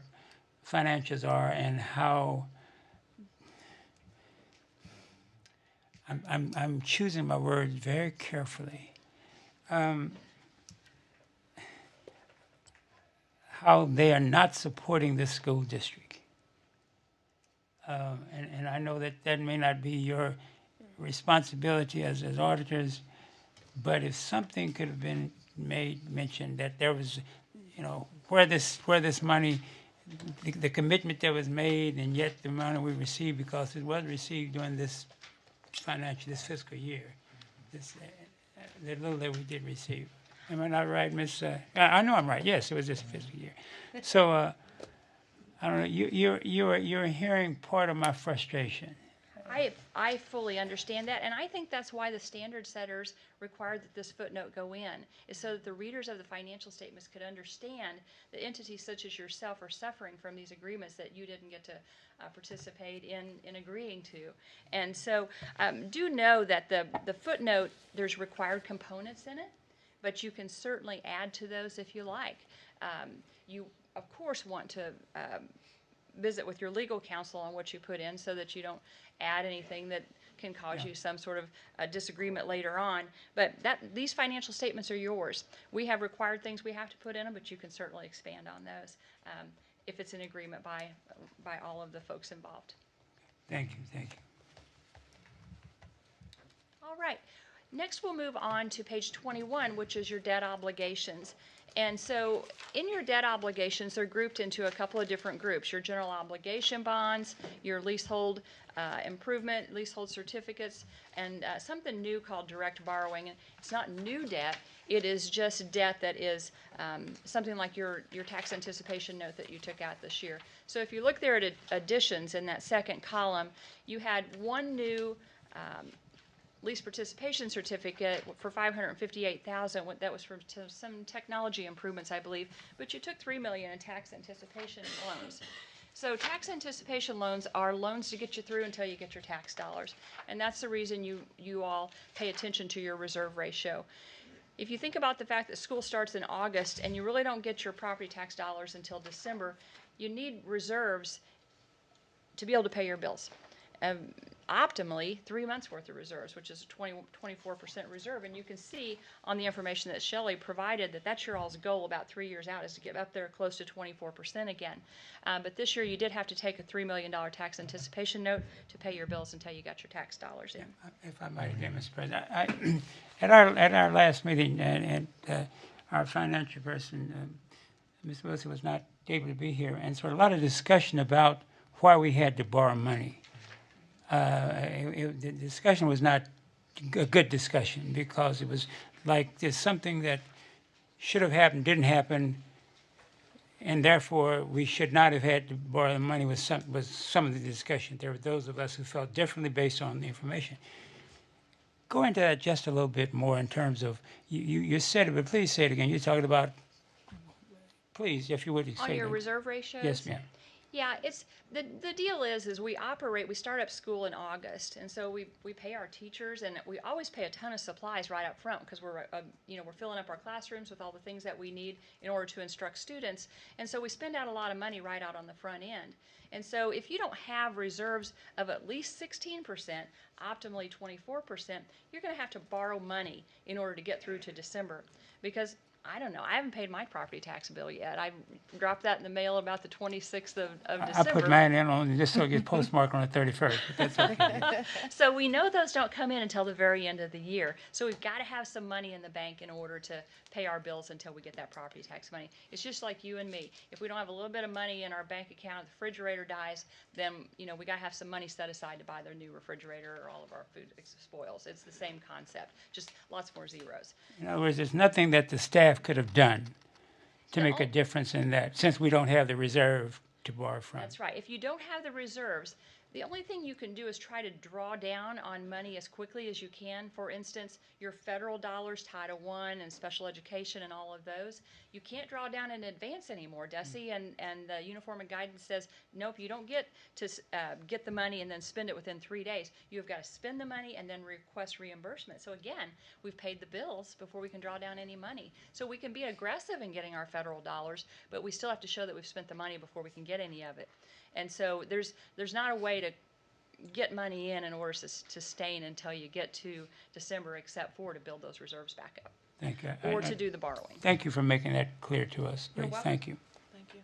financials are and how I'm choosing my words very carefully. How they are not supporting this school district. And I know that may not be your responsibility as auditors, but if something could have been mentioned that there was, where this money, the commitment that was made, and yet the amount that we received, because it was received during this fiscal year, the little that we did receive. Am I not right, Miss? I know I'm right. Yes, it was this fiscal year. So I don't know. You're hearing part of my frustration. I fully understand that, and I think that's why the standard setters required that this footnote go in, is so that the readers of the financial statements could understand that entities such as yourself are suffering from these agreements that you didn't get to participate in agreeing to. And so do know that the footnote, there's required components in it, but you can certainly add to those if you like. You, of course, want to visit with your legal counsel on what you put in so that you don't add anything that can cause you some sort of disagreement later on. But these financial statements are yours. We have required things we have to put in them, but you can certainly expand on those if it's an agreement by all of the folks involved. Thank you. All right. Next, we'll move on to page 21, which is your debt obligations. And so in your debt obligations, they're grouped into a couple of different groups. Your general obligation bonds, your leasehold improvement, leasehold certificates, and something new called direct borrowing. And it's not new debt. It is just debt that is something like your tax anticipation note that you took out this year. So if you look there at additions in that second column, you had one new lease participation certificate for $558,000. That was for some technology improvements, I believe. But you took $3 million in tax anticipation loans. So tax anticipation loans are loans to get you through until you get your tax dollars, and that's the reason you all pay attention to your reserve ratio. If you think about the fact that school starts in August and you really don't get your property tax dollars until December, you need reserves to be able to pay your bills. Optimally, 3 months worth of reserves, which is a 24% reserve. And you can see on the information that Shelley provided that that's your all's goal about 3 years out, is to get up there close to 24% again. But this year you did have to take a $3 million tax anticipation note to pay your bills until you got your tax dollars in. If I might again, Mr. President, at our last meeting, and our financial person, Ms. Wilson, was not able to be here, and so a lot of discussion about why we had to borrow money. The discussion was not a good discussion, because it was like there's something that should have happened, didn't happen, and therefore we should not have had to borrow the money. Was some of the discussion. There were those of us who felt differently based on the information. Go into that just a little bit more in terms of, you said it, but please say it again. You're talking about, please, if you would say it. On your reserve ratios? Yes, ma'am. Yeah, it's the deal is we start up school in August, and so we pay our teachers, and we always pay a ton of supplies right up front, because we're filling up our classrooms with all the things that we need in order to instruct students, and so we spend out a lot of money right out on the front end. And so if you don't have reserves of at least 16%, optimally 24%, you're going to have to borrow money in order to get through to December, because I don't know. I haven't paid my property tax bill yet. I dropped that in the mail about the 26th of December. I put mine in on just so it gets postmarked on the 31st, but that's okay. So we know those don't come in until the very end of the year. So we've got to have some money in the bank in order to pay our bills until we get that property tax money. It's just like you and me. If we don't have a little bit of money in our bank account, the refrigerator dies, then we got to have some money set aside to buy their new refrigerator or all of our food spoils. It's the same concept, just lots more zeros. In other words, there's nothing that the staff could have done to make a difference in that, since we don't have the reserve to borrow from. That's right. If you don't have the reserves, the only thing you can do is try to draw down on money as quickly as you can. For instance, your federal dollars, Title I and special education and all of those, you can't draw down in advance anymore. DESE and the Uniform and Guidance says, nope, you don't get to get the money and then spend it within 3 days. You've got to spend the money and then request reimbursement. So again, we've paid the bills before we can draw down any money. So we can be aggressive in getting our federal dollars, but we still have to show that we've spent the money before we can get any of it. And so there's not a way to get money in order to sustain until you get to December, except for to build those reserves back up. Thank you. Or to do the borrowing. Thank you for making that clear to us. You're Please. welcome. Thank you. Thank you.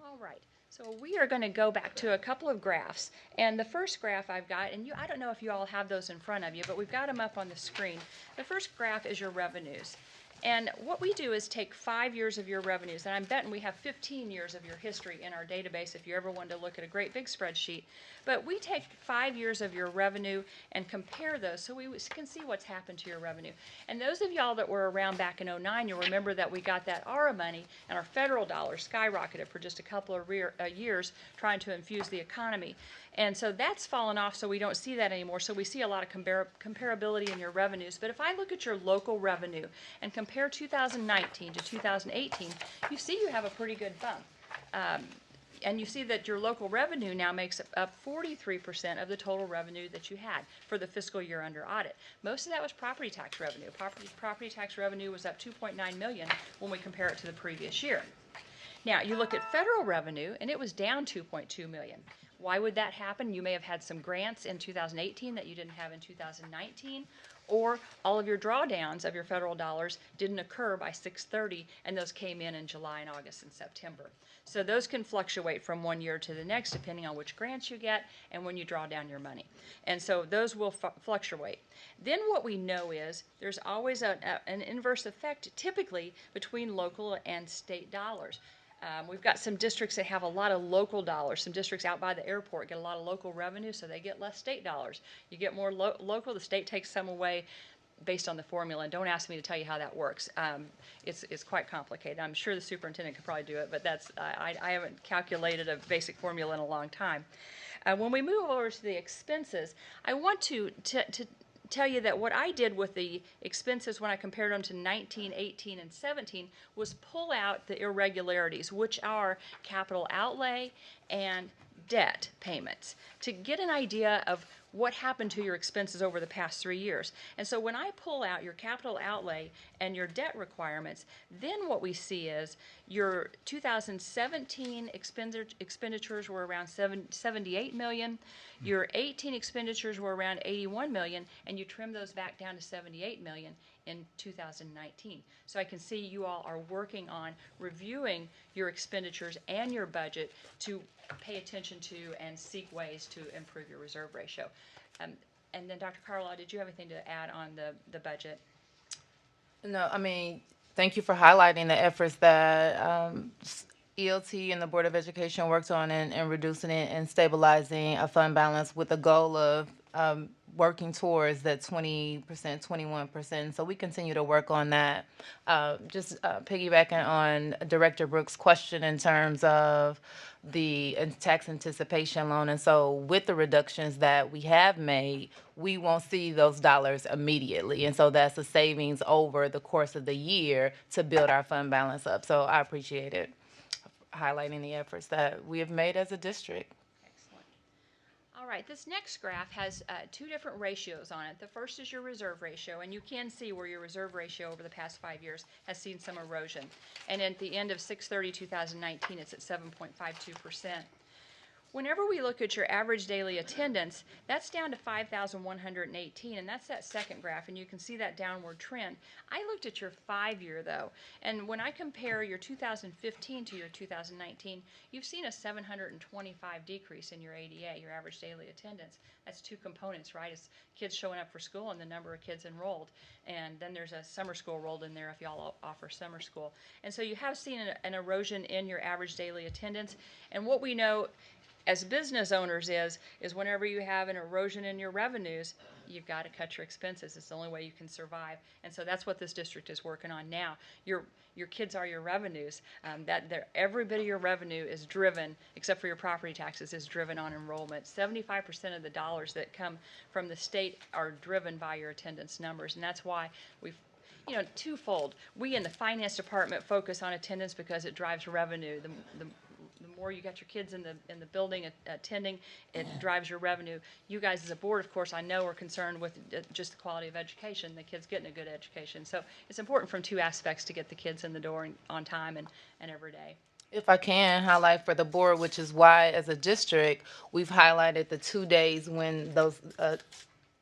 All right. So we are going to go back to a couple of graphs. And the first graph I've got, and I don't know if you all have those in front of you, but we've got them up on the screen. The first graph is your revenues. And what we do is take 5 years of your revenues, and I'm betting we have 15 years of your history in our database if you ever wanted to look at a great big spreadsheet. But we take 5 years of your revenue and compare those so we can see what's happened to your revenue. And those of y'all that were around back in '09, you'll remember that we got that ARA money, and our federal dollars skyrocketed for just a couple of years trying to infuse the economy. And so that's fallen off, so we don't see that anymore. So we see a lot of comparability in your revenues. But if I look at your local revenue and compare 2019 to 2018, you see you have a pretty good bump. And you see that your local revenue now makes up 43% of the total revenue that you had for the fiscal year under audit. Most of that was property tax revenue. Property tax revenue was up $2.9 million when we compare it to the previous year. Now, you look at federal revenue, and it was down $2.2 million. Why would that happen? You may have had some grants in 2018 that you didn't have in 2019, Or all of your drawdowns of your federal dollars didn't occur by 6/30, and those came in July and August and September. So those can fluctuate from one year to the next depending on which grants you get and when you draw down your money. And so those will fluctuate. Then what we know is there's always an inverse effect typically between local and state dollars. We've got some districts that have a lot of local dollars. Some districts out by the airport get a lot of local revenue, so they get less state dollars. You get more local, the state takes some away based on the formula. And don't ask me to tell you how that works. It's quite complicated. I'm sure the superintendent could probably do it, but I haven't calculated a basic formula in a long time. When we move over to the expenses, I want to tell you that what I did with the expenses when I compared them to 19, 18, and 17 was pull out the irregularities, which are capital outlay and debt payments, to get an idea of what happened to your expenses over the past 3 years. And so when I pull out your capital outlay and your debt requirements, then what we see is your 2017 expenditures were around 78 million, your 18 expenditures were around 81 million, and you trim those back down to 78 million in 2019. So I can see you all are working on reviewing your expenditures and your budget to pay attention to and seek ways to improve your reserve ratio. And then Dr. Carlisle, did you have anything to add on the budget? No, I mean, thank you for highlighting the efforts that ELT and the Board of Education worked on in reducing it and stabilizing a fund balance with the goal of working towards that 20%, 21%. So we continue to work on that. Just piggybacking on Director Brooks' question in terms of the tax anticipation loan. And so with the reductions that we have made, we won't see those dollars immediately. And so that's a savings over the course of the year to build our fund balance up. So I appreciate it, highlighting the efforts that we have made as a district. Excellent. All right, this next graph has two different ratios on it. The first is your reserve ratio, and you can see where your reserve ratio over the past 5 years has seen some erosion. And at the end of 6/30/2019, it's at 7.52%. Whenever we look at your average daily attendance, that's down to 5,118, and that's that second graph, and you can see that downward trend. I looked at your 5-year, though, and when I compare your 2015 to your 2019, you've seen a 725 decrease in your ADA, your average daily attendance. That's two components, right? It's kids showing up for school and the number of kids enrolled, and then there's a summer school rolled in there if y'all offer summer school. And so you have seen an erosion in your average daily attendance, and what we know as business owners is whenever you have an erosion in your revenues, you've got to cut your expenses. It's the only way you can survive. And so that's what this district is working on now. Your kids are your revenues. Every bit of your revenue is driven, except for your property taxes, is driven on enrollment. 75% of the dollars that come from the state are driven by your attendance numbers. And that's why we've twofold. We in the finance department focus on attendance because it drives revenue. The more you got your kids in the building attending, it drives your revenue. You guys as a board, of course, I know are concerned with just the quality of education, the kids getting a good education. So it's important from two aspects to get the kids in the door on time and every day. If I can highlight for the board, which is why as a district, we've highlighted the 2 days when those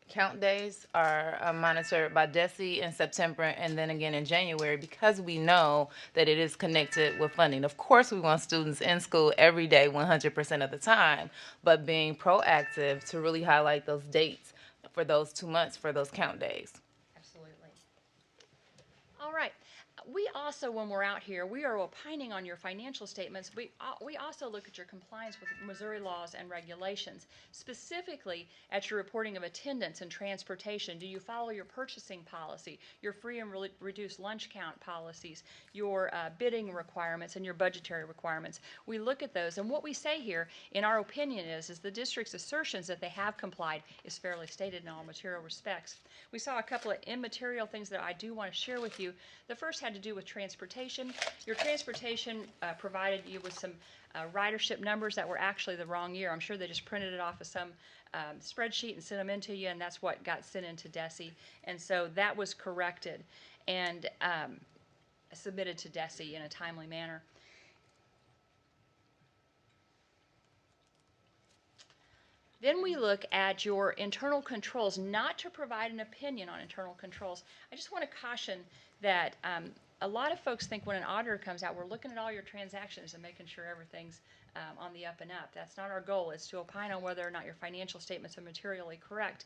count days are monitored by DESE in September and then again in January, because we know that it is connected with funding. Of course, we want students in school every day 100% of the time, but being proactive to really highlight those dates for those 2 months for those count days. Absolutely. All right. We also, when we're out here, we are opining on your financial statements. We also look at your compliance with Missouri laws and regulations, specifically at your reporting of attendance and transportation. Do you follow your purchasing policy, your free and reduced lunch count policies, your bidding requirements, and your budgetary requirements? We look at those, and what we say here, in our opinion, is the district's assertions that they have complied is fairly stated in all material respects. We saw a couple of immaterial things that I do want to share with you. The first had to do with transportation. Your transportation provided you with some ridership numbers that were actually the wrong year. I'm sure they just printed it off of some spreadsheet and sent them into you, and that's what got sent into DESE. And so that was corrected and submitted to DESE in a timely manner. Then we look at your internal controls, not to provide an opinion on internal controls. I just want to caution that a lot of folks think when an auditor comes out, we're looking at all your transactions and making sure everything's on the up and up. That's not our goal. It's to opine on whether or not your financial statements are materially correct.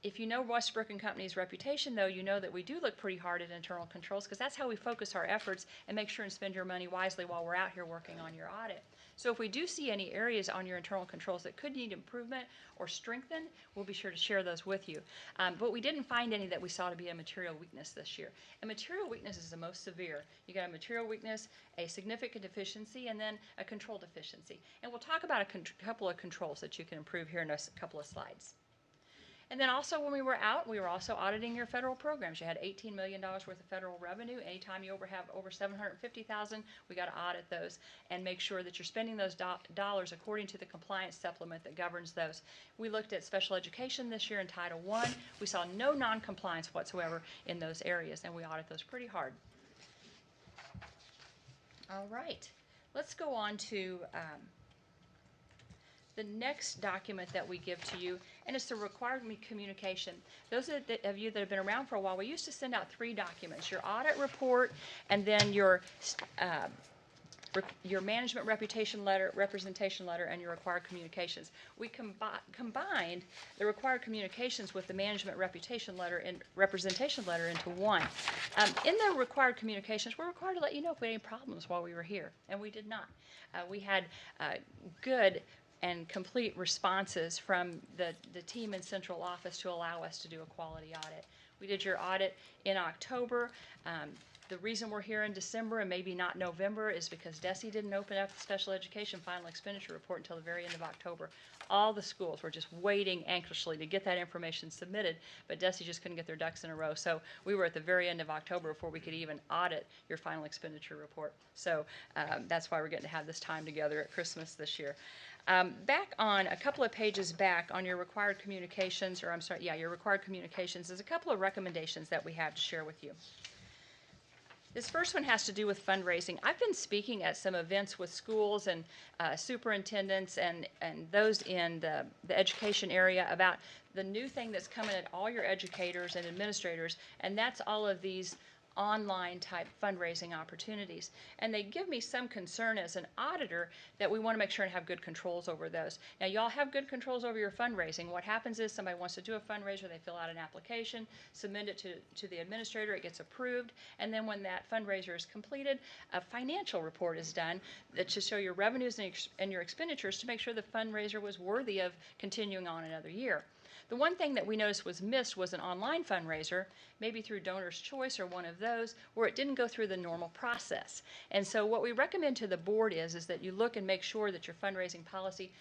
If you know Westbrook and Company's reputation, though, you know that we do look pretty hard at internal controls because that's how we focus our efforts and make sure and spend your money wisely while we're out here working on your audit. So if we do see any areas on your internal controls that could need improvement or strengthen, we'll be sure to share those with you. But we didn't find any that we saw to be a material weakness this year. And material weakness is the most severe. You got a material weakness, a significant deficiency, and then a control deficiency. And we'll talk about a couple of controls that you can improve here in a couple of slides. And then also when we were out, we were also auditing your federal programs. You had $18 million worth of federal revenue. Anytime you have over $750,000, we got to audit those and make sure that you're spending those dollars according to the compliance supplement that governs those. We looked at special education this year in Title I. We saw no non-compliance whatsoever in those areas, and we audit those pretty hard. All right, let's go on to the next document that we give to you, and it's the required communication. Those of you that have been around for a while, we used to send out 3 documents: your audit report, and then your management representation letter, and your required communications. We combined the required communications with the management representation letter into one. In the required communications, we're required to let you know if we had any problems while we were here, and we did not. We had good and complete responses from the team in central office to allow us to do a quality audit. We did your audit in October. The reason we're here in December and maybe not November is because DESE didn't open up the special education final expenditure report until the very end of October. All the schools were just waiting anxiously to get that information submitted, but DESE just couldn't get their ducks in a row. So we were at the very end of October before we could even audit your final expenditure report. So that's why we're getting to have this time together at Christmas this year. Back on a couple of pages back on your required communications, your required communications, there's a couple of recommendations that we have to share with you. This first one has to do with fundraising. I've been speaking at some events with schools and superintendents and those in the education area about the new thing that's coming at all your educators and administrators, and that's all of these online type fundraising opportunities. And they give me some concern as an auditor that we want to make sure and have good controls over those. Now, y'all have good controls over your fundraising. What happens is somebody wants to do a fundraiser, they fill out an application, submit it to the administrator, it gets approved, and then when that fundraiser is completed, a financial report is done that to show your revenues and your expenditures to make sure the fundraiser was worthy of continuing on another year. The one thing that we noticed was missed was an online fundraiser, maybe through Donor's Choice or one of those, where it didn't go through the normal process. And so what we recommend to the board is that you look and make sure that your fundraising policy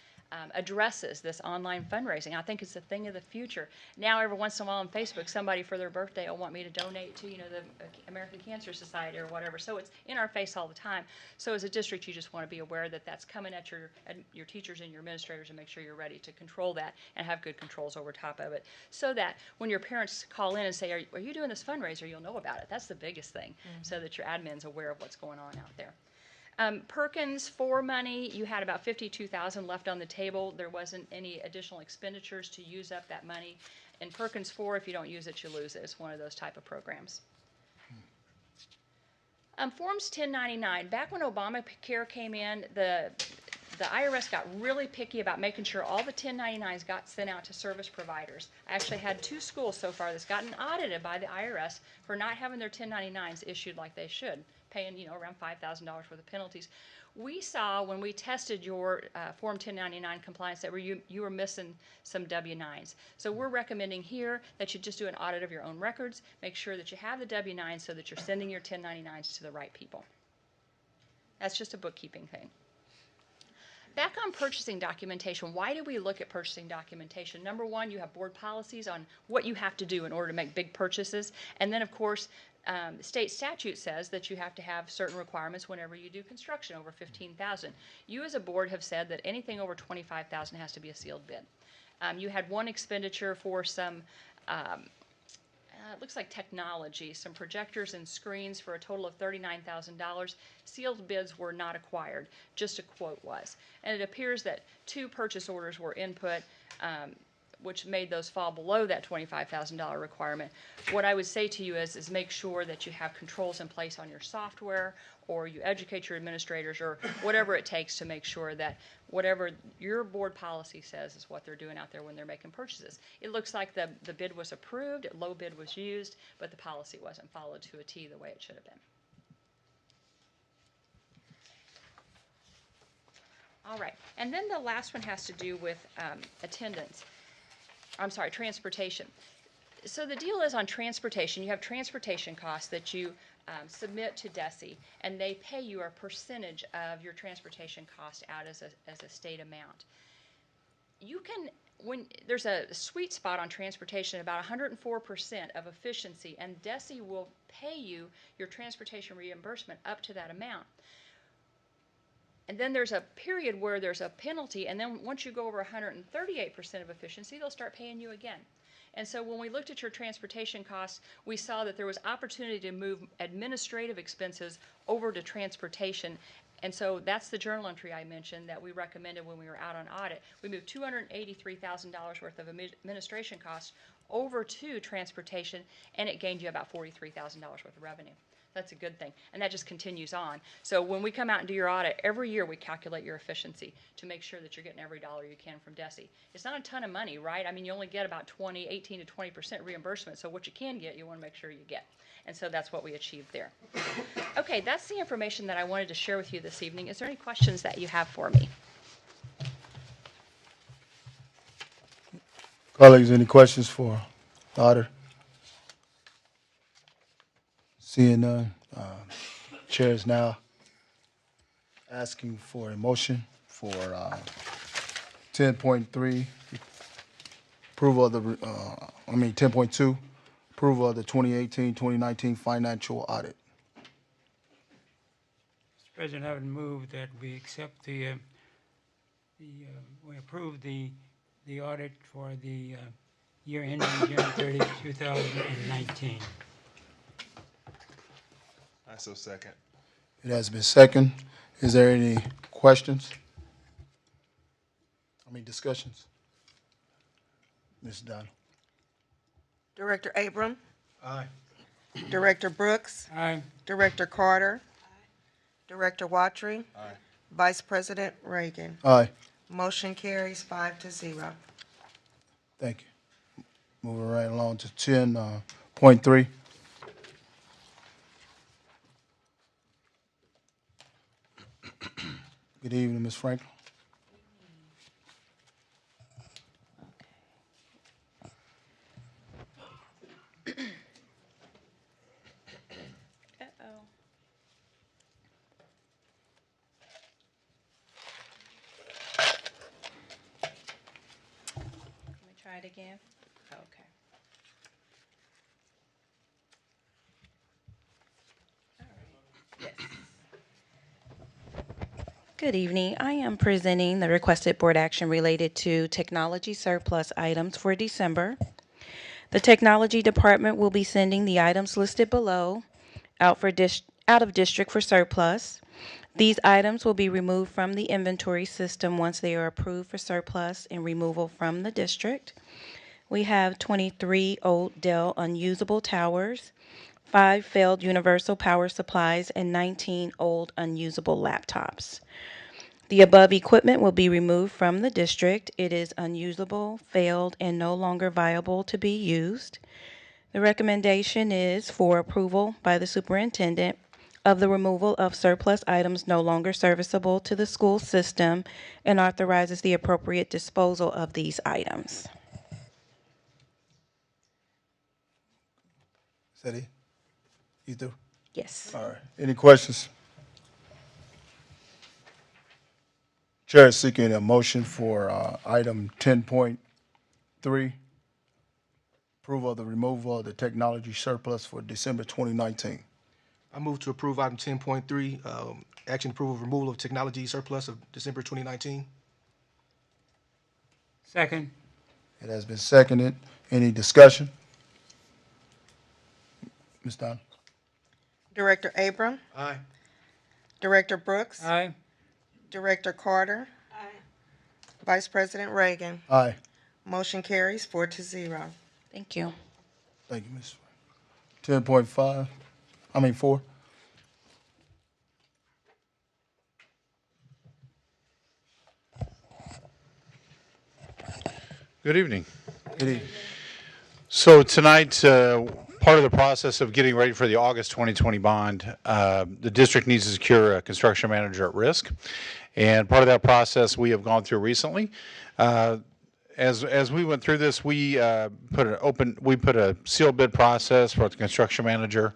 addresses this online fundraising. I think it's a thing of the future. Now, every once in a while on Facebook, somebody for their birthday will want me to donate to, the American Cancer Society or whatever. So it's in our face all the time. So as a district, you just want to be aware that that's coming at your teachers and your administrators, and make sure you're ready to control that and have good controls over top of it, so that when your parents call in and say, are you doing this fundraiser, you'll know about it. That's the biggest thing, so that your admin's aware of what's going on out there. Perkins 4 money, you had about $52,000 left on the table. There wasn't any additional expenditures to use up that money. In Perkins 4, if you don't use it, you lose it. It's one of those type of programs. Forms 1099. Back when Obamacare came in, the IRS got really picky about making sure all the 1099s got sent out to service providers. I actually had 2 schools so far that's gotten audited by the IRS for not having their 1099s issued like they should, paying around $5,000 worth of penalties. We saw when we tested your Form 1099 compliance that you were missing some W-9s. So we're recommending here that you just do an audit of your own records, make sure that you have the W-9s so that you're sending your 1099s to the right people. That's just a bookkeeping thing. Back on purchasing documentation, why do we look at purchasing documentation? Number one, you have board policies on what you have to do in order to make big purchases. And then, of course, state statute says that you have to have certain requirements whenever you do construction over $15,000. You as a board have said that anything over $25,000 has to be a sealed bid. You had one expenditure for some it looks like technology, some projectors and screens for a total of $39,000. Sealed bids were not acquired, just a quote was. And it appears that 2 purchase orders were input, which made those fall below that $25,000 requirement. What I would say to you is make sure that you have controls in place on your software, or you educate your administrators, or whatever it takes to make sure that whatever your board policy says is what they're doing out there when they're making purchases. It looks like the bid was approved, low bid was used, but the policy wasn't followed to a T the way it should have been. All right, and then the last one has to do with attendance. I'm sorry, transportation. So the deal is on transportation, you have transportation costs that you submit to DESE, and they pay you a percentage of your transportation cost out as a state amount. You can, when there's a sweet spot on transportation, about 104% of efficiency, and DESE will pay you your transportation reimbursement up to that amount. And then there's a period where there's a penalty, and then once you go over 138% of efficiency, they'll start paying you again. And so when we looked at your transportation costs, we saw that there was opportunity to move administrative expenses over to transportation. And so that's the journal entry I mentioned that we recommended when we were out on audit. We moved $283,000 worth of administration costs over to transportation, and it gained you about $43,000 worth of revenue. That's a good thing, and that just continues on. So when we come out and do your audit, every year we calculate your efficiency to make sure that you're getting every dollar you can from DESE. It's not a ton of money, right? I mean, you only get about 18 to 20% reimbursement, so what you can get, you want to make sure you get. And so that's what we achieved there. Okay, that's the information that I wanted to share with you this evening. Is there any questions that you have for me? Colleagues, any questions for the auditor? Seeing none, Chair is now asking for a motion for 10.3, approval of the, 10.2, approval of the 2018-2019 financial audit. Mr. President, I would move that we accept we approve the audit for the year ending June 30, 2019. I so second. It has been second. Is there any questions? Discussions? Ms. Donald? Director Abram. Aye. Director Brooks. Aye. Director Carter. Director Watry. Aye. Vice President Reagan. Aye. Motion carries 5-0. Thank you. Moving right along to 10.3. Good evening, Ms. Franklin. Uh-oh. Let me try it again. Okay. All right. Yes. Good evening. I am presenting the requested board action related to technology surplus items for December. The technology department will be sending the items listed below out of district for surplus. These items will be removed from the inventory system once they are approved for surplus and removal from the district. We have 23 old Dell unusable towers, 5 failed universal power supplies, and 19 old unusable laptops. The above equipment will be removed from the district. It is unusable, failed, and no longer viable to be used. The recommendation is for approval by the superintendent of the removal of surplus items no longer serviceable to the school system and authorizes the appropriate disposal of these items. Is that it? You through? Yes. All right. Any questions? Chair is seeking a motion for item 10.3, approval of the removal of the technology surplus for December 2019. I move to approve item 10.3, action approval of removal of technology surplus of December 2019. Second. It has been seconded. Any discussion? Ms. Dunn? Director Abram, Aye. Director Brooks, Aye. Director Carter, Vice President Reagan. Aye. Motion carries 4-0. Thank you. Thank you, Ms. 10.5, 4. Good evening. Good evening. So tonight, part of the process of getting ready for the August 2020 bond, the district needs to secure a construction manager at risk. And part of that process we have gone through recently. As we went through this, we put a sealed bid process for the construction manager.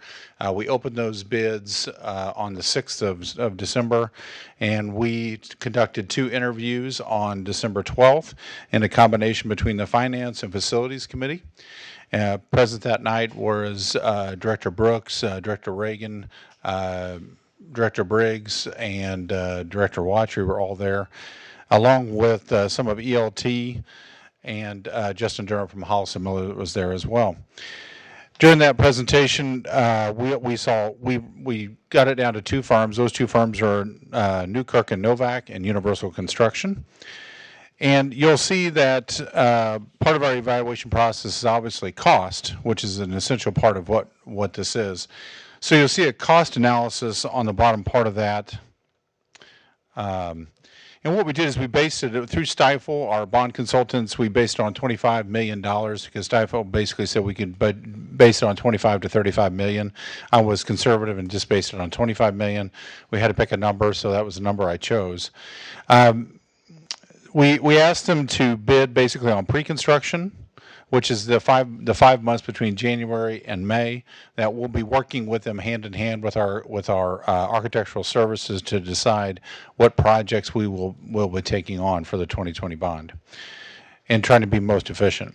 We opened those bids on the 6th of December, and we conducted 2 interviews on December 12th in a combination between the Finance and Facilities Committee. Present that night was Director Brooks, Director Reagan, Director Briggs, and Director Watry were all there, along with some of ELT, and Justin Durham from Hollis and Miller was there as well. During that presentation, we got it down to 2 firms. Those 2 firms are Newkirk and Novak and Universal Construction. And you'll see that part of our evaluation process is obviously cost, which is an essential part of what this is. So you'll see a cost analysis on the bottom part of that. And what we did is we based it through Stifel, our bond consultants. We based it on $25 million because Stifel basically said we could base it on 25 to 35 million. I was conservative and just based it on 25 million. We had to pick a number, so that was the number I chose. We asked them to bid basically on pre-construction, which is the 5 months between January and May. That we'll be working with them hand in hand with our architectural services to decide what projects we will be taking on for the 2020 bond, and trying to be most efficient.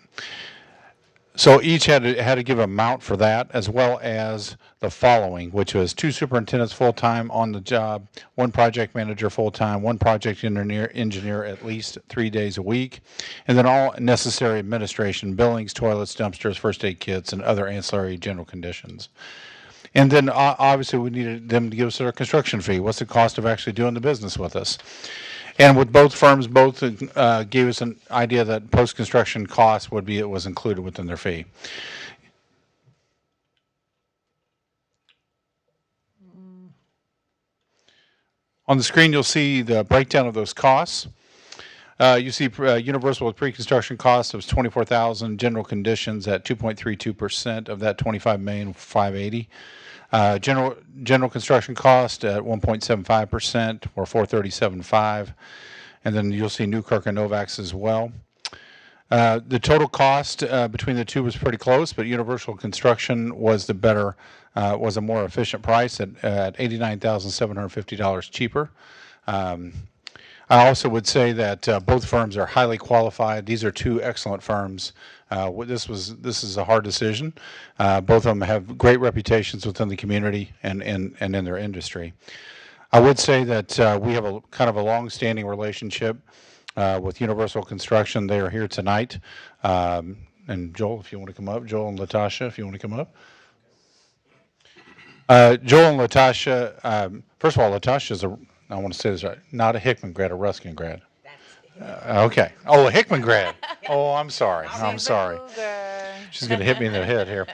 So each had to give an amount for that, as well as the following, which was 2 superintendents full-time on the job, 1 project manager full-time, 1 project engineer at least 3 days a week, and then all necessary administration, billings, toilets, dumpsters, first aid kits, and other ancillary general conditions. And then obviously we needed them to give us their construction fee. What's the cost of actually doing the business with us? And with both firms, gave us an idea that post-construction costs was included within their fee. On the screen, you'll see the breakdown of those costs. You see Universal with pre-construction costs of $24,000, general conditions at 2.32% of that $25,580,000. General construction cost at 1.75% or $437,500, and then you'll see Newkirk and Novak's as well. The total cost between the 2 was pretty close, but Universal Construction was was a more efficient price at $89,750 cheaper. I also would say that both firms are highly qualified. These are 2 excellent firms. This is a hard decision. Both of them have great reputations within the community and in their industry. I would say that we have a kind of a long-standing relationship with Universal Construction. They are here tonight. And Joel, if you want to come up. Joel and Latasha, if you want to come up. Joel and Latasha, first of all, Latasha is I want to say this right, not a Hickman grad, a Ruskin grad. Okay. Oh, a Hickman grad. Oh, I'm sorry. I'm sorry. She's going to hit me in the head here.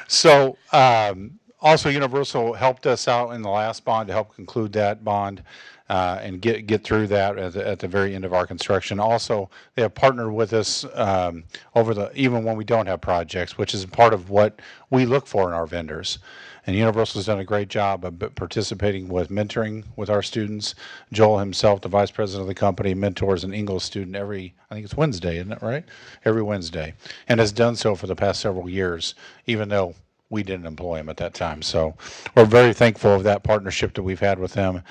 So, also Universal helped us out in the last bond to help conclude that bond and get through that at the very end of our construction. Also, they have partnered with us even when we don't have projects, which is part of what we look for in our vendors. And Universal has done a great job of participating with mentoring with our students. Joel himself, the vice president of the company, mentors an English student I think it's Wednesday, isn't it right? Every Wednesday. And has done so for the past several years, even though we didn't employ him at that time. So we're very thankful of that partnership that we've had with them,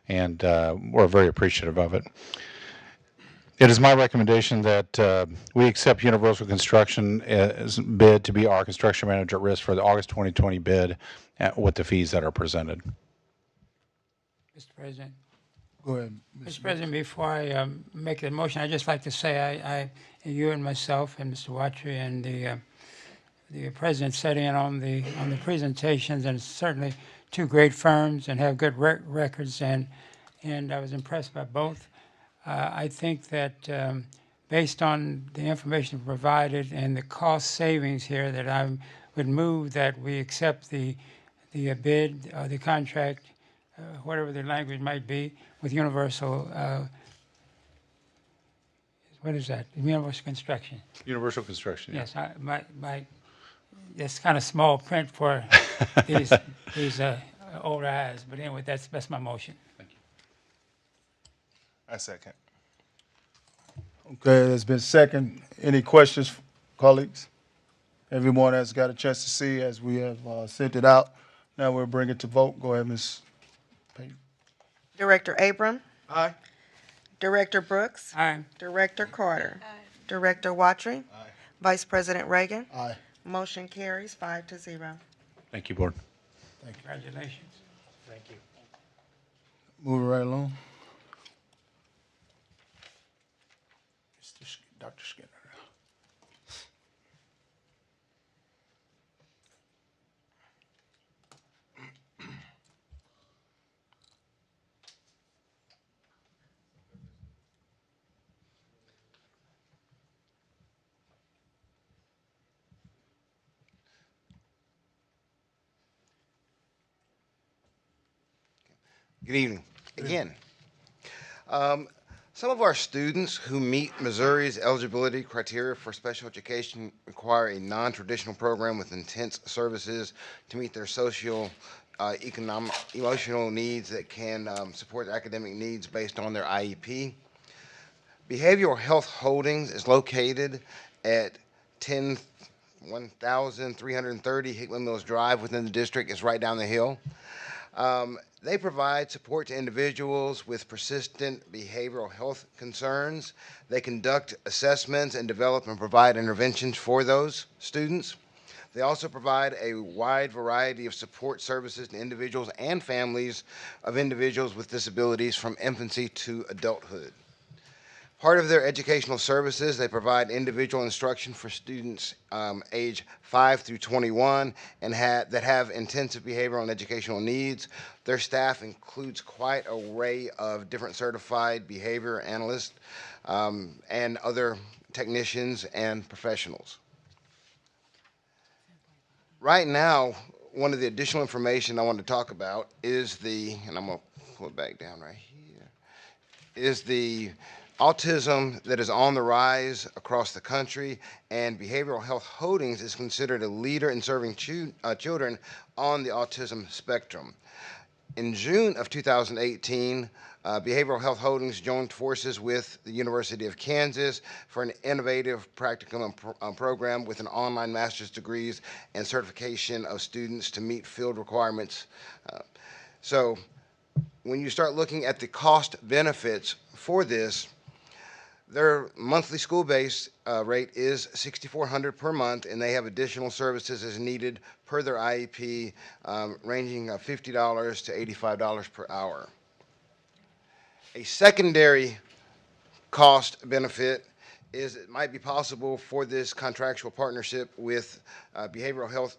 and we're very appreciative of it. It is my recommendation that we accept Universal Construction as bid to be our construction manager at risk for the August 2020 bid with the fees that are presented. Mr. President. Go ahead. Mr. President, before I make the motion, I'd just like to say you and myself and Mr. Watry and the president sat in on the presentations, and certainly two great firms and have good records, and I was impressed by both. I think that based on the information provided and the cost savings here, that I would move that we accept the bid, the contract, whatever the language might be, with Universal. What is that? Universal Construction. Universal Construction, yeah. Yes, it's kind of small print for these older eyes, but anyway, that's my motion. I second. Okay, it's been second. Any questions, colleagues? Everyone has got a chance to see as we have sent it out. Now we'll bring it to vote. Go ahead, Ms. Payne. Director Abram. Aye. Director Brooks. Aye. Director Carter. Director Watry. Vice President Reagan. Aye. Motion carries 5-0. Thank you, Board. Congratulations. Thank you. Moving right along. Dr. Skinner. Good evening. Again, some of our students who meet Missouri's eligibility criteria for special education require a non-traditional program with intense services to meet their social, economic, emotional needs that can support their academic needs based on their IEP. Behavioral Health Holdings is located at 1330 Hickman Mills Drive within the district. It's right down the hill. They provide support to individuals with persistent behavioral health concerns. They conduct assessments and develop and provide interventions for those students. They also provide a wide variety of support services to individuals and families of individuals with disabilities from infancy to adulthood. Part of their educational services, they provide individual instruction for students age 5 through 21 and that have intensive behavioral and educational needs. Their staff includes quite an array of different certified behavior analysts and other technicians and professionals. Right now, one of the additional information I want to talk about is and I'm going to pull it back down right here, is the autism that is on the rise across the country, and Behavioral Health Holdings is considered a leader in serving children on the autism spectrum. In June of 2018, Behavioral Health Holdings joined forces with the University of Kansas for an innovative practicum program with an online master's degrees and certification of students to meet field requirements. So when you start looking at the cost benefits for this, their monthly school-based rate is $6,400 per month, and they have additional services as needed per their IEP, ranging $50 to $85 per hour. A secondary cost benefit is it might be possible for this contractual partnership with behavioral health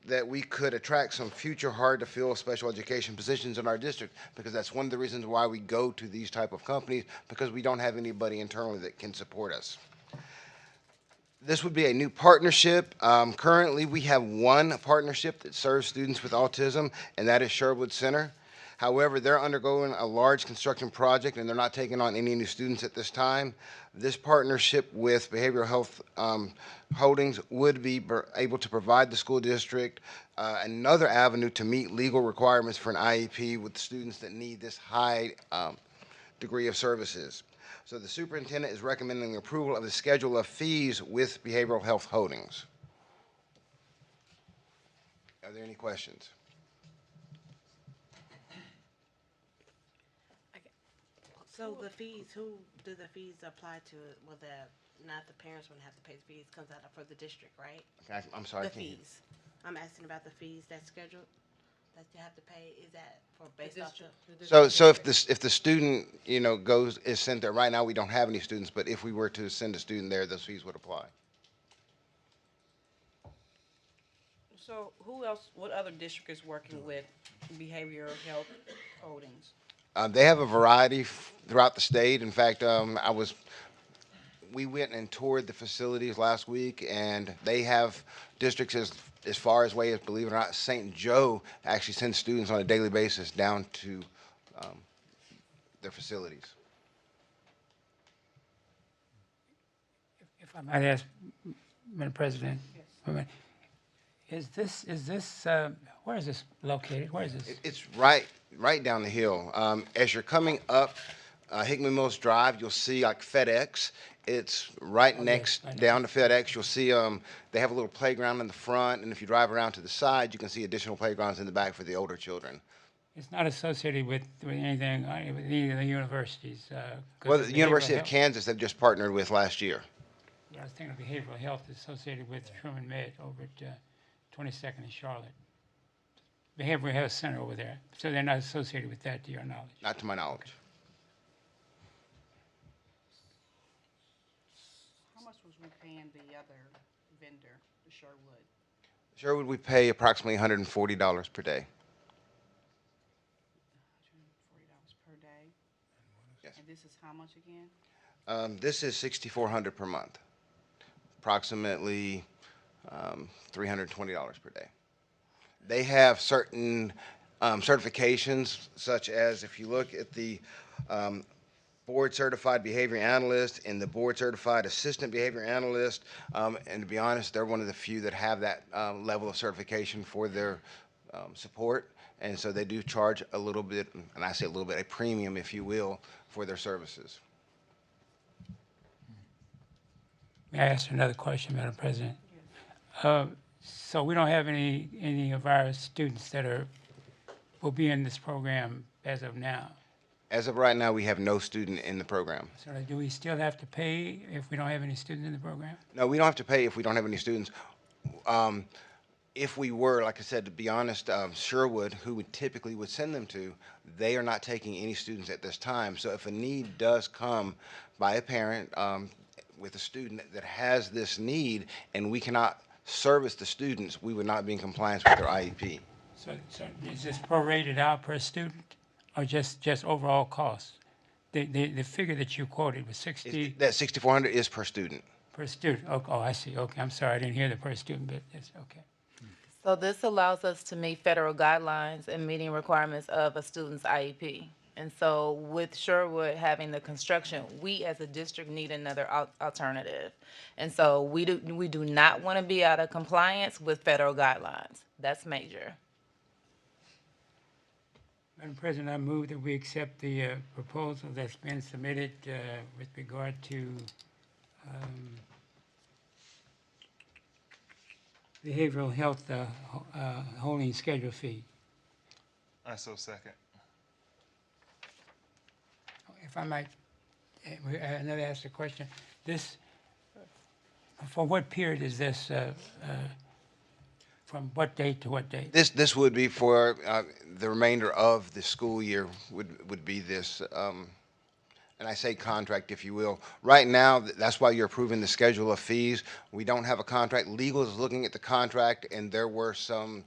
that we could attract some future hard-to-fill special education positions in our district, because that's one of the reasons why we go to these type of companies, because we don't have anybody internally that can support us. This would be a new partnership. Currently, we have one partnership that serves students with autism, and that is Sherwood Center. However, they're undergoing a large construction project, and they're not taking on any new students at this time. This partnership with Behavioral Health Holdings would be able to provide the school district another avenue to meet legal requirements for an IEP with students that need this high degree of services. So the superintendent is recommending approval of the schedule of fees with Behavioral Health Holdings. Are there any questions? So the fees, who do the fees apply to? Well, not the parents wouldn't have to pay the fees, comes out for the district, right? Okay, I'm sorry. The fees. I'm asking about the fees that's scheduled, that you have to pay, is that for based off the? So if the student, is sent there, right now we don't have any students, but if we were to send a student there, those fees would apply. So who else, what other district is working with behavioral health holdings? They have a variety throughout the state. In fact, we went and toured the facilities last week, and they have districts as far as way as, believe it or not, St. Joe actually sends students on a daily basis down to um, their facilities. If I might ask, Madam President, is this, where is this located? Where is this? It's right down the hill. As you're coming up Hickman Mills Drive, you'll see like FedEx. It's right next down to FedEx. You'll see they have a little playground in the front, and if you drive around to the side, you can see additional playgrounds in the back for the older children. It's not associated with anything, with any of the universities. 'Cause Well, the the University behavioral of health- Kansas they've just partnered with last year. I was thinking of behavioral health associated with Truman Med over at 22nd and Charlotte. Behavioral Health Center over there. So they're not associated with that, to your knowledge? Not to my knowledge. How much was we paying the other vendor, the Sherwood? Sherwood, we pay approximately $140 per day. $140 per day? Yes. And this is how much again? This is $6,400 per month, approximately $320 per day. They have certain certifications, such as if you look at the board certified behavior analyst and the board certified assistant behavior analyst, and to be honest, they're one of the few that have that level of certification for their support, and so they do charge a little bit, and I say a little bit, a premium, if you will, for their services. May I ask another question, Madam President? So we don't have any of our students that will be in this program as of now. As of right now, we have no student in the program. So do we still have to pay if we don't have any students in the program? No, we don't have to pay if we don't have any students. If we were, like I said, to be honest, Sherwood, who we typically would send them to, they are not taking any students at this time. So if a need does come by a parent with a student that has this need and we cannot service the students, we would not be in compliance with their IEP. So is this prorated out per student or just overall cost? The figure that you quoted was 60 That $6,400 is per student. per student. Oh, I see. Okay, I'm sorry, I didn't hear the per student bit. That's okay. So this allows us to meet federal guidelines and meeting requirements of a student's IEP. And so with Sherwood having the construction, we as a district need another alternative. And so we do not want to be out of compliance with federal guidelines. That's major. Madam President, I move that we accept the proposal that's been submitted with regard to behavioral health holding schedule fee. I so second. If I might, another ask a question. This, for what period is this, from what date to what date? This would be for the remainder of the school year would be this, and I say contract, if you will. Right now, that's why you're approving the schedule of fees. We don't have a contract. Legal is looking at the contract, and there were some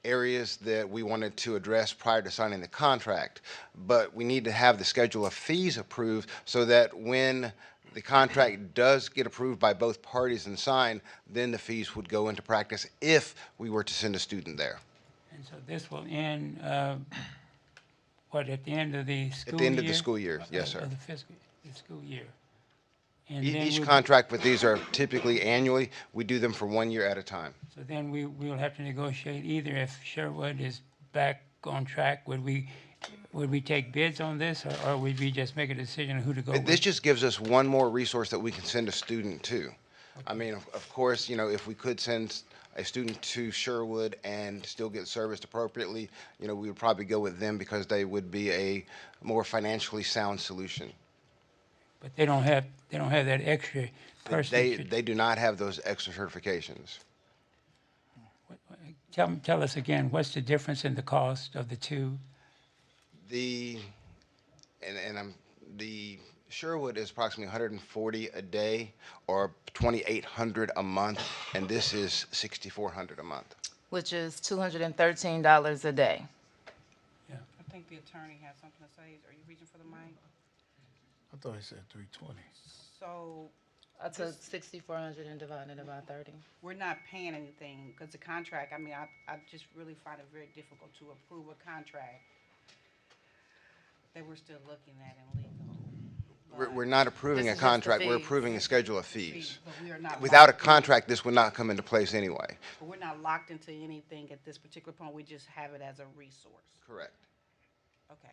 areas that we wanted to address prior to signing the contract. But we need to have the schedule of fees approved so that when the contract does get approved by both parties and signed, then the fees would go into practice if we were to send a student there. And so this will end, at the end of the school year? At the end of the school year, yes, sir. Of the school year. And then Each we'll- contract with these are typically annually. We do them for 1 year at a time. So then we'll have to negotiate either if Sherwood is back on track, would we take bids on this, or would we just make a decision on who to go with? This just gives us one more resource that we can send a student to. I mean, of course, you know, if we could send a student to Sherwood and still get serviced appropriately, you know, we would probably go with them because they would be a more financially sound solution. But they don't have that extra person. They do not have those extra certifications. Tell us again, what's the difference in the cost of the two? The Sherwood is approximately 140 a day or 2,800 a month, and this is 6,400 a month. which is $213 a day. I think the attorney has something to say. Are you reaching for the mic? I thought he said 320. So I took 6,400 and divided it by 30. we're not paying anything because the contract, I mean, I just really find it very difficult to approve a contract that we're still looking at in legal. We're not approving This a is just the contract, we're fees. approving a schedule of fees. But we are not Without a locked in. contract, this would not come into place anyway. But we're not locked into anything at this particular point. We just have it as a resource. Correct. Okay.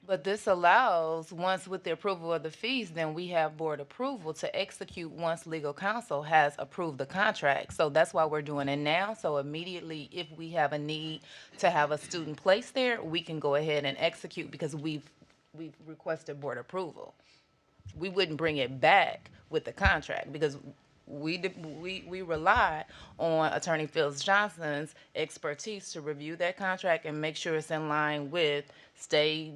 But this allows, once with the approval of the fees, then we have board approval to execute once legal counsel has approved the contract. So that's why we're doing it now. So immediately, if we have a need to have a student placed there, we can go ahead and execute because we've requested board approval. We wouldn't bring it back with the contract because we rely on Attorney Phillips Johnson's expertise to review that contract and make sure it's in line with state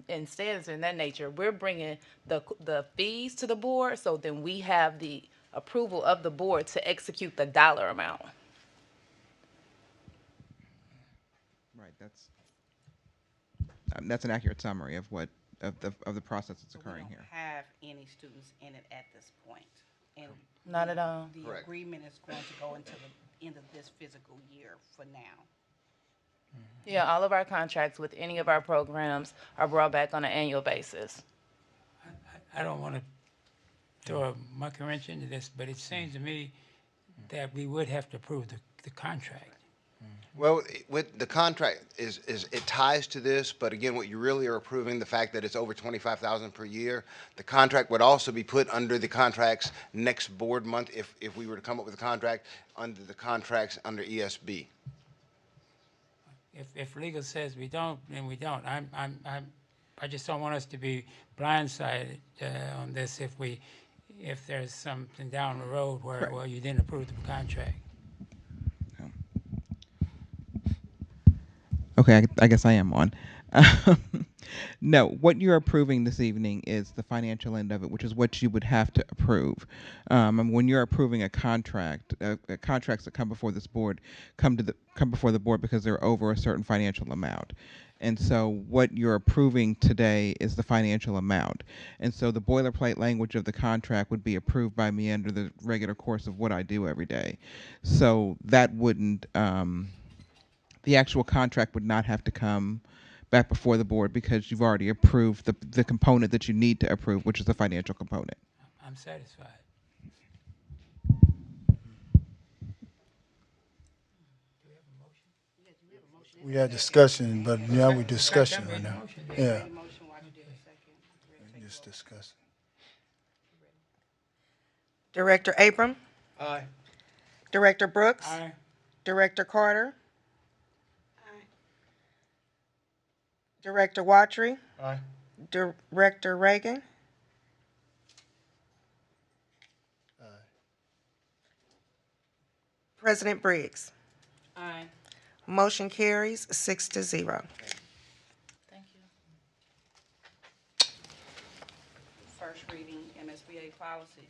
and standards in that nature. We're bringing the fees to the board, so then we have the approval of the board to execute the dollar amount. Right. That's an accurate summary of what of the process that's occurring here. We don't have any students in it at this point. And Not at all. the Correct. agreement is going to go into the end of this physical year for now. Yeah, all of our contracts with any of our programs are brought back on an annual basis. I don't want to throw a monkey wrench into this, but it seems to me that we would have to approve the contract. Well, with the contract is it ties to this, but again, what you really are approving, the fact that it's over 25,000 per year, the contract would also be put under the contracts next board month if we were to come up with a contract under the contracts under ESB. If legal says we don't, then we don't. I just don't want us to be blindsided on this if there's something down the road where, Correct. well, you didn't approve the contract. Okay, I guess I am on. No, what you're approving this evening is the financial end of it, which is what you would have to approve. And when you're approving a contract, contracts that come before this board come before the board because they're over a certain financial amount. And so what you're approving today is the financial amount. And so the boilerplate language of the contract would be approved by me under the regular course of what I do every day. So that wouldn't, the actual contract would not have to come back before the board because you've already approved the component that you need to approve, which is the financial component. I'm satisfied. We had discussion, but now we're discussing right now. Yeah. Just discussing. Director Abram? Aye. Director Brooks? Aye. Director Carter? Director Watry? Aye. Director Reagan? President Briggs? Aye. Motion carries 6-0. Thank you. First reading MSBA policies.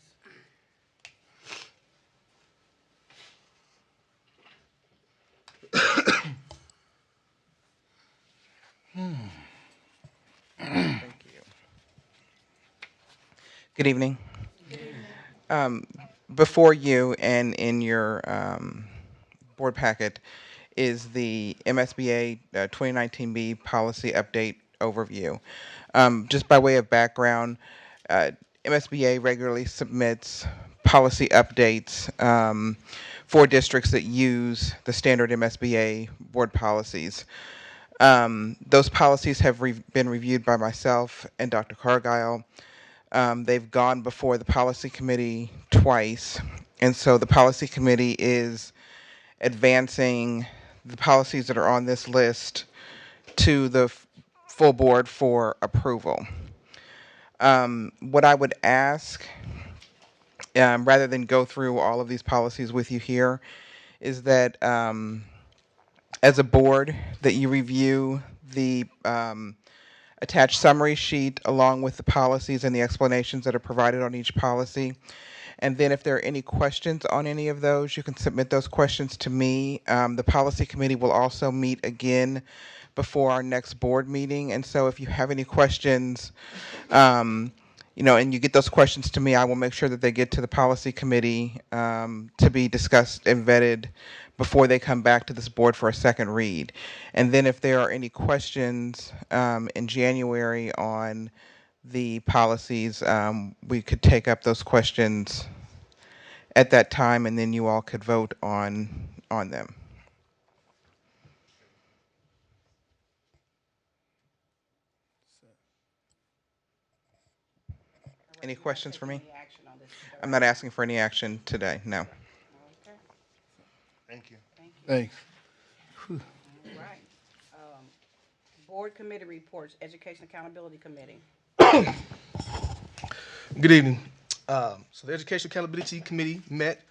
Thank you. Good evening. Before you and in your board packet is the MSBA 2019B policy update overview. Just by way of background, MSBA regularly submits policy updates for districts that use the standard MSBA board policies. Those policies have been reviewed by myself and Dr. Cargile. They've gone before the policy committee twice, and so the policy committee is advancing the policies that are on this list to the full board for approval. What I would ask, rather than go through all of these policies with you here, is that as a board, that you review the attached summary sheet along with the policies and the explanations that are provided on each policy. And then if there are any questions on any of those, you can submit those questions to me. The policy committee will also meet again before our next board meeting. And so if you have any questions, and you get those questions to me, I will make sure that they get to the policy committee to be discussed and vetted before they come back to this board for a second read. And then if there are any questions in January on the policies, we could take up those questions at that time, and then you all could vote on them. Any questions for me? I'm not asking for any action today, no. Okay, Thank you. thank you. Thanks. All right. Board committee reports, Education Accountability Committee. Good evening. So the Education Accountability Committee met.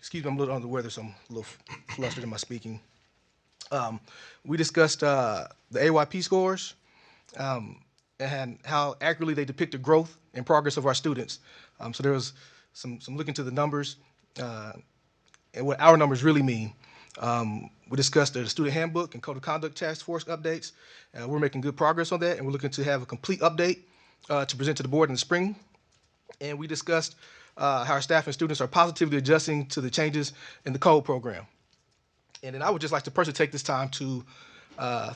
Excuse me, I'm a little under the weather, so I'm a little flustered in my speaking. We discussed the AYP scores and how accurately they depict the growth and progress of our students. So there was some look into the numbers and what our numbers really mean. We discussed the student handbook and code of conduct task force updates. We're making good progress on that, and we're looking to have a complete update to present to the board in the spring. And we discussed how our staff and students are positively adjusting to the changes in the code program. And then I would just like to personally take this time to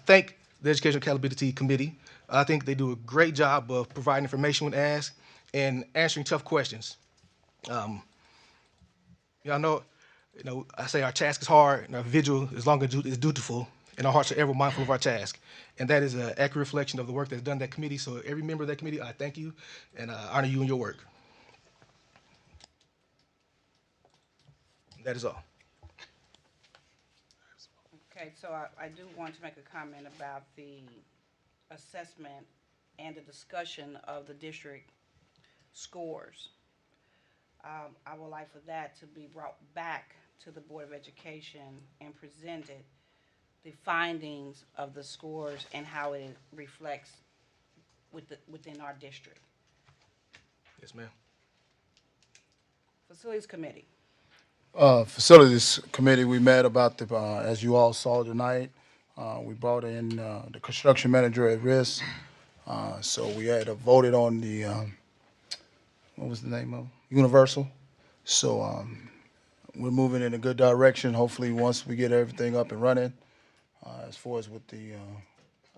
thank the Education Accountability Committee. I think they do a great job of providing information when asked and answering tough questions. Y'all know, I say our task is hard and our vigil is long and is dutiful, and our hearts are ever mindful of our task. And that is an accurate reflection of the work that's done in that committee. So every member of that committee, I thank you and honor you in your work. That is all. Okay, so I do want to make a comment about the assessment and the discussion of the district scores. I would like for that to be brought back to the Board of Education and presented, the findings of the scores and how it reflects within our district. Yes, ma'am. Facilities Committee. Facilities Committee, we met about the, as you all saw tonight, we brought in the construction manager at risk. So we had voted on the, what was the name of it? Universal. So we're moving in a good direction. Hopefully, once we get everything up and running, as far as with the,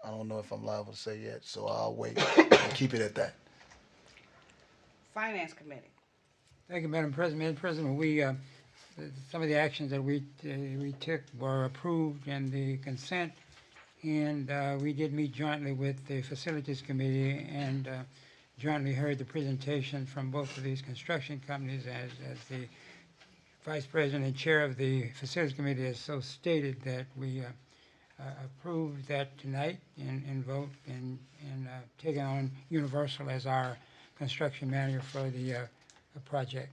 I don't know if I'm liable to say yet, so I'll wait and keep it at that. Finance Committee. Thank you, Madam President. Madam President, we, some of the actions that we took were approved in the consent, and we did meet jointly with the Facilities Committee and jointly heard the presentation from both of these construction companies. As the Vice President and Chair of the Facilities Committee has so stated, that we approve that tonight and vote and taking on Universal as our construction manager for the project.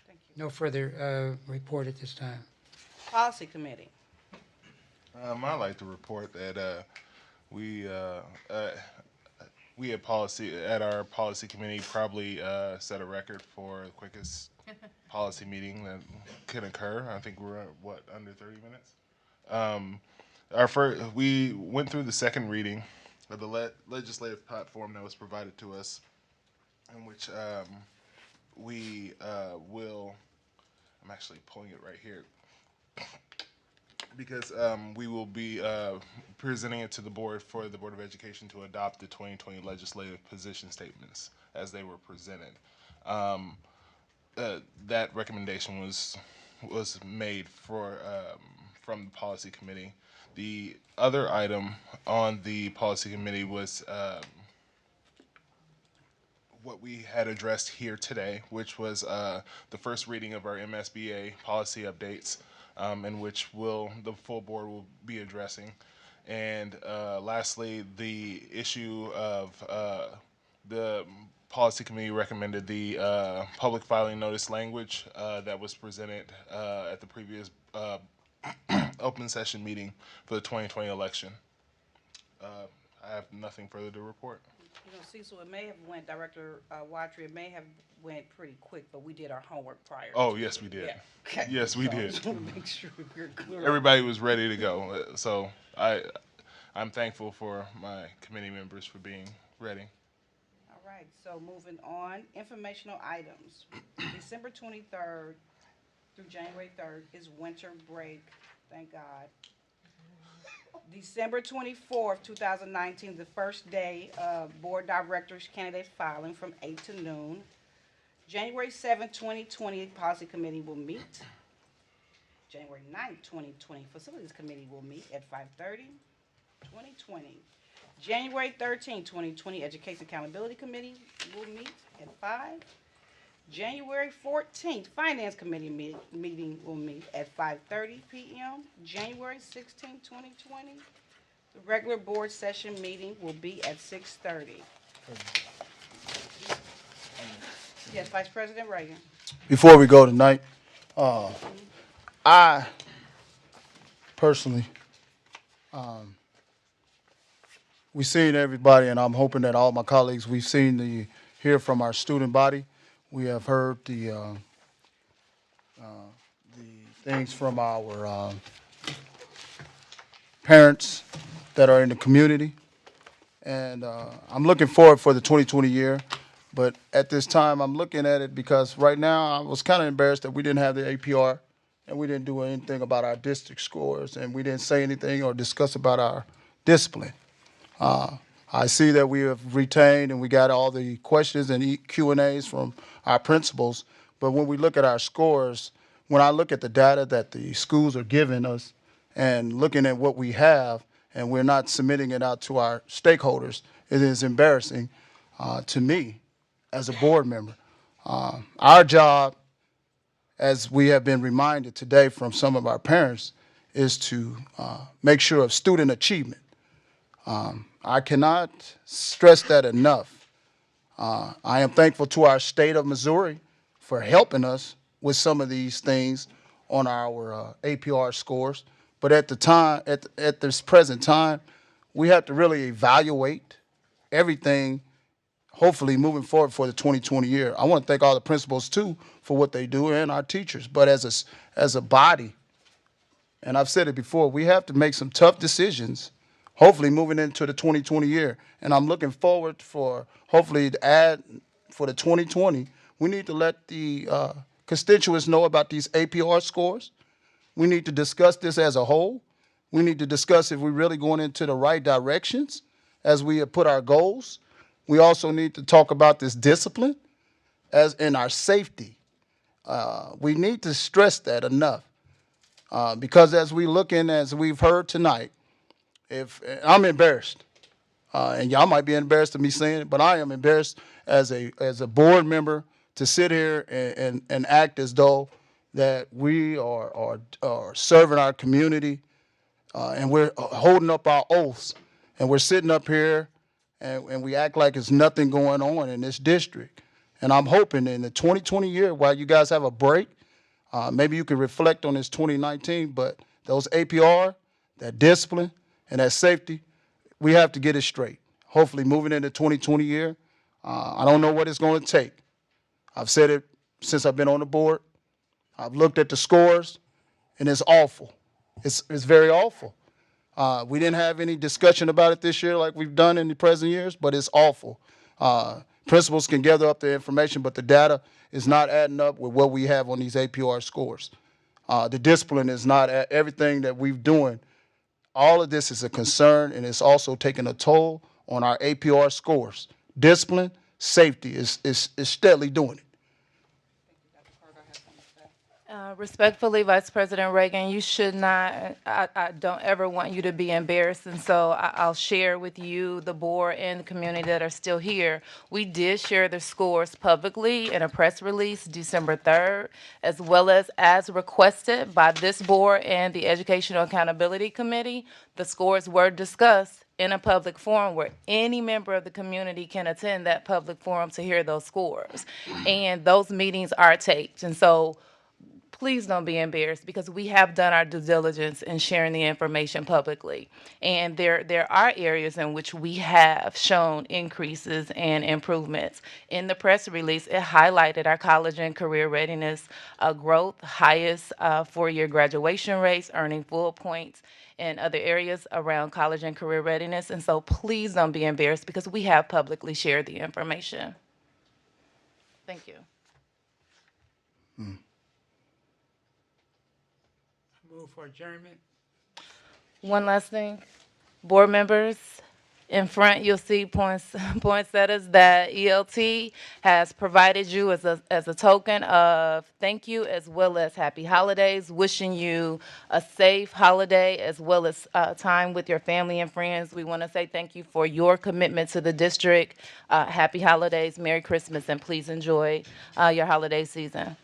Thank you. No further report at this time. Policy Committee. I'd like to report that we at policy at our policy committee probably set a record for the quickest policy meeting that can occur. I think we're at, under 30 minutes. We went through the second reading of the legislative platform that was provided to us, in which we will. I'm actually pulling it right here because we will be presenting it to the board for the Board of Education to adopt the 2020 legislative position statements as they were presented. That recommendation was made from the policy committee. The other item on the policy committee was what we had addressed here today, which was the first reading of our MSBA policy updates, in which the full board will be addressing. And lastly, the issue of the policy committee recommended the public filing notice language that was presented at the previous open session meeting for the 2020 election. I have nothing further to report. You know, Cecil, it may have went, Director Watry, it may have went pretty quick, but we did our homework prior. Oh, to yes, it. we did. Yeah. Okay. Yes, we So I did. just want to make sure we're clear. Everybody was ready to go. So I'm thankful for my committee members for being ready. All right, so moving on, informational items. December 23rd through January 3rd is winter break, thank God. December 24th, 2019, the first day of board directors candidate filing from 8 to noon. January 7th, 2020, policy committee will meet. January 9th, 2020, facilities committee will meet at 5:30, 2020. January 13th, 2020, education accountability committee will meet at 5. January 14th, Finance Committee meeting will meet at 5:30 p.m. January 16th, 2020, the regular board session meeting will be at 6:30. Yes, Vice President Reagan. Before we go tonight, I personally, we've seen everybody, and I'm hoping that all my colleagues, we've seen hear from our student body. We have heard the things from our parents that are in the community. And I'm looking forward for the 2020 year. But at this time, I'm looking at it because right now I was kind of embarrassed that we didn't have the APR and we didn't do anything about our district scores and we didn't say anything or discuss about our discipline. I see that we have retained and we got all the questions and Q&As from our principals. But when we look at our scores, when I look at the data that the schools are giving us and looking at what we have, and we're not submitting it out to our stakeholders, it is embarrassing to me as a board member. Our job, as we have been reminded today from some of our parents, is to make sure of student achievement. I cannot stress that enough. I am thankful to our state of Missouri for helping us with some of these things on our APR scores. But at the time, at this present time, we have to really evaluate everything, hopefully moving forward for the 2020 year. I want to thank all the principals too for what they do and our teachers. But as a body, and I've said it before, we have to make some tough decisions, hopefully moving into the 2020 year. And I'm looking forward for hopefully to add for the 2020, we need to let the constituents know about these APR scores. We need to discuss this as a whole. We need to discuss if we're really going into the right directions as we have put our goals. We also need to talk about this discipline as in our safety. We need to stress that enough because as we look in, as we've heard tonight, if I'm embarrassed, and y'all might be embarrassed of me saying it, but I am embarrassed as a board member to sit here and act as though that we are serving our community and we're holding up our oaths and we're sitting up here and we act like there's nothing going on in this district. And I'm hoping in the 2020 year, while you guys have a break, maybe you can reflect on this 2019, but those APR, that discipline, and that safety, we have to get it straight. Hopefully moving into 2020 year, I don't know what it's going to take. I've said it since I've been on the board. I've looked at the scores, and it's awful. It's very awful. We didn't have any discussion about it this year like we've done in the present years, but it's awful. Principals can gather up the information, but the data is not adding up with what we have on these APR scores. The discipline is not everything that we've doing. All of this is a concern, and it's also taking a toll on our APR scores. Discipline, safety is steadily doing it. Respectfully, Vice President Reagan, you should not, I don't ever want you to be embarrassed, and so I'll share with you, the board, and the community that are still here. We did share the scores publicly in a press release December 3rd, as well as requested by this board and the Educational Accountability Committee. The scores were discussed in a public forum where any member of the community can attend that public forum to hear those scores. And those meetings are taped, and so please don't be embarrassed because we have done our due diligence in sharing the information publicly. And there are areas in which we have shown increases and improvements. In the press release, it highlighted our college and career readiness growth, highest four-year graduation rates, earning full points in other areas around college and career readiness. And so please don't be embarrassed because we have publicly shared the information. Thank you. Move for adjournment. One last thing. Board members, in front you'll see poinsettias that ELT has provided you as a token of thank you as well as happy holidays, wishing you a safe holiday as well as time with your family and friends. We want to say thank you for your commitment to the district. Happy holidays, Merry Christmas, and please enjoy your holiday season.